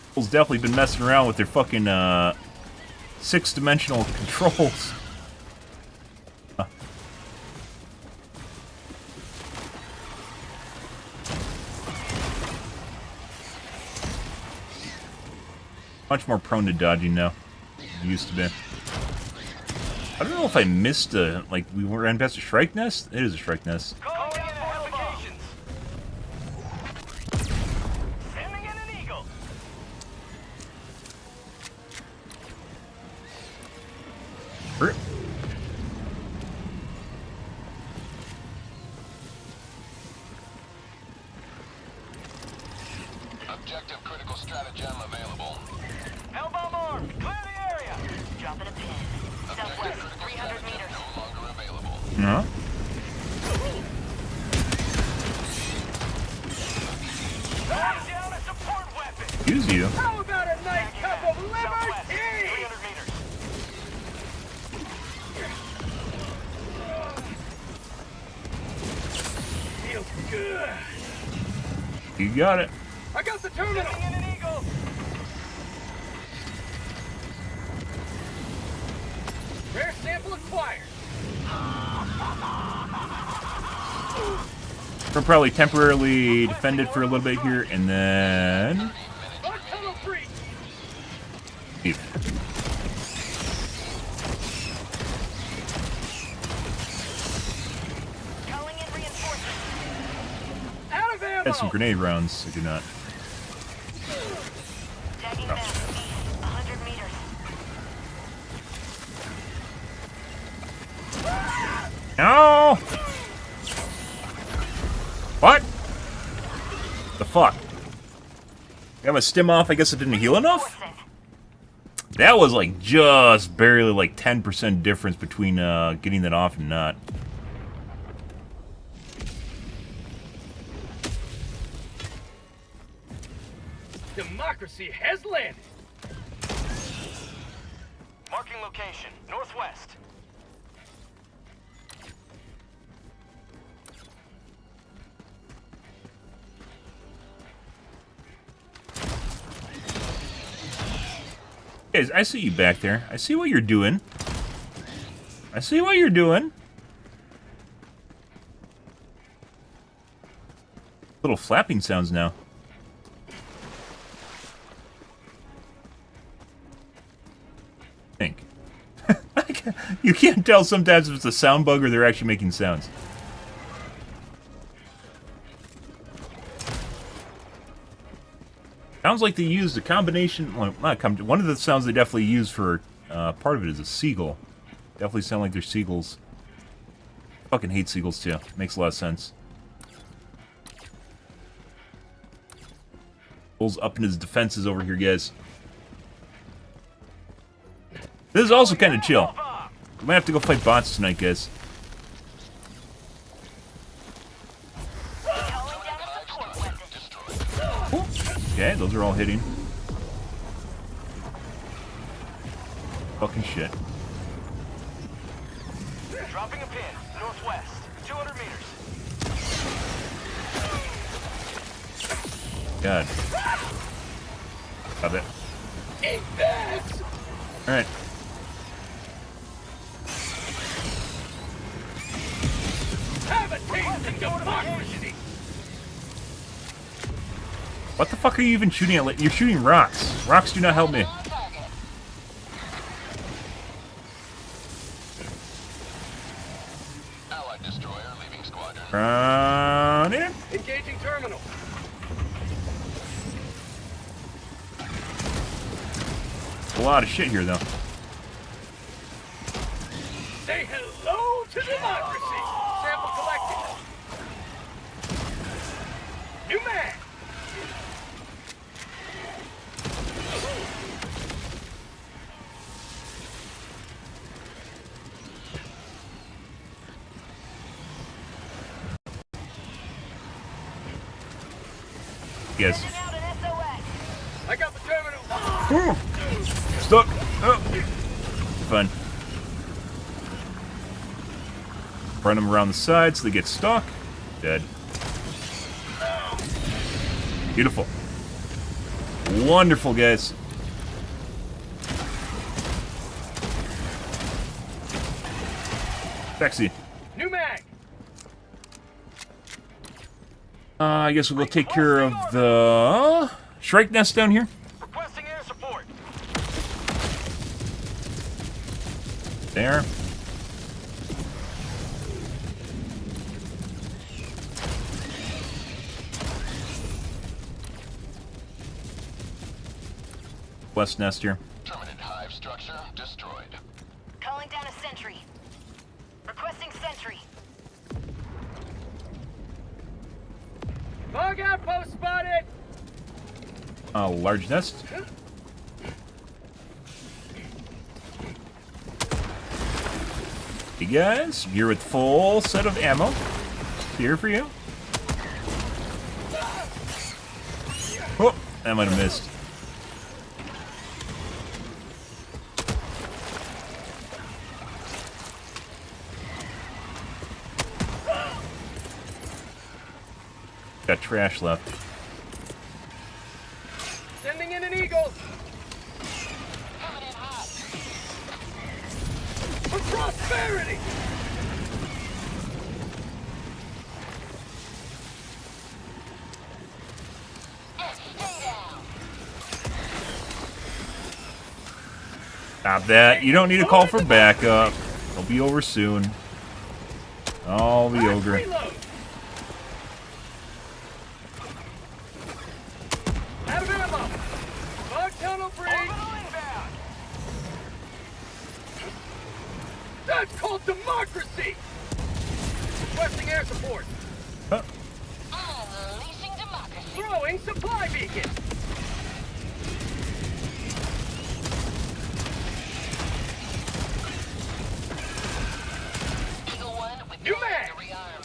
People's definitely been messing around with their fucking 6-dimensional controls. Much more prone to dodging now than it used to be. I don't know if I missed a, like, we ran past a strike nest? It is a strike nest. Calling in fortifications. Sending in an eagle. Er. Objective critical stratagem available. Hellbomb armed. Clear the area. Dropping a pin. Southwest. 300 meters. No longer available. No? Laying down a support weapon. Use you. How about a nice cup of Southwest. liberty? 300 meters. Feels good. You got it. I got the terminal. Sending in an eagle. We'll probably temporarily defend it for a little bit here, and then... leave. Calling in reinforcements. Out of ammo! Had some grenade rounds, I do not. Tagging them east, 100 meters. No! What? The fuck? Got my stim off, I guess it didn't heal enough? That was like just barely like 10% difference between getting that off and not. Democracy has landed. Marking location, northwest. Guys, I see you back there. I see what you're doing. I see what you're doing. Little flapping sounds now. Think. You can't tell sometimes if it's a sound bug or they're actually making sounds. Sounds like they used a combination. Well, not one of the sounds they definitely used for part of it is a seagull. Definitely sound like they're seagulls. Fucking hate seagulls too. Makes a lot of sense. Bull's up in his defenses over here, guys. This is also kind of chill. We might have to go fight bots tonight, guys. Okay, those are all hitting. Fucking shit. Dropping a pin, northwest, 200 meters. God. Stop it. Alright. Have a taste of democracy. What the fuck are you even shooting at? You're shooting rocks. Rocks do not help me. Allied destroyer leaving squadron. Run in. Engaging terminal. A lot of shit here, though. Say hello to democracy. Sample collected. New man. Yes. Out an SOS. I got the terminal. Stuck. Oh. Fun. Run them around the side so they get stuck. Dead. Beautiful. Wonderful, guys. Sexy. New mag. I guess we'll go take care of the Shrike nest down here. Requesting air support. There. West nest here. Terminate hive structure destroyed. Calling down a sentry. Requesting sentry. Bug outpost spotted. Large nest. Hey guys, you're with full set of ammo. Here for you. Oh, that might have missed. Got trash left. Sending in an eagle. For prosperity. Stop that. You don't need to call for backup. It'll be over soon. I'll be over. Reload. Out of ammo. Fog tunnel breach. Inbound. That's called democracy. Requesting air support. Huh. Unleashing democracy. Throwing supply beacon. Eagle 1 with New mag. rearm.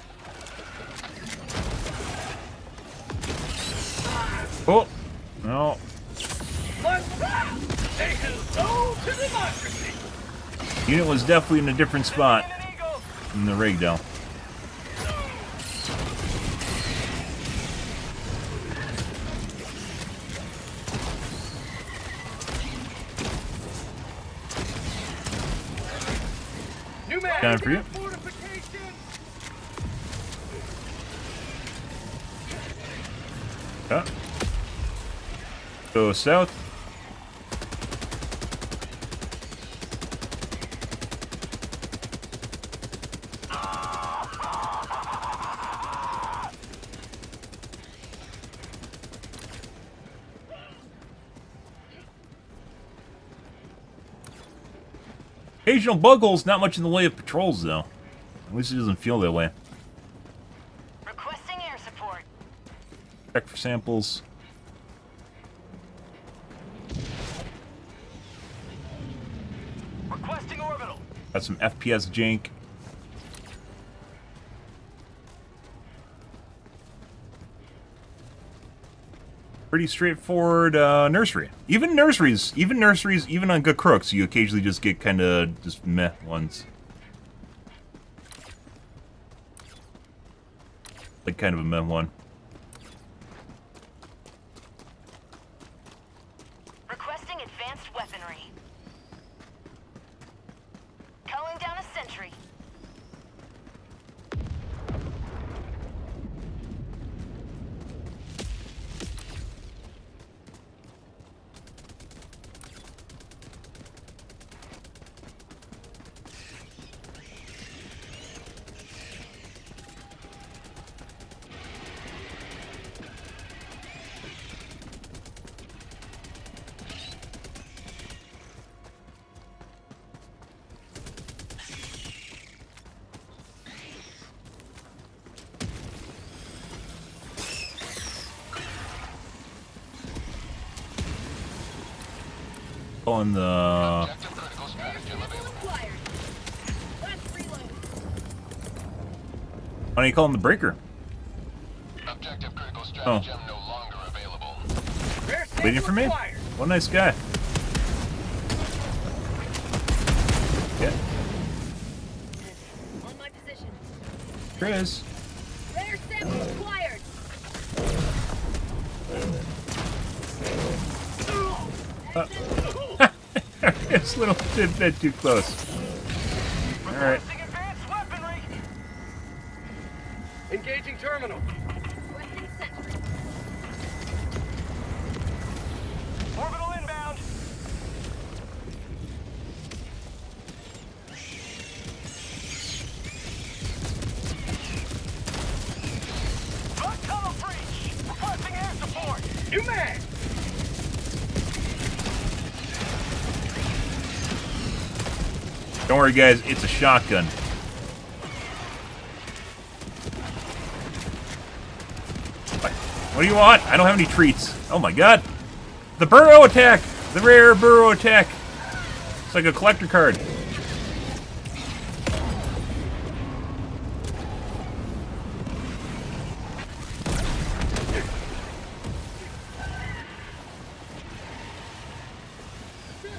Oh. No. Let's say hello to democracy. Unit was definitely in a different spot An eagle. in the rig down. New mag. Time for you. Fortification. Huh. Go south. Occasional bug holes, not much in the way of patrols, though. At least it doesn't feel that way. Requesting air support. Check for samples. Requesting orbital. Got some FPS jank. Pretty straightforward nursery. Even nurseries, even on good crooks, you occasionally just get kind of just meh ones. Like kind of a meh one. Requesting advanced weaponry. Calling down a sentry. On the... Objective critical strategy available. Why don't you call him the breaker? Objective critical stratagem no longer available. Air Waiting for me? required. What a nice guy. Yeah, On my position. Chris. Rare sample acquired. It's a little bit too close. Alright. Requesting advanced weaponry. Engaging terminal. Requesting sentry. Orbital inbound. Fog tunnel breach. Requesting air support. New mag. Don't worry, guys. It's a shotgun. What do you want? I don't have any treats. Oh my god. The burrow attack! The rare burrow attack. It's like a collector card.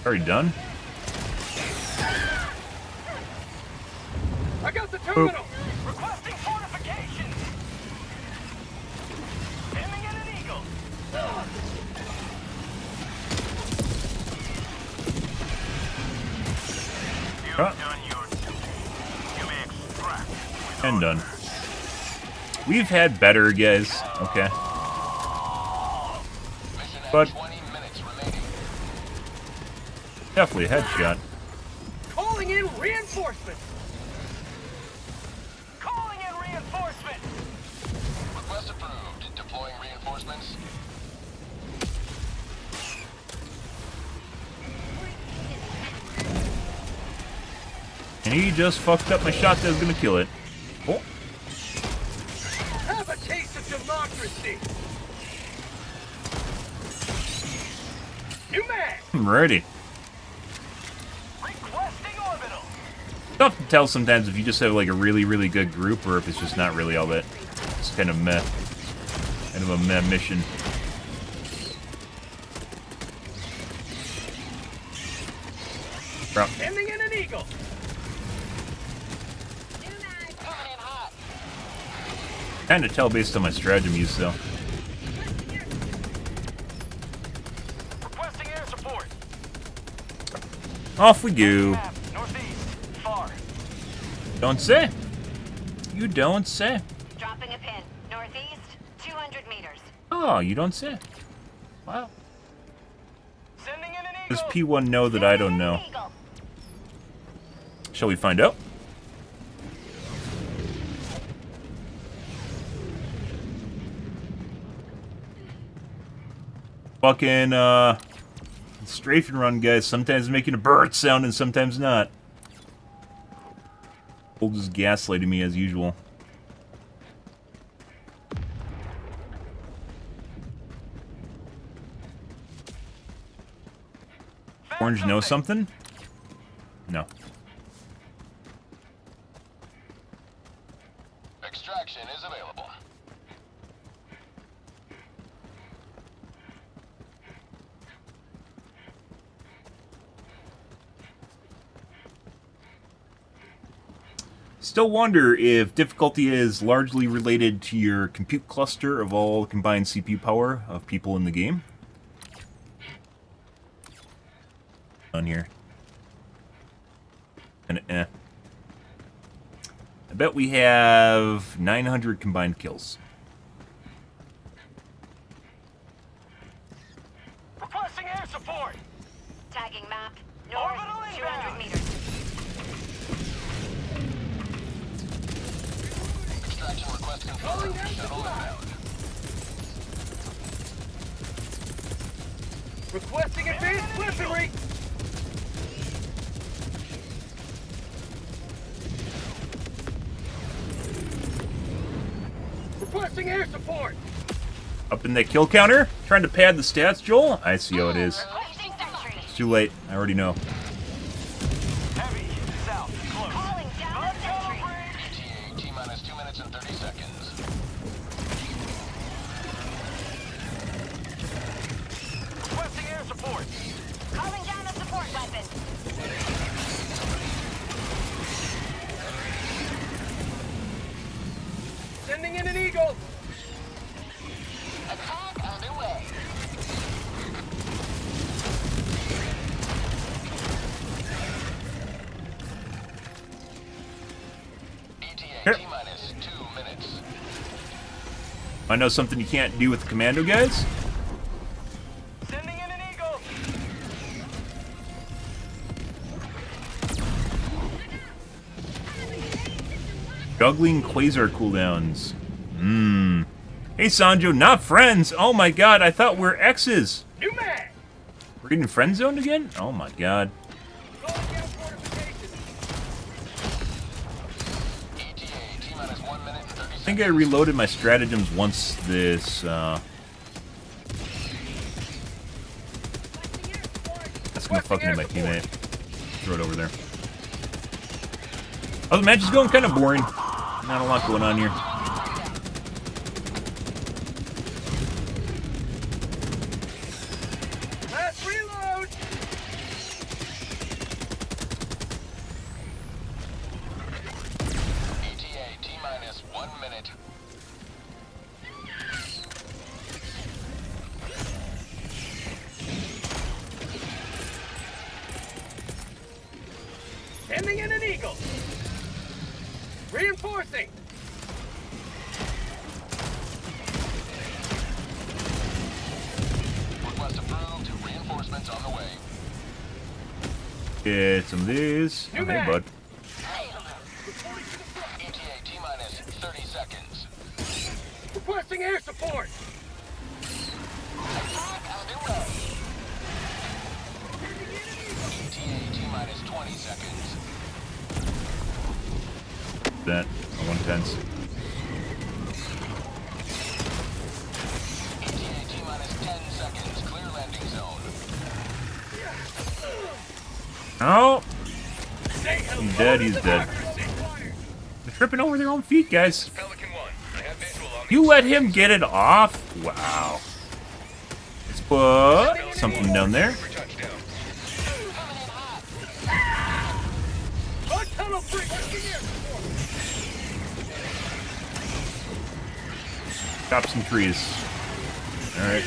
Already done? I got the terminal. Requesting fortifications. Aiming at an eagle. You've Huh? done your duty. You may extract with And honor. done. We've had better, guys. Okay. Mission has But 20 minutes remaining. Definitely a headshot. Calling in reinforcements. Calling in reinforcements. Request approved. Deploying reinforcements. And he just fucked up my shot that was gonna kill it. Oh, Have a taste of democracy. New mag. I'm ready. Requesting orbital. Tough to tell sometimes if you just have like a really, really good group or if it's just not really all that. It's kind of meh. Kind of a meh mission. Bro. Sending in an eagle. Kind of tell based on my stratagem use though. Requesting air support. Off we go. Map, northeast. Far. Don't say. You don't say. Dropping a pin. Northeast, 200 meters. Oh, you don't say. Wow. Sending in an eagle. Does P1 know that I don't know? Eagle. Shall we find out? Fucking, strafe and run, guys. Sometimes making a bird sound and sometimes not. Old is gaslighting me as usual. Orange know something? No. Extraction is available. Still wonder if difficulty is largely related to your compute cluster of all combined CPU power of people in the game. On here. And I bet we have 900 combined kills. Requesting air support. Tagging map. North, Orbital 200 inbound. meters. Extraction request confirmed. Shuttle inbound. Requesting advanced weaponry. Requesting air support. Up in that kill counter? Trying to pad the stats, Joel? I see how it is. Requesting sentry. It's too late. I already know. Heavy. South. Close. Calling down a sentry. ETA T-minus 2 minutes and 30 seconds. Requesting air support. Calling down a support weapon. Sending in an eagle. Attack underway. Here. ETA T-minus 2 minutes. I know something you can't do with the commando guys? Sending in an eagle. Juggling quasar cooldowns. Hey Sanjo, not friends! Oh my god, I thought we were exes! New mag. We're getting friend zoned again? Oh my god. Calling down fortifications. ETA T-minus 1 minute and 30 seconds. I think I reloaded my stratagems once this, That's gonna fucking hit my teammate. Throw it over there. Oh, the match is going kind of boring. Not a lot going on here. Let's reload. ETA T-minus 1 minute. Sending in an eagle. Reinforcing. Request approved. Reinforcements on the way. Get some of these. Oh, hey, bud. ETA T-minus 30 seconds. Requesting air support. Attack underway. ETA T-minus 20 seconds. That. 110s. ETA T-minus 10 seconds. Clear landing zone. Oh! He's dead, he's dead. They're tripping over their own feet, guys. Pelican 1, I have visual on You let him get it off? Wow. Let's put something down there. for touchdown. On tunnel 3, requesting air support. Chop some trees. Alright.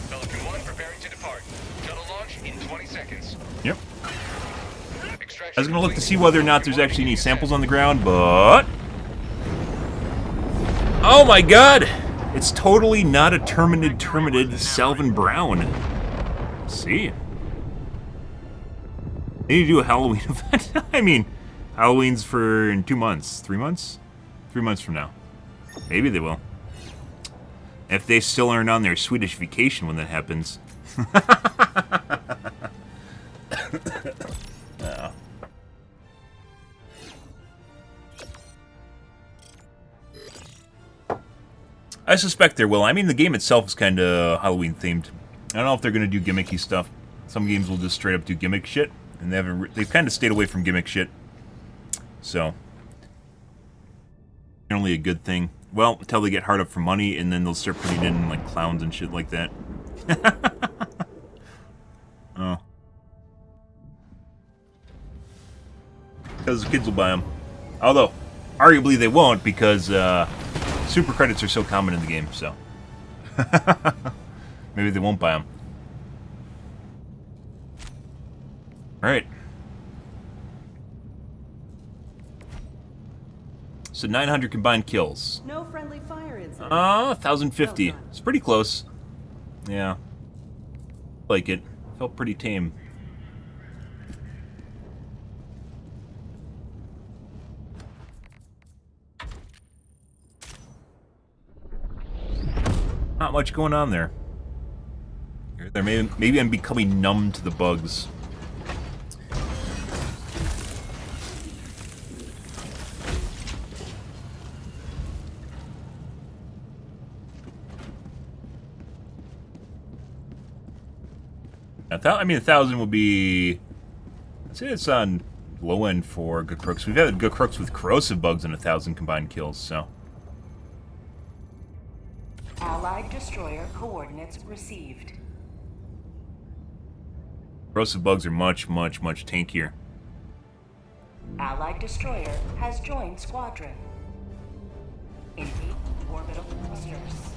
Pelican 1 preparing to depart. Shuttle launch in 20 seconds. Yep. I was gonna look to see whether or not there's actually any samples on the ground, but... Oh my god! It's totally not a terminated Salvin Brown. See? They need to do a Halloween event. I mean, Halloween's in 2 months. 3 months? 3 months from now. Maybe they will. If they still aren't on their Swedish vacation when that happens. Yeah. I suspect there will. I mean, the game itself is kind of Halloween themed. I don't know if they're going to do gimmicky stuff. Some games will just straight up do gimmick shit, and they've kind of stayed away from gimmick shit. So, generally a good thing. Well, until they get hard up for money, and then they'll start putting in like clowns and shit like that. Oh, because the kids will buy them. Although, arguably they won't, because super credits are so common in the game. So, maybe they won't buy them. All right. So 900 combined kills. No friendly fire incident. 1,050. It's pretty close. Yeah. Like it. Felt pretty tame. Not much going on there. Maybe I'm becoming numb to the bugs. I mean, 1,000 would be... I'd say it's on low end for good crooks. We've had good crooks with corrosive bugs and 1,000 combined kills, so... Allied destroyer coordinates received. Corrosive bugs are much, much, much tankier. Allied destroyer has joined squadron. Engage orbital thrusters.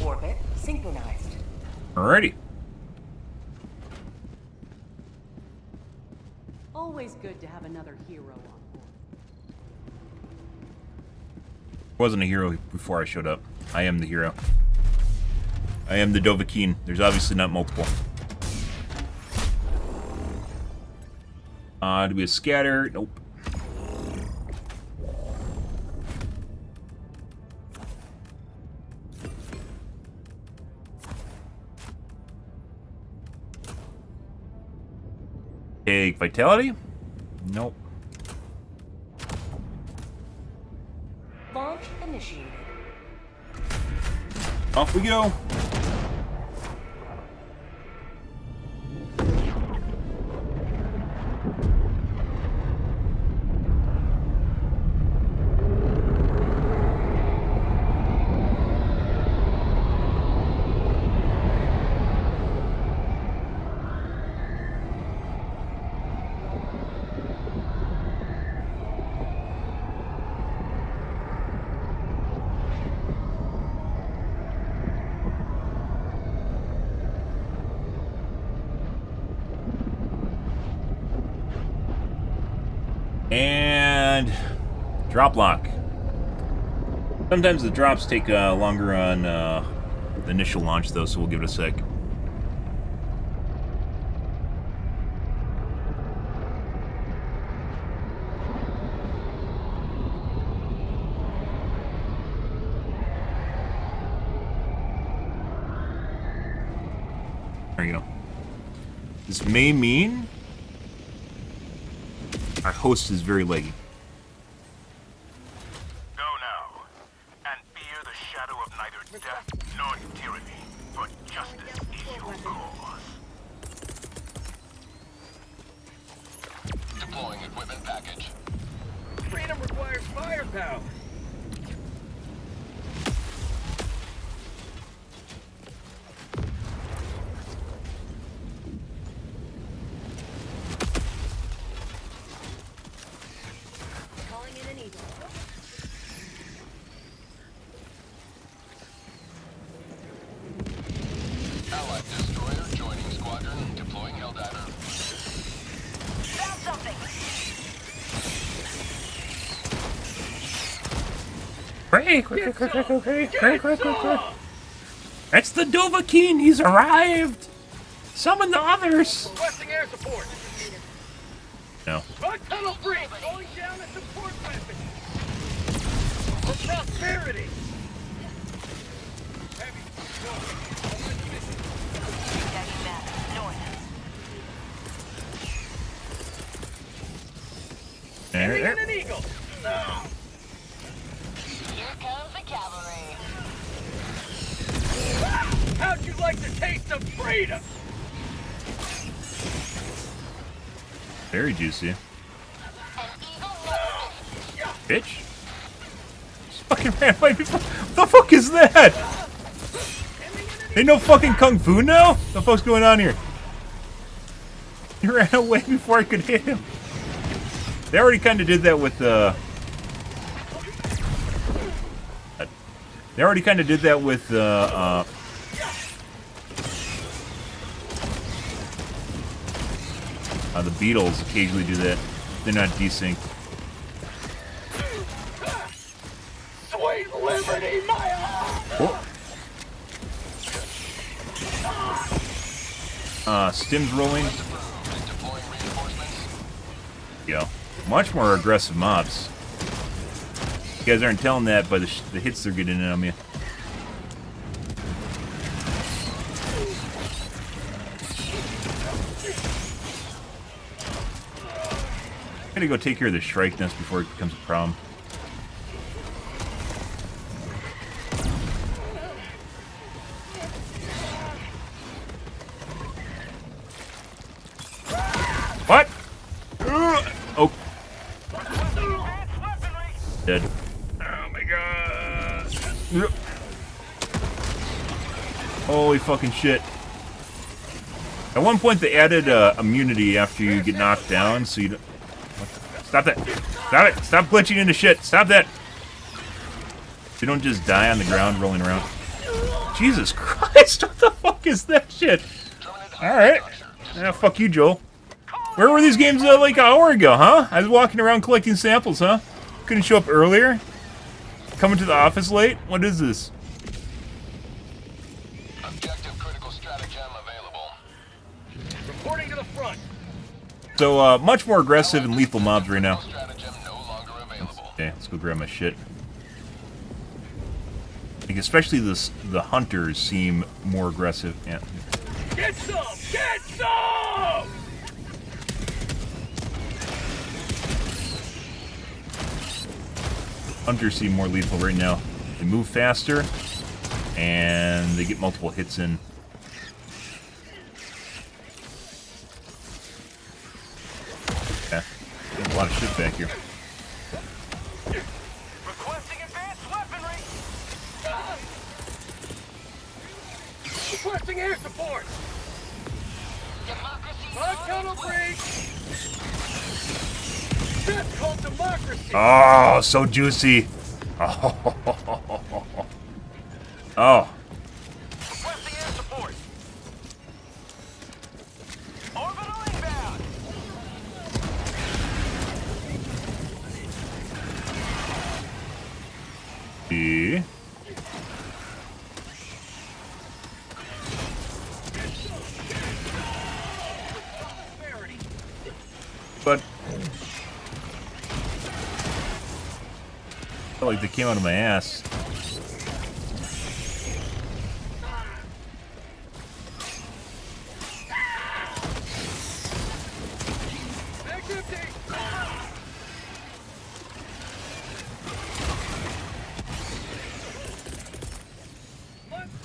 Orbit synchronized. Alrighty. Always good to have another hero on board. Wasn't a hero before I showed up. I am the hero. I am the Dovahkiin. There's obviously not multiple. Do we have scatter? Nope. Take vitality? Nope. Launch initiated. Off we go. And drop lock. Sometimes the drops take longer on the initial launch, though, so we'll give it a sec. There you go. This may mean our host is very laggy. Go now, and fear the shadow of neither death nor tyranny, for justice is your cause. Deploying equipment package. Freedom requires firepower. Calling in an eagle. Allied destroyer joining squadron. Deploying Helldiver. Found something. Quick. It's the Dovahkiin! He's arrived! Summon the others! Requesting air support. No. Bug tunnel breach. Going down a support weapon. For prosperity. Heavy. Tagging that. North. Sending in an eagle. No. Here comes the cavalry. How'd you like the taste of freedom? Very juicy. An eagle lost. Bitch. Just fucking ran away before. What the fuck is that? Ain't no fucking kung fu now? What the fuck's going on here? He ran away before I could hit him. They already kind of did that with the. They already kind of did that with the Beatles occasionally do that. They're not desynced. Sweet liberty, my arm. Stim's rolling. Deploying reinforcements. Go. Much more aggressive mobs. You guys aren't telling that by the hits they're getting on me. I'm gonna go take care of the Shrike nest before it becomes a problem. What? Oh. Dead. Oh my god. Holy fucking shit. At one point they added immunity after you get knocked down, so you don't... Stop that. Stop it. Stop glitching into shit. Stop that. You don't just die on the ground rolling around. Jesus Christ, what the fuck is that shit? Alright. Ah, fuck you, Joel. Where were these games like an hour ago, huh? I was walking around collecting samples, huh? Couldn't show up earlier? Coming to the office late? What is this? Objective critical stratagem available. Reporting to the front. So, much more aggressive and lethal mobs right now. Stratagem no longer available. Okay, let's go grab my shit. Like, especially the hunters seem more aggressive. Yeah. Get some! Get some! Hunters seem more lethal right now. They move faster, and they get multiple hits in. Yeah, there's a lot of shit back here. Requesting advanced weaponry! Requesting air support! Bug tunnel breach! That's called democracy! Oh, so juicy. Oh. Oh. Requesting air support! Orbital inbound! See. But I felt like they came out of my ass.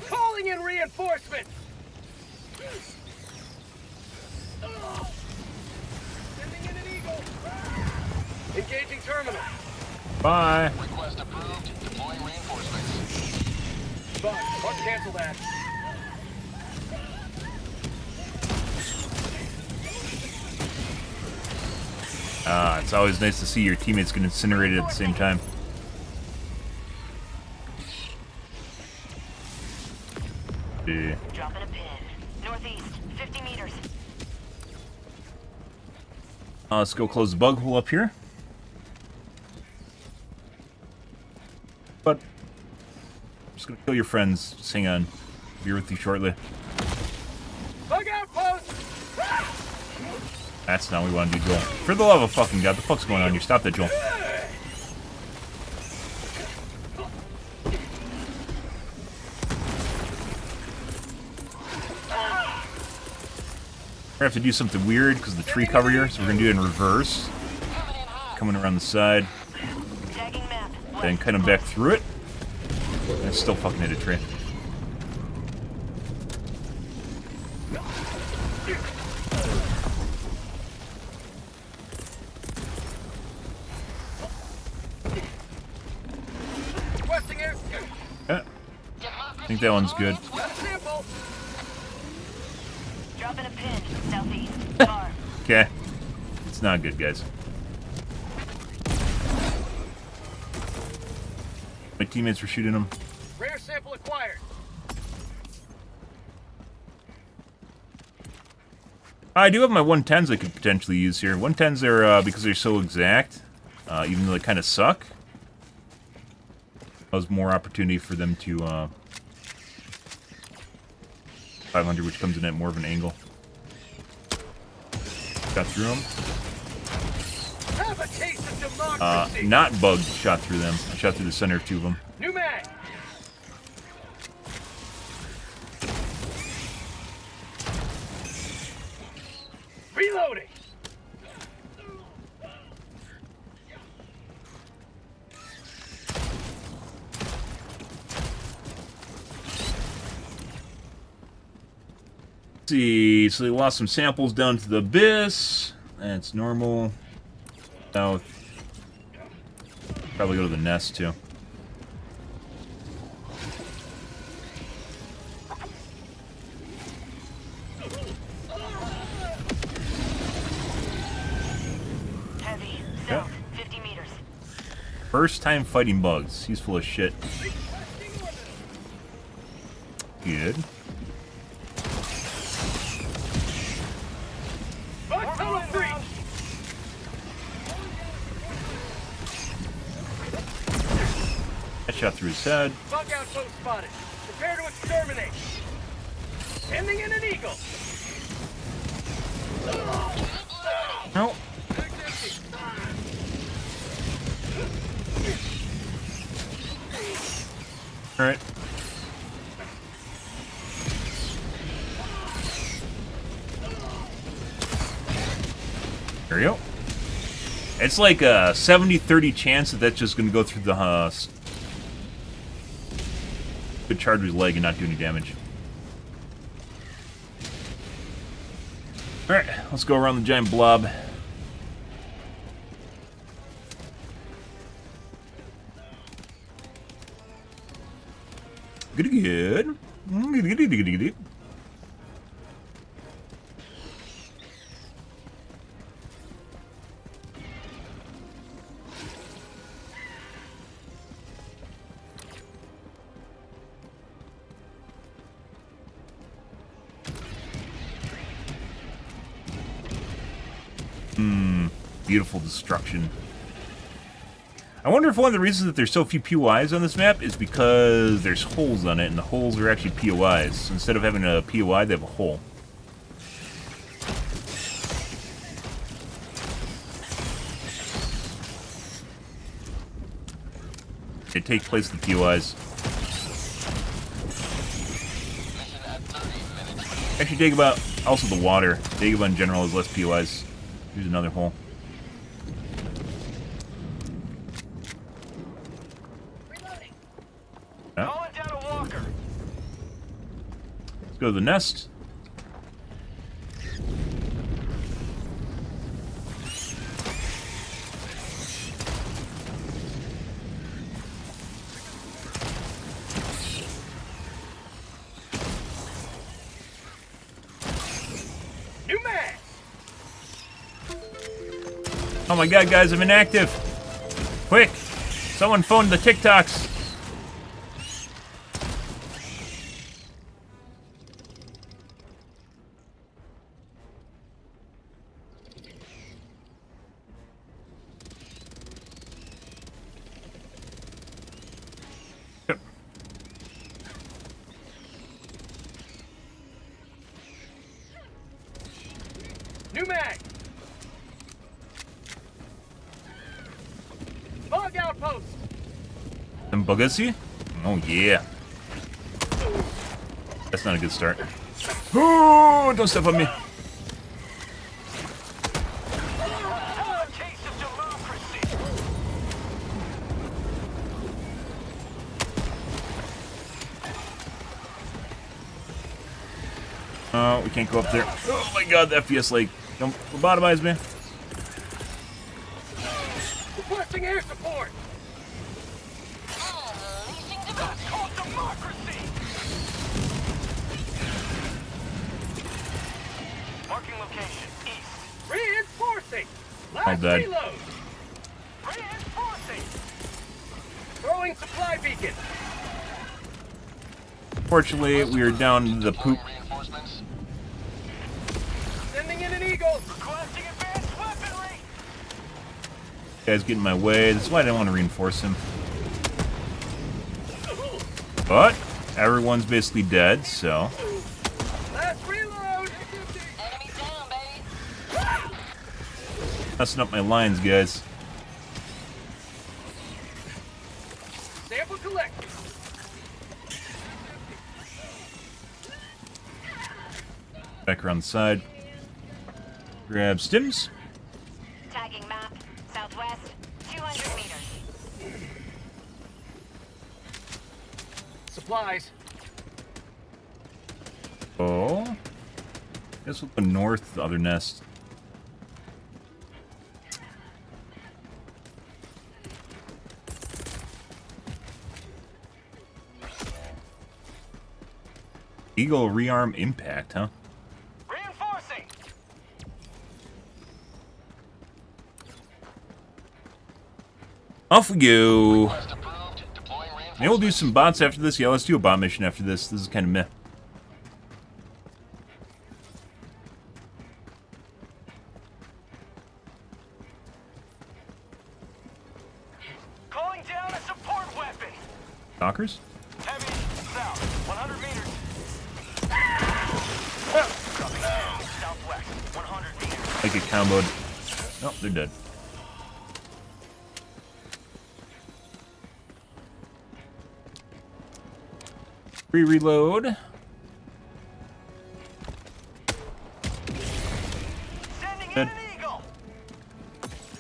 Calling in reinforcements! Sending in an eagle! Engaging terminal! Bye. Request approved. Deploying reinforcements. Fine, let's cancel that. It's always nice to see your teammates get incinerated at the same time. Yeah. Dropping a pin. Northeast, 50 meters. Let's go close the bug hole up here. But I'm just gonna kill your friends. Just hang on. Be with you shortly. Bug outpost! That's not what we want to do, Joel. For the love of fucking God, the fuck's going on here? Stop that, Joel. We're gonna have to do something weird because of the tree cover here, so we're gonna do it in reverse. Coming around the side, Tagging map. then cut him back through it. And still fucking hit a tree. Requesting air. Yeah, I think that one's good. Got a sample! Dropping a pin. Southeast. Far. Okay. It's not good, guys. My teammates were shooting him. Rare sample acquired. I do have my 110s I could potentially use here. 110s are, because they're so exact, even though they kind of suck, there's more opportunity for them to, 500, which comes in at more of an angle. Got through them. Have a taste of democracy! Not bugged, shot through them. I shot through the center of two of them. New mag! Reloading! Let's see, so they lost some samples down to the abyss. That's normal. South. Probably go to the nest too. Heavy. Yeah. South. 50 meters. First time fighting bugs. He's full of shit. Good. Bug tunnel free! I shot through his head. Bug outpost spotted. Prepare to exterminate. Sending in an eagle. No. Alright. There we go. It's like a 70-30 chance that that's just going to go through the good charger's leg and not do any damage. Alright, let's go around the giant blob. Good. Good. Beautiful destruction. I wonder if one of the reasons that there's so few POIs on this map is because there's holes on it, and the holes are actually POIs. Instead of having a POI, they have a hole. It takes place in the POIs. Actually, Dagobah, also the water. Dagobah in general has less POIs. Here's another hole. Yeah. Calling down a walker. Let's go to the nest. New man. Oh my god, guys, I'm inactive. Quick! Someone phoned the TikToks. New mag. Bug outpost. Some Bugasi? Oh yeah. That's not a good start. Oh, don't step on me. Case of democracy. Oh, we can't go up there. Oh my god, the FPS lag. Don't lobotomize me. Requesting air support. That's called democracy. Marking location east. Reinforcing. All Last dead. reload. Reinforcing. Throwing supply beacon. Fortunately, we are down to the poop. Reinforcements. Sending in an eagle. Requesting advanced weaponry. Guys get in my way. That's why I didn't want to reinforce him. But everyone's basically dead, so Last reload. Enemy down, baby. messing up my lines, guys. Sample collected. Back around the side. Grab stims. Tagging map. Southwest. 200 meters. Supplies. Oh. Guess we'll go north, the other nest. Eagle rearm impact, huh? Reinforcing. Off we go. Request approved. Deploying reinforcements. Maybe we'll do some bots after this. Yeah, let's do a bot mission after this. This is kind of meh. Calling down a support weapon. Stalkers? Heavy south. 100 meters. Dropping down. Southwest. 100 meters. Like it comboed. Nope, they're dead. Reload. Sending Good. in an eagle.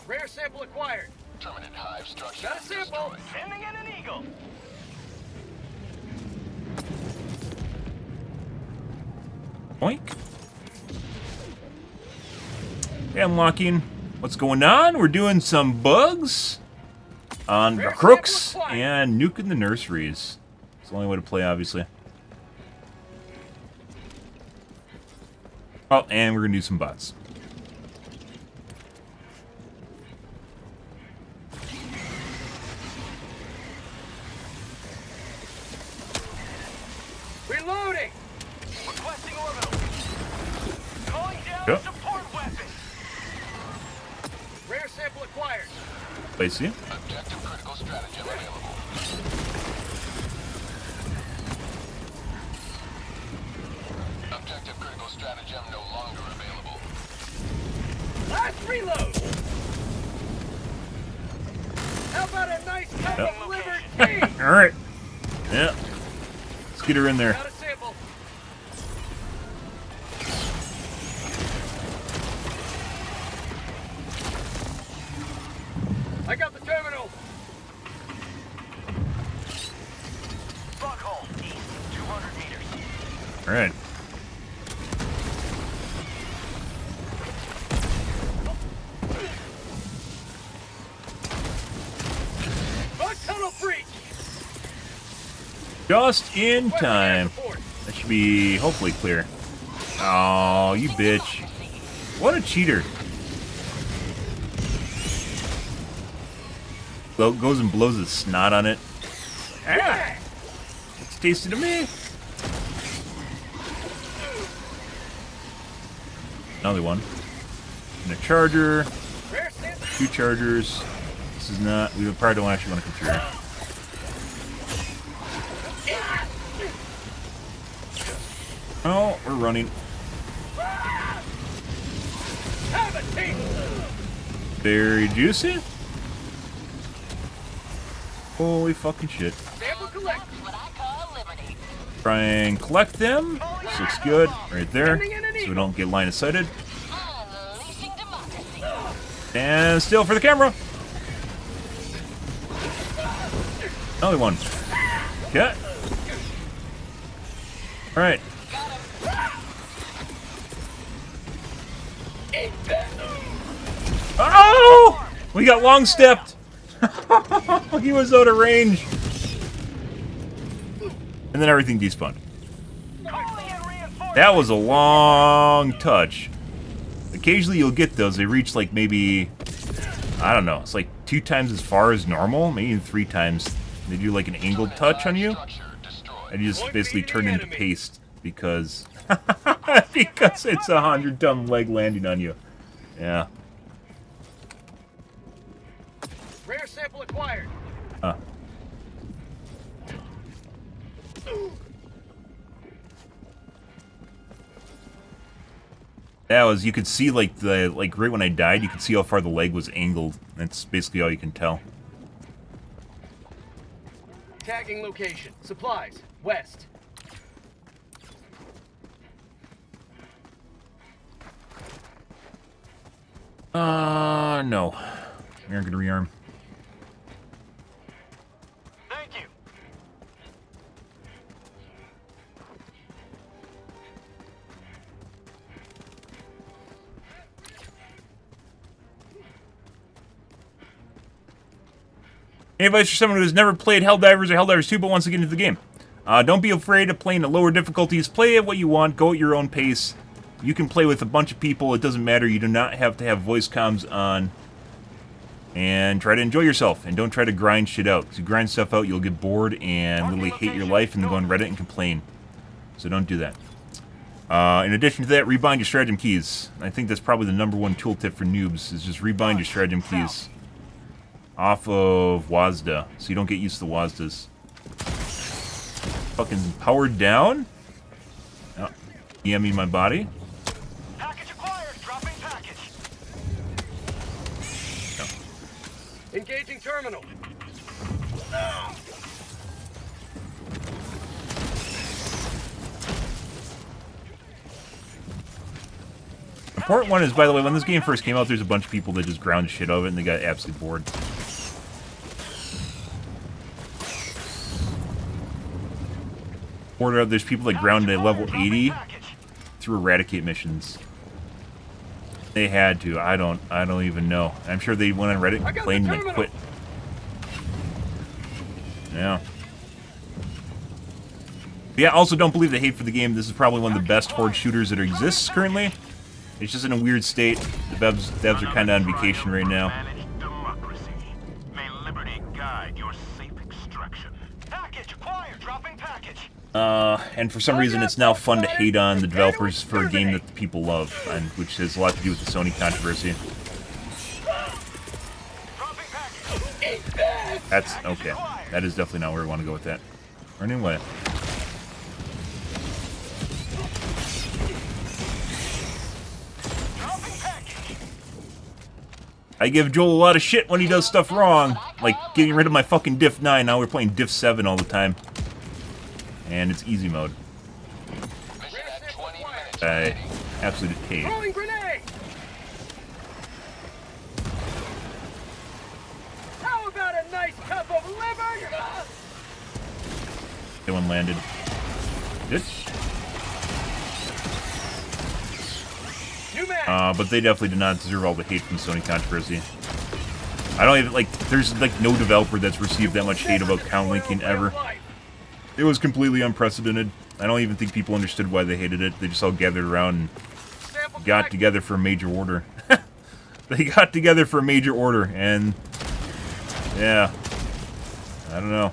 Rare sample acquired. Terminate hive structure. Got a sample. destroyed. Sending in an eagle. Boink. Hey, unlocking. What's going on? We're doing some bugs on the crooks and nuking the nurseries. It's the only way to play, obviously. Oh, and we're gonna do some bots. Reloading. Requesting orbital. Calling down Yep. support weapon. Rare sample acquired. Place you. Objective critical. stratagem no longer available. Last reload! How about a nice cup of liver tea? All right. Yeah. Let's get her in there. Got a sample. I got the terminal. Buckhole, east, 200 meters. All right. Bug tunnel breach. Just in Requesting air time. support. That should be hopefully clear. Oh, you bitch. What a cheater. Goes and blows his snot on it. Ah! It's tasty to me. Another one. And a charger. Rare sample. 2 chargers. This is not... We probably don't actually want to come through here. Oh, we're running. Have a taste. Very juicy. Holy fucking shit. Sample collect. What I call liberty. Try and collect them. This looks good. Right there. So we don't get line of sighted. Unleashing democracy. And still for the camera. Another one. Okay. Alright. Oh! We got long stepped. He was out of range. And then everything despawned. That was a long touch. Occasionally you'll get those. They reach like maybe, I don't know, it's like 2 times as far as normal, maybe even 3 times. They do like an angled touch on you. And you just basically turn into paste because because it's a 100-ton leg landing on you. Yeah. Rare sample acquired. Huh. That was, you could see like right when I died, you could see how far the leg was angled. That's basically all you can tell. Tagging location. Supplies. West. No. We aren't gonna rearm. Thank you. Any advice for someone who has never played Helldivers or Helldivers 2 but wants to get into the game? Don't be afraid of playing at lower difficulties. Play at what you want. Go at your own pace. You can play with a bunch of people. It doesn't matter. You do not have to have voice comms on. And try to enjoy yourself. And don't try to grind shit out. If you grind stuff out, you'll get bored and literally hate your life and then go on Reddit and complain. So don't do that. In addition to that, rebind your stratagem keys. I think that's probably the #1 tooltip for noobs, is just rebind your stratagem keys off of WASD, so you don't get used to the WASDs. Fucking powered down? Oh, EMing my body. Package acquired. Dropping package. Engaging terminal. Important one is, by the way, when this game first came out, there's a bunch of people that just ground the shit out of it and they got absolutely bored. There's people that ground at level 80 through eradicate missions. They had to. I don't even know. I'm sure they went on Reddit and complained and they quit. Yeah. Yeah, also don't believe the hate for the game. This is probably one of the best horde shooters that exists currently. It's just in a weird state. The devs are kind of on vacation right now. Managed democracy. May liberty guide your safe extraction. Package acquired. Dropping package. And for some reason it's now fun to hate on the developers for a game that the people love, and which has a lot to do with the Sony controversy. That's okay. That is definitely not where we want to go with that. Running away. I give Joel a lot of shit when he does stuff wrong. Like getting rid of my fucking diff 9. Now we're playing diff 7 all the time. And it's easy mode. Mission at 20 minutes. I absolutely hate. Throwing grenade! How about a nice cup of liver? That one landed. Good. New man! But they definitely did not deserve all the hate from Sony controversy. I don't even, like, there's, like, no developer that's received that much hate about count linking ever. It was completely unprecedented. I don't even think people understood why they hated it. They just all gathered around and got together for a major order. They got together for a major order, and... yeah. I don't know.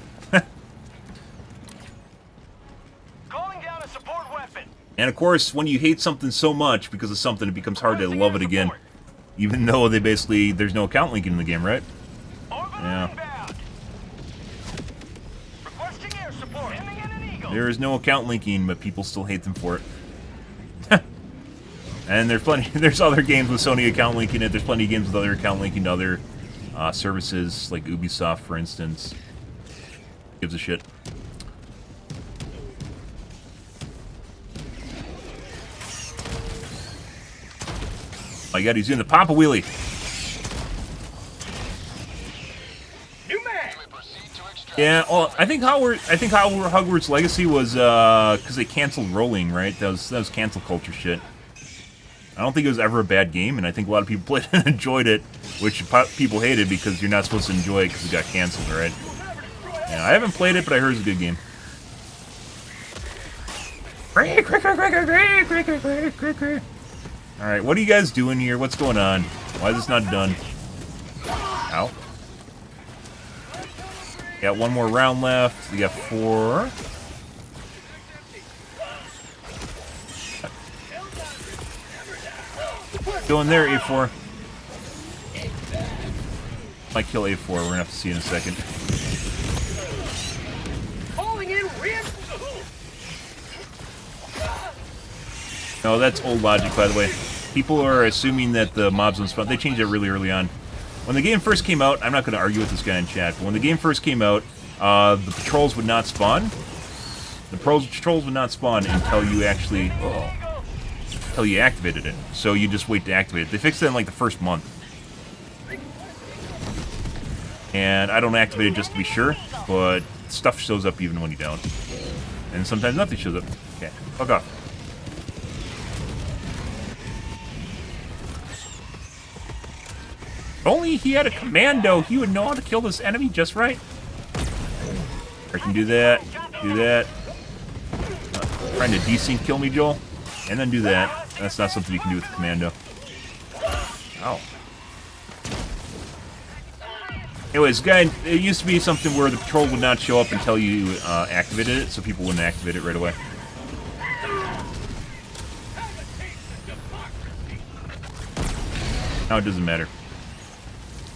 Calling down a support weapon. And of course, when you hate something so much because of something, it becomes hard to love it again. Even though they basically, there's no account linking in the game, right? Yeah. Requesting air support. Sending in an eagle. There is no account linking, but people still hate them for it. And there's other games with Sony account linking it. There's plenty of games with other account linking to other services, like Ubisoft, for instance. Gives a shit. My God, he's doing the Papa Wheelie. New man! Yeah, well, I think Hogwarts Legacy was because they canceled rolling, right? That was cancel culture shit. I don't think it was ever a bad game, and I think a lot of people played it and enjoyed it, which people hated because you're not supposed to enjoy it because it got canceled, right? Yeah, I haven't played it, but I heard it's a good game. Alright, what are you guys doing here? What's going on? Why is this not done? Ow. Got one more round left. We got 4. Go in there, A4. Might kill A4. We're gonna have to see in a second. Calling in No, that's old logic, by the way. People are assuming that the mobs don't spawn. They changed it really early on. When the game first came out, I'm not going to argue with this guy in chat, but when the game first came out, the patrols would not spawn. The patrols would not spawn until you actually... until you activated it. So you just wait to activate it. They fixed it in like the first month. And I don't activate it just to be sure, but stuff shows up even when you don't. And sometimes nothing shows up. Okay, fuck off. If only he had a commando, he would know how to kill this enemy just right. I can do that, do that. Trying to desync kill me, Joel. And then do that. That's not something you can do with the commando. Ow. Anyways, guy, it used to be something where the patrol would not show up until you activated it, so people wouldn't activate it right away. Now it doesn't matter.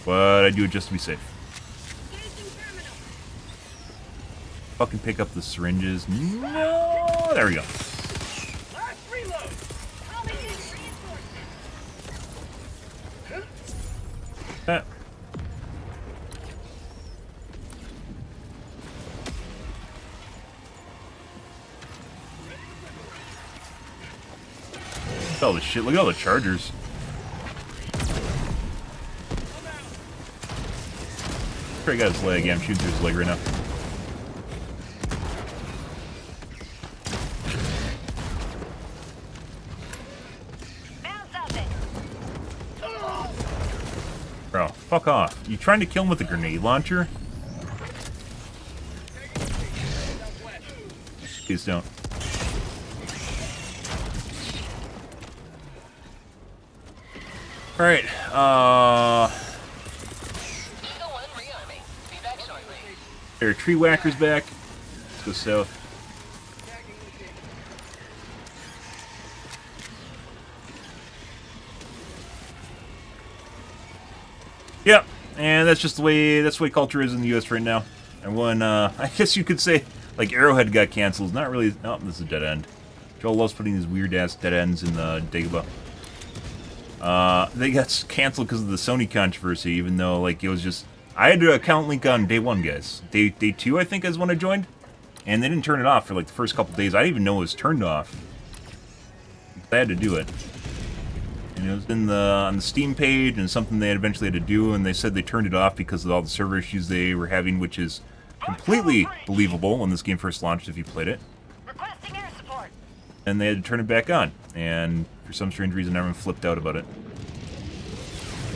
But I do it just to be safe. Fucking pick up the syringes. No! There we go. Look at all this shit. Look at all the chargers. I got his leg. Yeah, I'm shooting through his leg right now. Bro, fuck off. You trying to kill him with a grenade launcher? Please don't. Alright, there are tree whackers back. Let's go south. Yep, and that's just the way culture is in the U.S. right now. And when I guess you could say like Arrowhead got canceled, not really. Oh, this is a dead end. Joel loves putting these weird ass dead ends in the Dagobah. They got canceled because of the Sony controversy, even though, like, it was just... I had to account link on day 1, guys. Day 2, I think, is when I joined. And they didn't turn it off for, like, the first couple days. I didn't even know it was turned off. I had to do it. And it was on the Steam page, and something they eventually had to do, and they said they turned it off because of all the server issues they were having, which is completely believable when this game first launched if you played it. Requesting air support. And they had to turn it back on. And for some strange reason, everyone flipped out about it.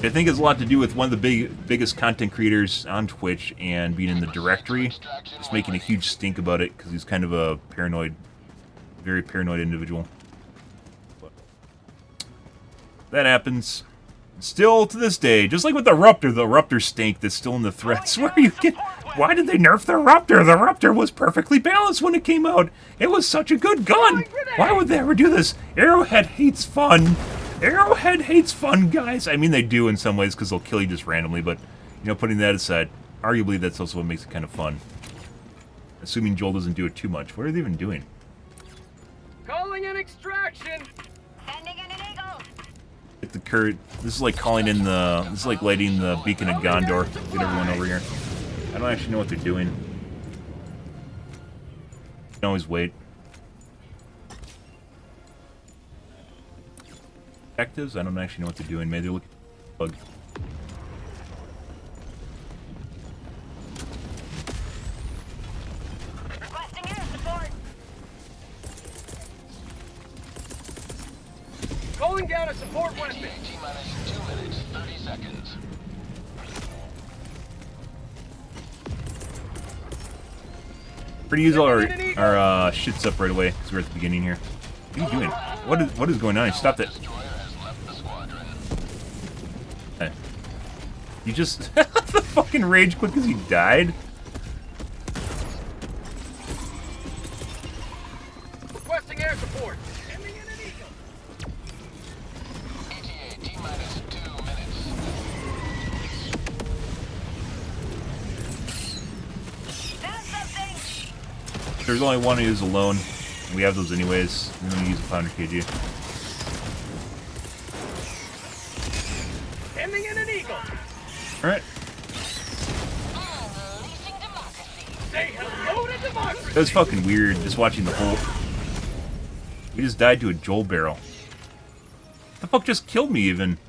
I think it's a lot to do with one of the biggest content creators on Twitch and being in the directory, just making a huge stink about it because he's kind of a paranoid, very paranoid individual. But that happens. Still to this day, just like with the Ruptor stink that's still in the threats. Where you get? Why did they nerf the Ruptor? The Ruptor was perfectly balanced when it came out. It was such a good gun. Why would they ever do this? Arrowhead hates fun. Arrowhead hates fun, guys. I mean, they do in some ways because they'll kill you just randomly, but, you know, putting that aside, arguably that's also what makes it kind of fun. Assuming Joel doesn't do it too much. What are they even doing? Calling an extraction. Sending in an eagle. Get the Kurt. This is like calling in the... This is like lighting the beacon of Gondor. Get everyone over here. I don't actually know what they're doing. You can always wait. Objectives? I don't actually know what they're doing. Maybe they're looking for a bug. Requesting air support. Calling down a support weapon. T-minus 2 minutes, 30 seconds. We're gonna use all our shits up right away because we're at the beginning here. What are you doing? What is going on? Stop that! Hey. You just the fucking rage quit because he died. Requesting air support. Sending in an eagle. ETA T-minus 2 minutes. Found something. There's only one who's alone. We have those anyways. I'm gonna use a pounder KG. Sending in an eagle. Alright. Unleashing democracy. Say hello to democracy. It was fucking weird just watching the whole... We just died to a Joel barrel. What the fuck just killed me even?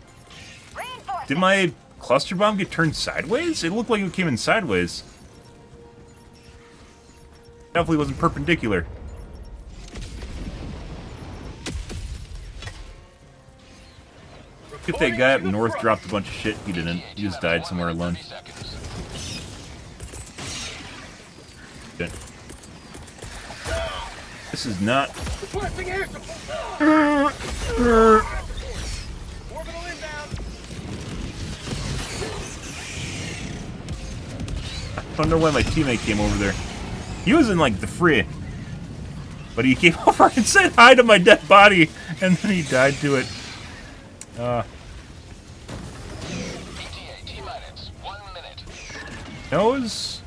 Reinforcement. Did my cluster bomb get turned sideways? It looked like it came in sideways. Definitely wasn't perpendicular. If that guy up north dropped a bunch of shit, he didn't. He just died somewhere alone. Good. This is not... Requesting air support. Orbital inbound. I don't know why my teammate came over there. He was in, like, the fray. But he came over and said hi to my dead body, and then he died to it. Nose?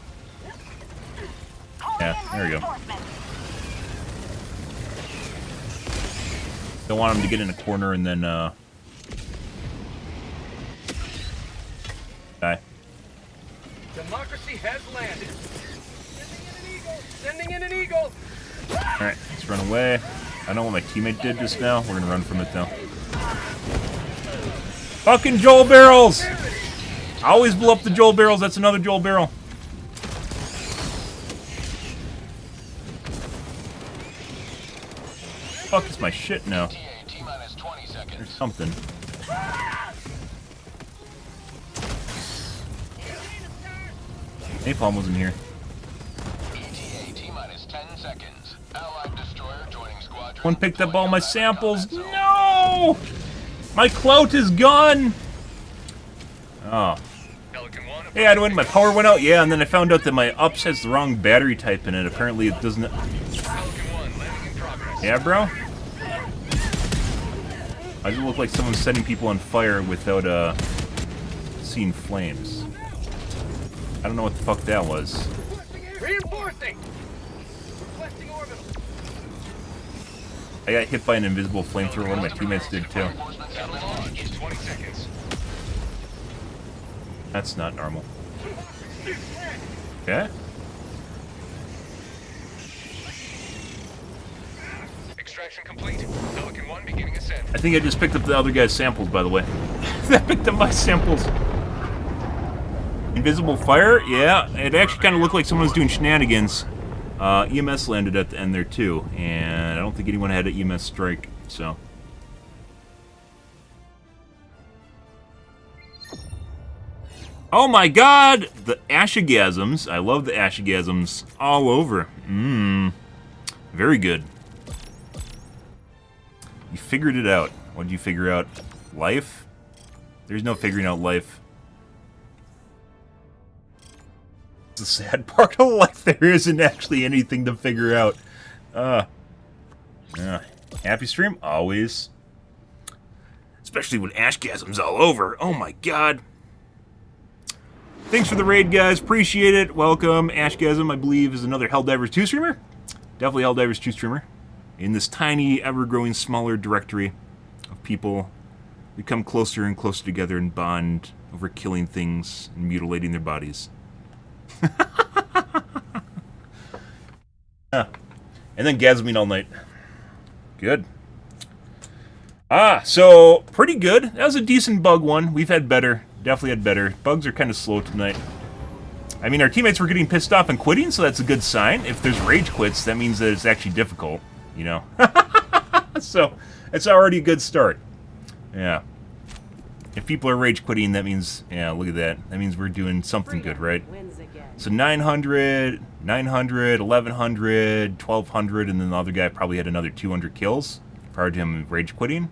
Yeah, there we go. Don't want him to get in a corner and then, die. Democracy has landed. Sending in an eagle. Alright, let's run away. I don't know what my teammate did just now. We're gonna run from it though. Fucking Joel barrels! I always blow up the Joel barrels. That's another Joel barrel. Fuck is my shit now? There's something. Napalm wasn't here. One picked up all my samples. No! My clout is gone! Oh. Hey, I went, my power went out, yeah, and then I found out that my ups has the wrong battery type in it. Apparently it doesn't... Yeah, bro? I just look like someone's setting people on fire without, seeing flames. I don't know what the fuck that was. Reinforcing. Requesting orbital. I got hit by an invisible flamethrower. One of my teammates did too. 20 seconds. That's not normal. Okay. Extraction complete. Pelican 1 beginning ascent. I think I just picked up the other guy's samples, by the way. I picked up my samples. Invisible fire? Yeah, it actually kind of looked like someone was doing shenanigans. EMS landed at the end there, too. And I don't think anyone had an EMS strike, so... Oh my god! The ashigasms. I love the ashigasms all over. Mmm. Very good. You figured it out. What did you figure out? Life? There's no figuring out life. It's the sad part of life. There isn't actually anything to figure out. Happy stream? Always. Especially when ashgasm's all over. Oh my god. Thanks for the raid, guys. Appreciate it. Welcome. Ashgasm, I believe, is another Helldivers 2 streamer. Definitely Helldivers 2 streamer. In this tiny, ever-growing, smaller directory of people, we come closer and closer together and bond over killing things and mutilating their bodies. And then gasming all night. Good. So, pretty good. That was a decent bug one. We've had better. Definitely had better. Bugs are kind of slow tonight. I mean, our teammates were getting pissed off and quitting, so that's a good sign. If there's rage quits, that means that it's actually difficult, you know? So, it's already a good start. Yeah. If people are rage quitting, that means, yeah, look at that. That means we're doing something good, right? So 900, 900, 1100, 1200, and then the other guy probably had another 200 kills prior to him rage quitting.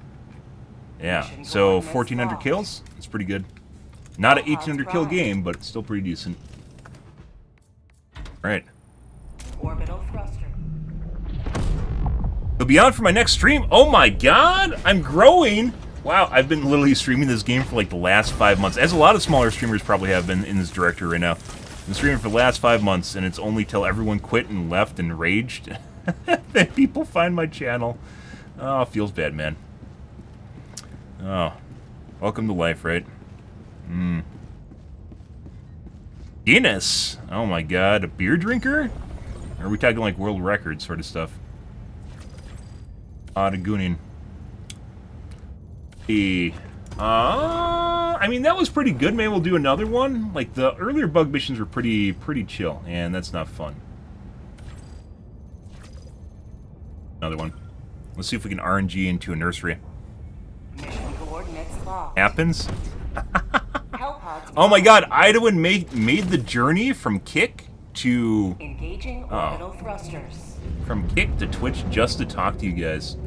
Yeah, so 1400 kills. That's pretty good. Not an 1800 kill game, but it's still pretty decent. Alright. Orbital thruster. So be on for my next stream. Oh my god! I'm growing! Wow, I've been literally streaming this game for like the last 5 months. As a lot of smaller streamers probably have been in this directory right now. I've been streaming for the last 5 months, and it's only till everyone quit and left and raged that people find my channel. Oh, it feels bad, man. Oh. Welcome to life, right? Guinness! Oh my god, a beer drinker? Or are we talking like world record sort of stuff? The gooning. I mean, that was pretty good. Maybe we'll do another one. Like, the earlier bug missions were pretty chill, and that's not fun. Another one. Let's see if we can RNG into a nursery. Mission coordinates locked. Happens? Oh my god, Idawin made the journey from Kick to... Engaging orbital thrusters. From Kick to Twitch just to talk to you guys.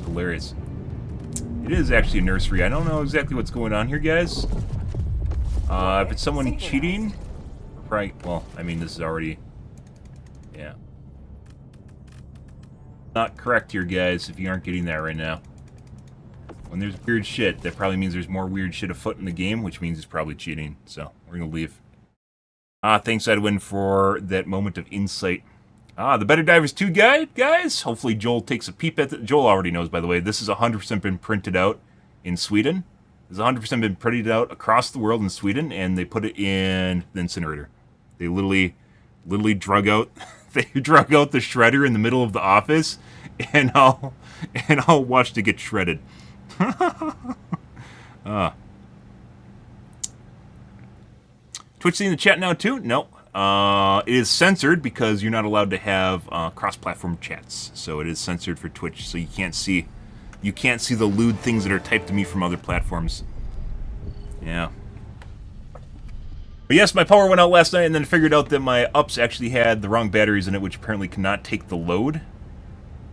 Hilarious. It is actually a nursery. I don't know exactly what's going on here, guys. If it's someone cheating... Right, well, I mean, this is already... Yeah. Not correct here, guys, if you aren't getting that right now. When there's weird shit, that probably means there's more weird shit afoot in the game, which means it's probably cheating. So, we're gonna leave. Thanks, Edwin, for that moment of insight. The Better Divers 2 guide, guys. Hopefully Joel takes a peep at it. Joel already knows, by the way. This has 100% been printed out in Sweden. This has 100% been printed out across the world in Sweden, and they put it in the incinerator. They literally drug out... They drug out the shredder in the middle of the office, and I'll watch it get shredded. Twitch seeing the chat now too? No. It is censored because you're not allowed to have cross-platform chats. So it is censored for Twitch, so you can't see the lewd things that are typed to me from other platforms. Yeah. But yes, my power went out last night, and then figured out that my ups actually had the wrong batteries in it, which apparently cannot take the load.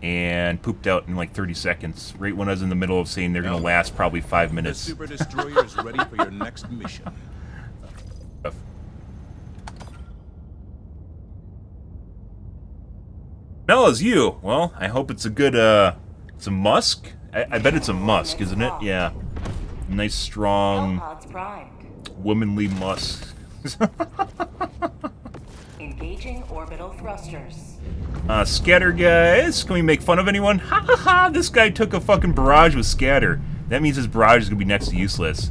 And pooped out in like 30 seconds, right when I was in the middle of saying they're going to last probably 5 minutes. The Super Destroyer is ready for your next mission. Mellows you. Well, I hope it's a good, it's a musk? I bet it's a musk, isn't it? Yeah. Nice, strong, womanly musk. Engaging orbital thrusters. Scatter, guys. Can we make fun of anyone? Ha ha ha! This guy took a fucking barrage with scatter. That means his barrage is going to be next to useless.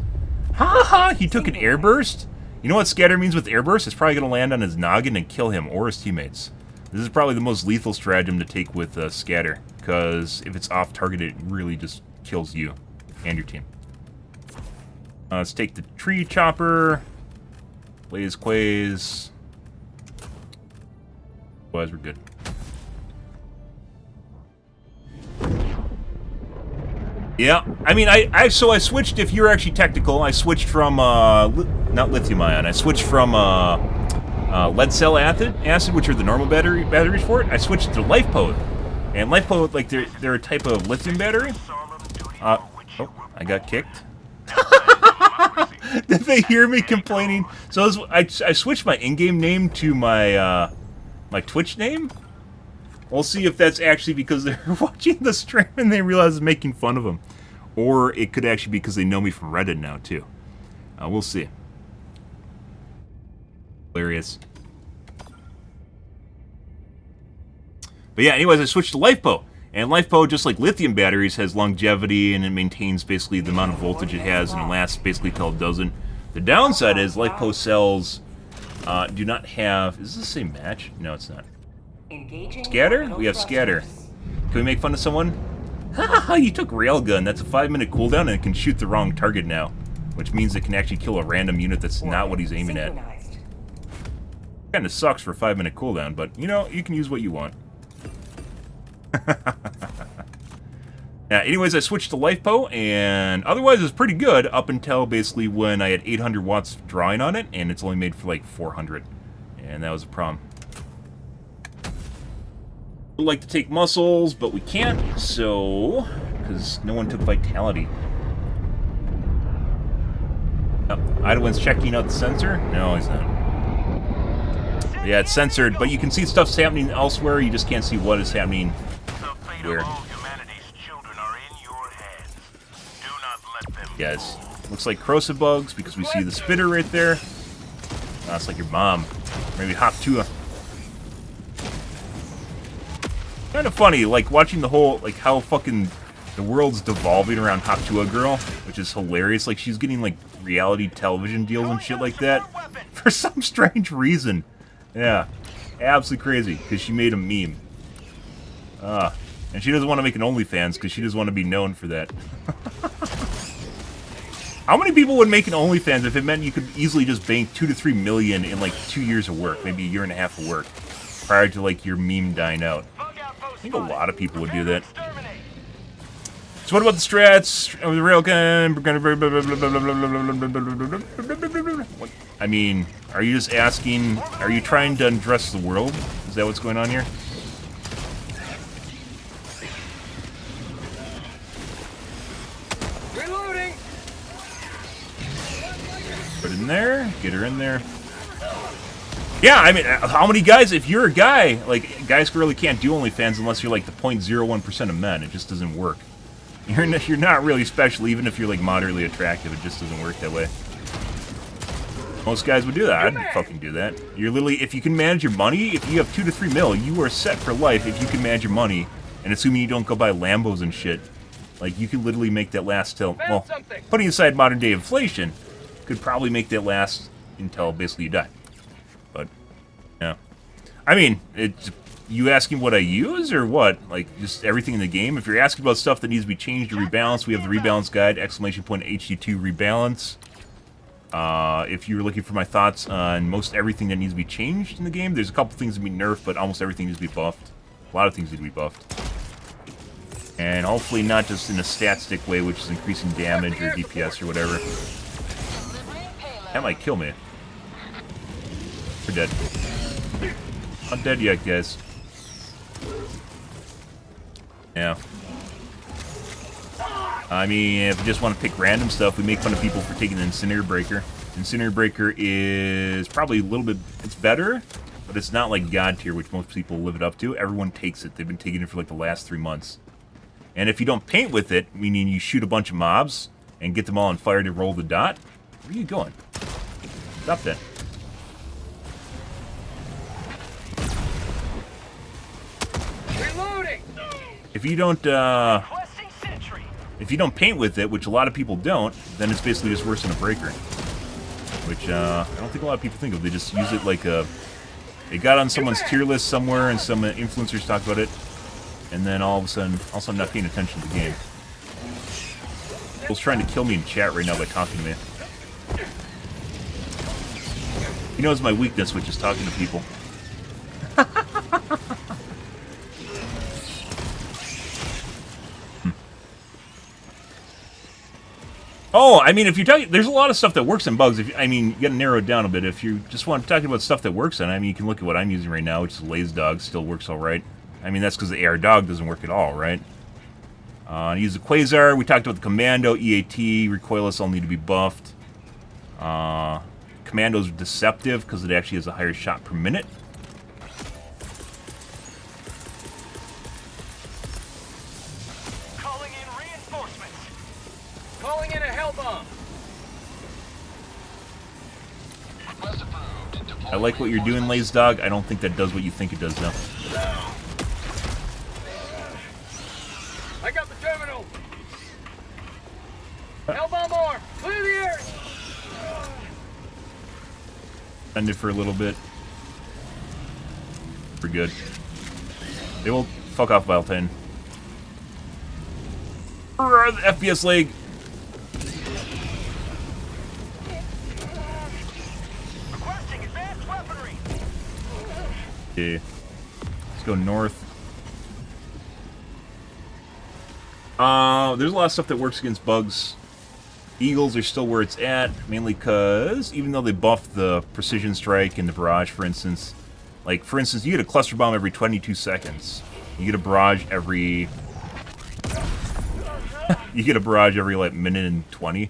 Ha ha! He took an airburst? You know what scatter means with airburst? It's probably going to land on his noggin and kill him or his teammates. This is probably the most lethal stratagem to take with scatter, because if it's off target, it really just kills you and your team. Let's take the tree chopper. Blaze Quays. Otherwise, we're good. Yeah, I mean, I switched. If you're actually technical, I switched from not lithium ion. I switched from lead cell acid, which are the normal batteries for it. I switched to LifePo, and LifePo, like they're a type of lithium battery. Oh, I got kicked. Did they hear me complaining? So I switched my in-game name to my my Twitch name. We'll see if that's actually because they're watching the stream and they realize I'm making fun of them. Or it could actually be because they know me from Reddit now, too. We'll see. Hilarious. But yeah, anyways, I switched to LifePo. And LifePo, just like lithium batteries, has longevity and it maintains basically the amount of voltage it has and it lasts basically till it doesn't. The downside is LifePo cells do not have... Is this the same match? No, it's not. Scatter? We have scatter. Can we make fun of someone? Haha, you took railgun. That's a 5-minute cooldown and it can shoot the wrong target now. Which means it can actually kill a random unit that's not what he's aiming at. Kinda sucks for a 5-minute cooldown, but you know, you can use what you want. Yeah, anyways, I switched to LifePo, and otherwise it was pretty good up until basically when I had 800 watts drawing on it, and it's only made for like 400. And that was a problem. We'd like to take muscles, but we can't, so... because no one took vitality. Oh, Idwin's checking out the sensor? No, he's not. Yeah, it's censored, but you can see stuff's happening elsewhere, you just can't see what is happening where. Guys, looks like corrosive bugs because we see the spitter right there. Oh, it's like your mom. Maybe hd2. Kind of funny, like watching the whole, like how fucking the world's devolving around hd2 girl, which is hilarious. Like she's getting like reality television deals and shit like that for some strange reason. Yeah, absolutely crazy because she made a meme. And she doesn't want to make an OnlyFans because she doesn't want to be known for that. How many people would make an OnlyFans if it meant you could easily just bank 2 to 3 million in like 2 years of work, maybe a year and a half of work, prior to like your meme dying out? I think a lot of people would do that. So what about the strats? Oh, the railgun. I mean, are you just asking? Are you trying to undress the world? Is that what's going on here? Reloading. Put it in there. Get her in there. Yeah, I mean, how many guys? If you're a guy, like guys really can't do OnlyFans unless you're like the 0.01% of men. It just doesn't work. You're not really special, even if you're like moderately attractive. It just doesn't work that way. Most guys would do that. I'd fucking do that. You're literally, if you can manage your money, if you have 2 to 3 mil, you are set for life. If you can manage your money, and assuming you don't go buy Lambos and shit, like you can literally make that last till, well, putting aside modern day inflation, could probably make that last until basically you die. But yeah, I mean, it's. You asking what I use or what? Like just everything in the game? If you're asking about stuff that needs to be changed or rebalanced, we have the rebalance guide, ! hd2rebalance. If you're looking for my thoughts on most everything that needs to be changed in the game, there's a couple things to be nerfed, but almost everything needs to be buffed. A lot of things need to be buffed. And hopefully not just in a stat stick way, which is increasing damage or DPS or whatever. That might kill me. We're dead. Not dead yet, guys. Yeah. I mean, if we just want to pick random stuff, we make fun of people for taking the Incinerator Breaker. Incinerator Breaker is probably a little bit... It's better, but it's not like God tier, which most people live it up to. Everyone takes it. They've been taking it for like the last 3 months. And if you don't paint with it, meaning you shoot a bunch of mobs and get them all on fire to roll the dot, where are you going? Stop that. If you don't, If you don't paint with it, which a lot of people don't, then it's basically just worse than a breaker. Which I don't think a lot of people think of. They just use it like a... They got on someone's tier list somewhere, and some influencers talk about it, and then all of a sudden, I'm not paying attention to the game. People's trying to kill me in chat right now by talking to me. He knows my weakness, which is talking to people. Oh, I mean, if you're talking, there's a lot of stuff that works in bugs. I mean, you gotta narrow it down a bit. If you just want to talk about stuff that works in, I mean, you can look at what I'm using right now, which is Laze Dog. Still works all right. I mean, that's because the AR Dog doesn't work at all, right? I use the Quasar. We talked about the Commando, EAT, Recoilless all need to be buffed. Commando's deceptive because it actually has a higher shot per minute. Calling in reinforcements. Calling in a hell bomb. Request approved. Deploy I like what you're doing, Laze Dog. I don't think that does what you think it does, though. I got the terminal. Hell bomb arm. Clear the area. Ended for a little bit. We're good. They will fuck off, Valtane. The FPS leg. Requesting advanced weaponry. Okay. Let's go north. There's a lot of stuff that works against bugs. Eagles are still where it's at, mainly because even though they buffed the precision strike and the barrage, for instance, like for instance, you get a cluster bomb every 22 seconds. You get a barrage every like minute and 20.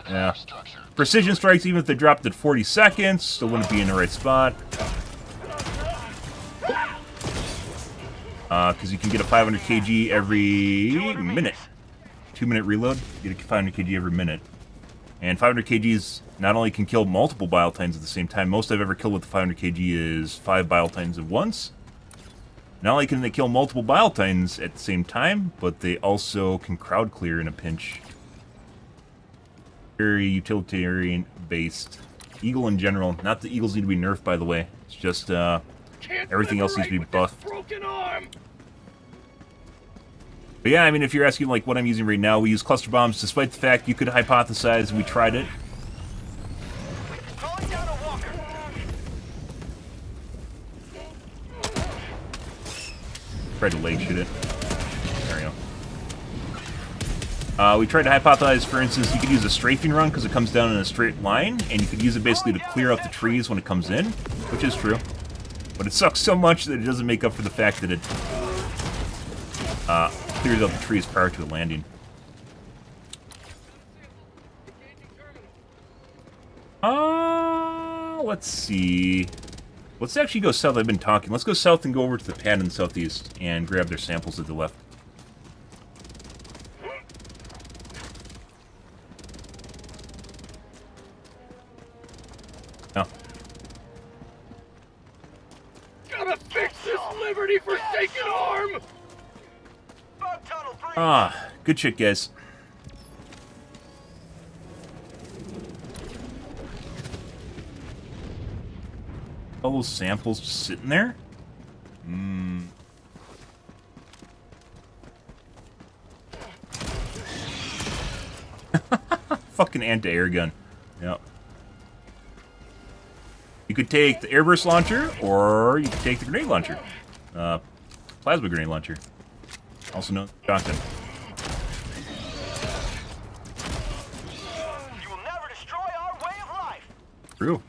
Yeah. Precision strikes, even if they dropped at 40 seconds, still wouldn't be in the right spot. Because you can get a 500 kg every minute. 2-minute reload, you get a 500 kg every minute. And 500 kgs not only can kill multiple bile tines at the same time, most I've ever killed with the 500 kg is 5 bile tines at once. Not only can they kill multiple bile tines at the same time, but they also can crowd clear in a pinch. Very utilitarian based. Eagle in general, not that eagles need to be nerfed, by the way. It's just everything else needs to be buffed. Broken arm. But yeah, I mean, if you're asking like what I'm using right now, we use cluster bombs, despite the fact you could hypothesize we tried it. Calling down a walker. Tried to leg shoot it. There we go. We tried to hypothesize, for instance, you could use a strafing run because it comes down in a straight line, and you could use it basically to clear out the trees when it comes in, which is true. But it sucks so much that it doesn't make up for the fact that it clears out the trees prior to a landing. Let's see. Let's actually go south. I've been talking. Let's go south and go over to the pad in the southeast and grab their samples at the left. Oh. Gotta fix this Liberty Forsaken arm. Ah, good shit, guys. All those samples just sitting there? Fucking anti-air gun. Yep. You could take the airburst launcher, or you could take the grenade launcher. Plasma grenade launcher. Also known as shotgun. You will never destroy our way of life. True.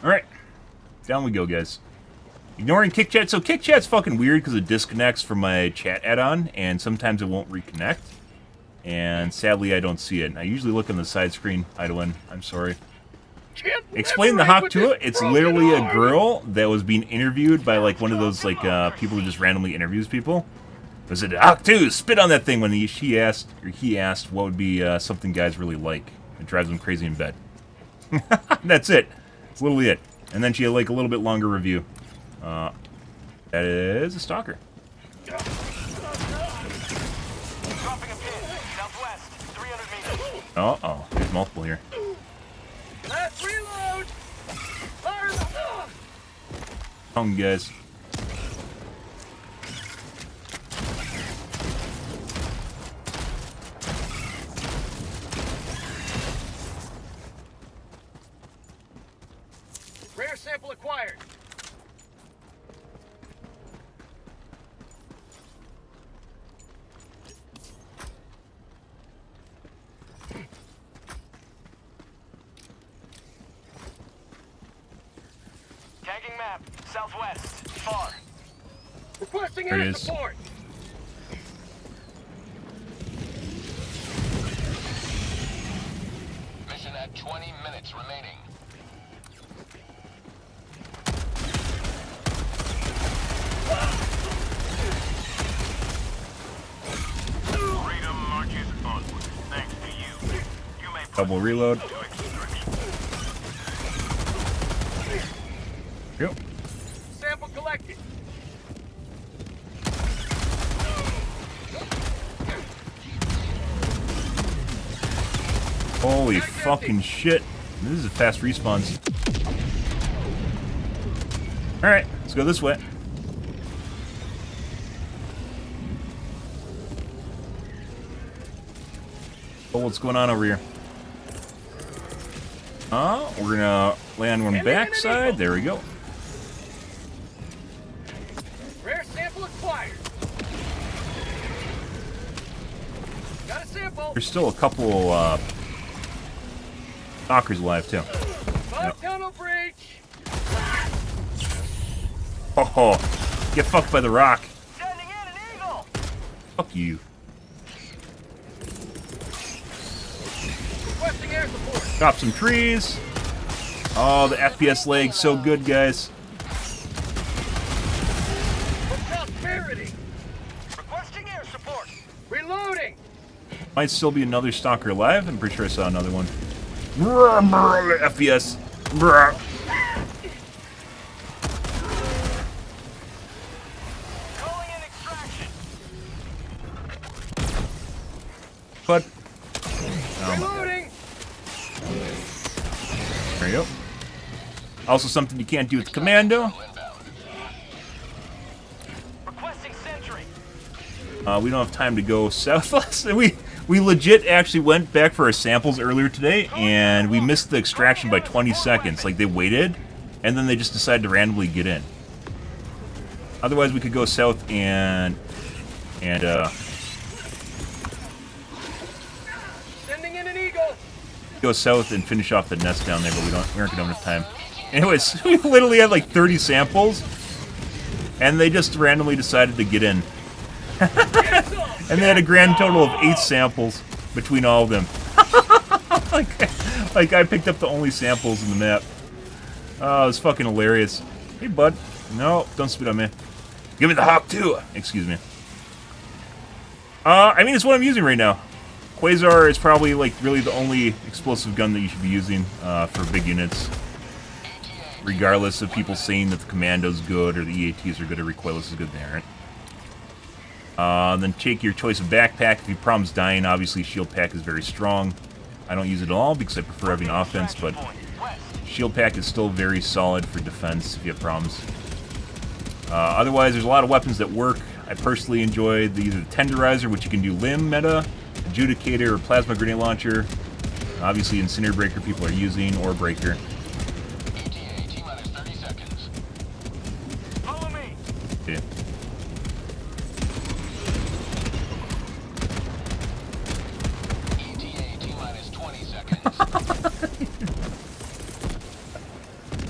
Alright. Down we go, guys. Ignoring kick chat. So kick chat's fucking weird because it disconnects from my chat add-on, and sometimes it won't reconnect. And sadly, I don't see it. I usually look on the side screen. Idlin, I'm sorry. Explain the Hawk to it. It's literally a girl that was being interviewed by like one of those like people who just randomly interviews people. Was it Hawk 2? Spit on that thing when he asked what would be something guys really like. It drives them crazy in bed. That's it. It's literally it. And then she had like a little bit longer review. That is a stalker. Dropping a pin. Southwest, 300 meters. Oh, there's multiple here. Last reload! Fire in the... Come on, guys. Rare sample acquired. Tagging map. Southwest. Far. Requesting There it air is. support. Mission at 20 minutes remaining. Freedom marches onward. Thanks to you. You may Double reload. to extraction. Yep. Sample collected. Holy fucking shit. This is a fast respawns. Alright, let's go this way. Oh, what's going on over here? Oh, we're gonna land on backside. There we go. Rare sample acquired. Got a sample. There's still a couple stalkers alive too. Five tunnel breach. Oh, get fucked by the rock. Sending in an eagle. Fuck you. Requesting air support. Chop some trees. Oh, the FPS lag so good, guys. For prosperity. Requesting air support. Reloading. Might still be another stalker alive. I'm pretty sure I saw another one. FPS. Calling in extraction. But Reloading. there you go. Also, something you can't do with the commando. Requesting sentry. We don't have time to go south. We legit actually went back for our samples earlier today, and we missed the extraction by 20 seconds. Like, they waited, and then they just decided to randomly get in. Otherwise, we could go south and Sending in an eagle. go south and finish off the nest down there, but we aren't gonna have enough time. Anyways, we literally had like 30 samples, and they just randomly decided to get in. And they had a grand total of 8 samples between all of them. like I picked up the only samples in the map. Oh, it was fucking hilarious. Hey, bud. No, don't spit on me. Give me the hawk too. Excuse me. I mean, it's what I'm using right now. Quasar is probably like really the only explosive gun that you should be using for big units. Regardless of people saying that the commando's good or the EATs are good or recoilless is good, they aren't. Then take your choice of backpack. If your problem's dying, obviously shield pack is very strong. I don't use it at all because I prefer having offense, but shield pack is still very solid for defense if you have problems. Otherwise, there's a lot of weapons that work. I personally enjoy either the Tenderizer, which you can do limb meta, Adjudicator, or Plasma Grenade Launcher. Obviously, Incinerator Breaker people are using, or Breaker. ETA T-minus 30 seconds. Follow me. Yeah. ETA T-minus 20 seconds.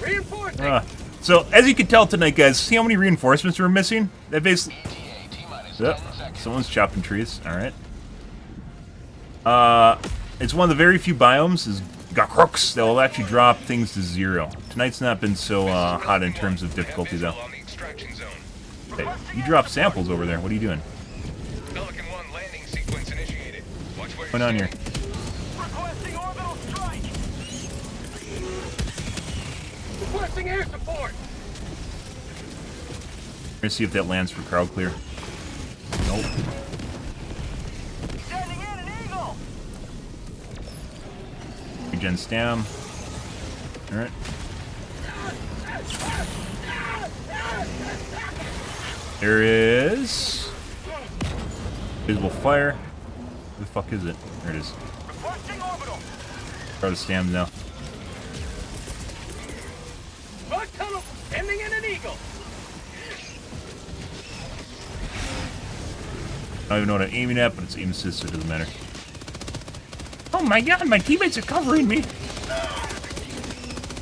Reinforcing. So, as you can tell tonight, guys, see how many reinforcements we're missing? That basically... ETA T-minus Yep. 10 seconds. Someone's chopping trees. Alright. It's one of the very few biomes is got crooks that will actually drop things to 0. Tonight's not been so hot in terms of difficulty, though. On the extraction zone. Hey, you dropped samples over there. What are you doing? Pelican 1 landing sequence initiated. Watch where What's going on here? Requesting orbital strike. Requesting air support. Let's see if that lands for crowd clear. Nope. Sending in an eagle. Regen stam. Alright. There is visible fire. Where the fuck is it? There it is. Requesting orbital. Crowd of stam now. Front tunnel. Sending in an eagle. I don't even know what I'm aiming at, but it's aim assist, so it doesn't matter. Oh my god, my teammates are covering me!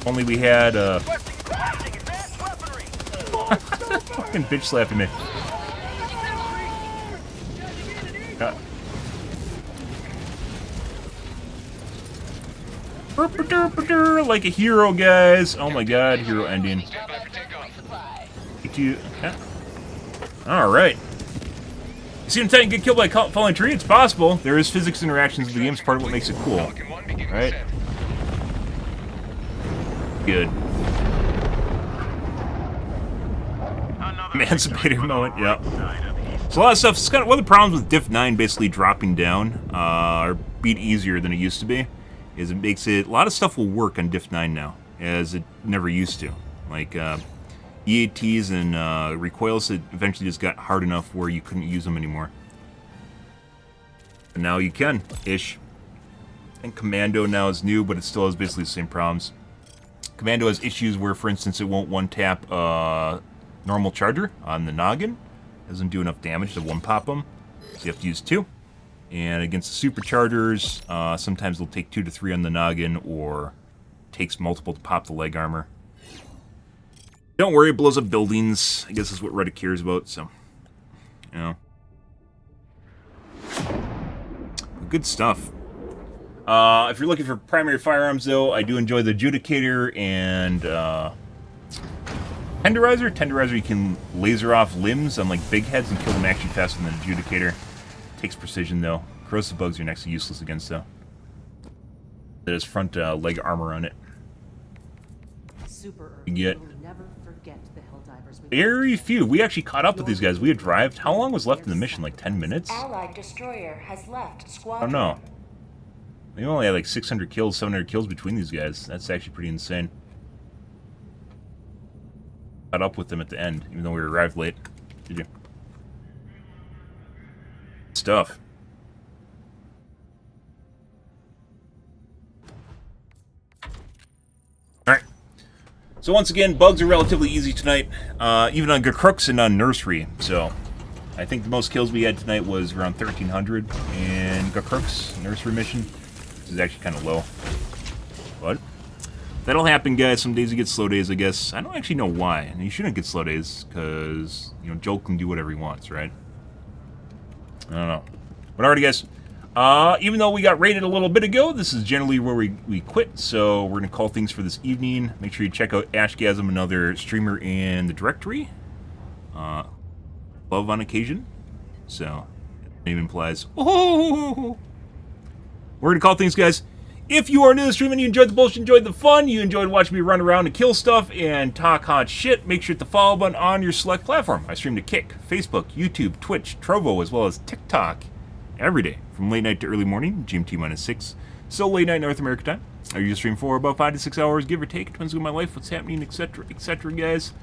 Only we had, Requesting advanced weaponry. fucking bitch slapping me. Like a hero, guys. Oh my god, hero ending. Stand by for takeoff. Get you. Yeah. Alright. You see him Titan get killed by a falling tree? It's possible. There is physics interactions in the game. It's part of what makes it cool. Falcon 1 beginning Right. ascent. Good. Emancipator moment, yeah. So a lot of stuff. It's kind of one of the problems with Diff 9 basically dropping down, or being easier than it used to be, is it makes it, a lot of stuff will work on Diff 9 now, as it never used to. Like, EATs and recoils that eventually just got hard enough where you couldn't use them anymore. And now you can, ish. And Commando now is new, but it still has basically the same problems. Commando has issues where, for instance, it won't one-tap normal charger on the noggin. Doesn't do enough damage to one-pop them, so you have to use 2. And against the superchargers, sometimes they'll take 2 to 3 on the noggin, or takes multiple to pop the leg armor. Don't worry, it blows up buildings. I guess that's what Reddit cares about, so, you know. Good stuff. If you're looking for primary firearms, though, I do enjoy the Adjudicator and Tenderizer. Tenderizer, you can laser off limbs on, like, big heads and kill them actually faster than the Adjudicator. Takes precision, though. Corrosive bugs are next to useless against, though. There's front leg armor on it. Super You get will never forget the Helldivers we very few. We actually caught up with these guys. We had drived. How long was left in the mission? Like 10 minutes? Allied destroyer has left I squadron. don't know. We only had like 600 kills, 700 kills between these guys. That's actually pretty insane. Caught up with them at the end, even though we arrived late. Did you? Stuff. Alright. So once again, bugs are relatively easy tonight, even on Crooks and on Nursery. So I think the most kills we had tonight was around 1,300 in Crooks Nursery mission. This is actually kind of low. But that'll happen, guys. Some days you get slow days, I guess. I don't actually know why. And you shouldn't get slow days, because, you know, Joel can do whatever he wants, right? I don't know. But alrighty, guys. Even though we got raided a little bit ago, this is generally where we quit, so we're going to call things for this evening. Make sure you check out Ashgasm, another streamer in the directory. Love on occasion. So, the name implies, oh! We're going to call things, guys. If you are new to the stream and you enjoyed the bullshit, enjoyed the fun, you enjoyed watching me run around and kill stuff and talk hot shit, make sure to hit the follow button on your select platform. I stream to Kick, Facebook, YouTube, Twitch, Trovo, as well as TikTok every day from late night to early morning, GMT-6. So late night North America time. I usually stream for about 5 to 6 hours, give or take. It depends on my life, what's happening, etc., etc., guys.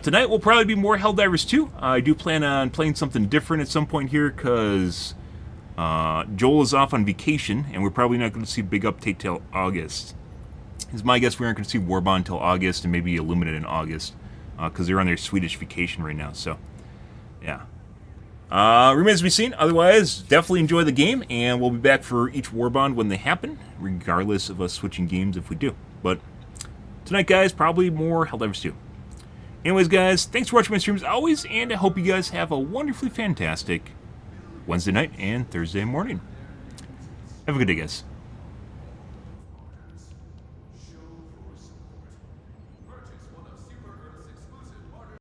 Tonight will probably be more Helldivers 2. I do plan on playing something different at some point here, because Joel is off on vacation, and we're probably not going to see a big update till August. It's my guess we aren't going to see Warbond until August, and maybe Illuminate in August, because they're on their Swedish vacation right now, so, yeah. Remains to be seen. Otherwise, definitely enjoy the game, and we'll be back for each Warbond when they happen, regardless of us switching games if we do. But tonight, guys, probably more Helldivers 2. Anyways, guys, thanks for watching my streams as always, and I hope you guys have a wonderfully fantastic Wednesday night and Thursday morning. Have a good day, guys.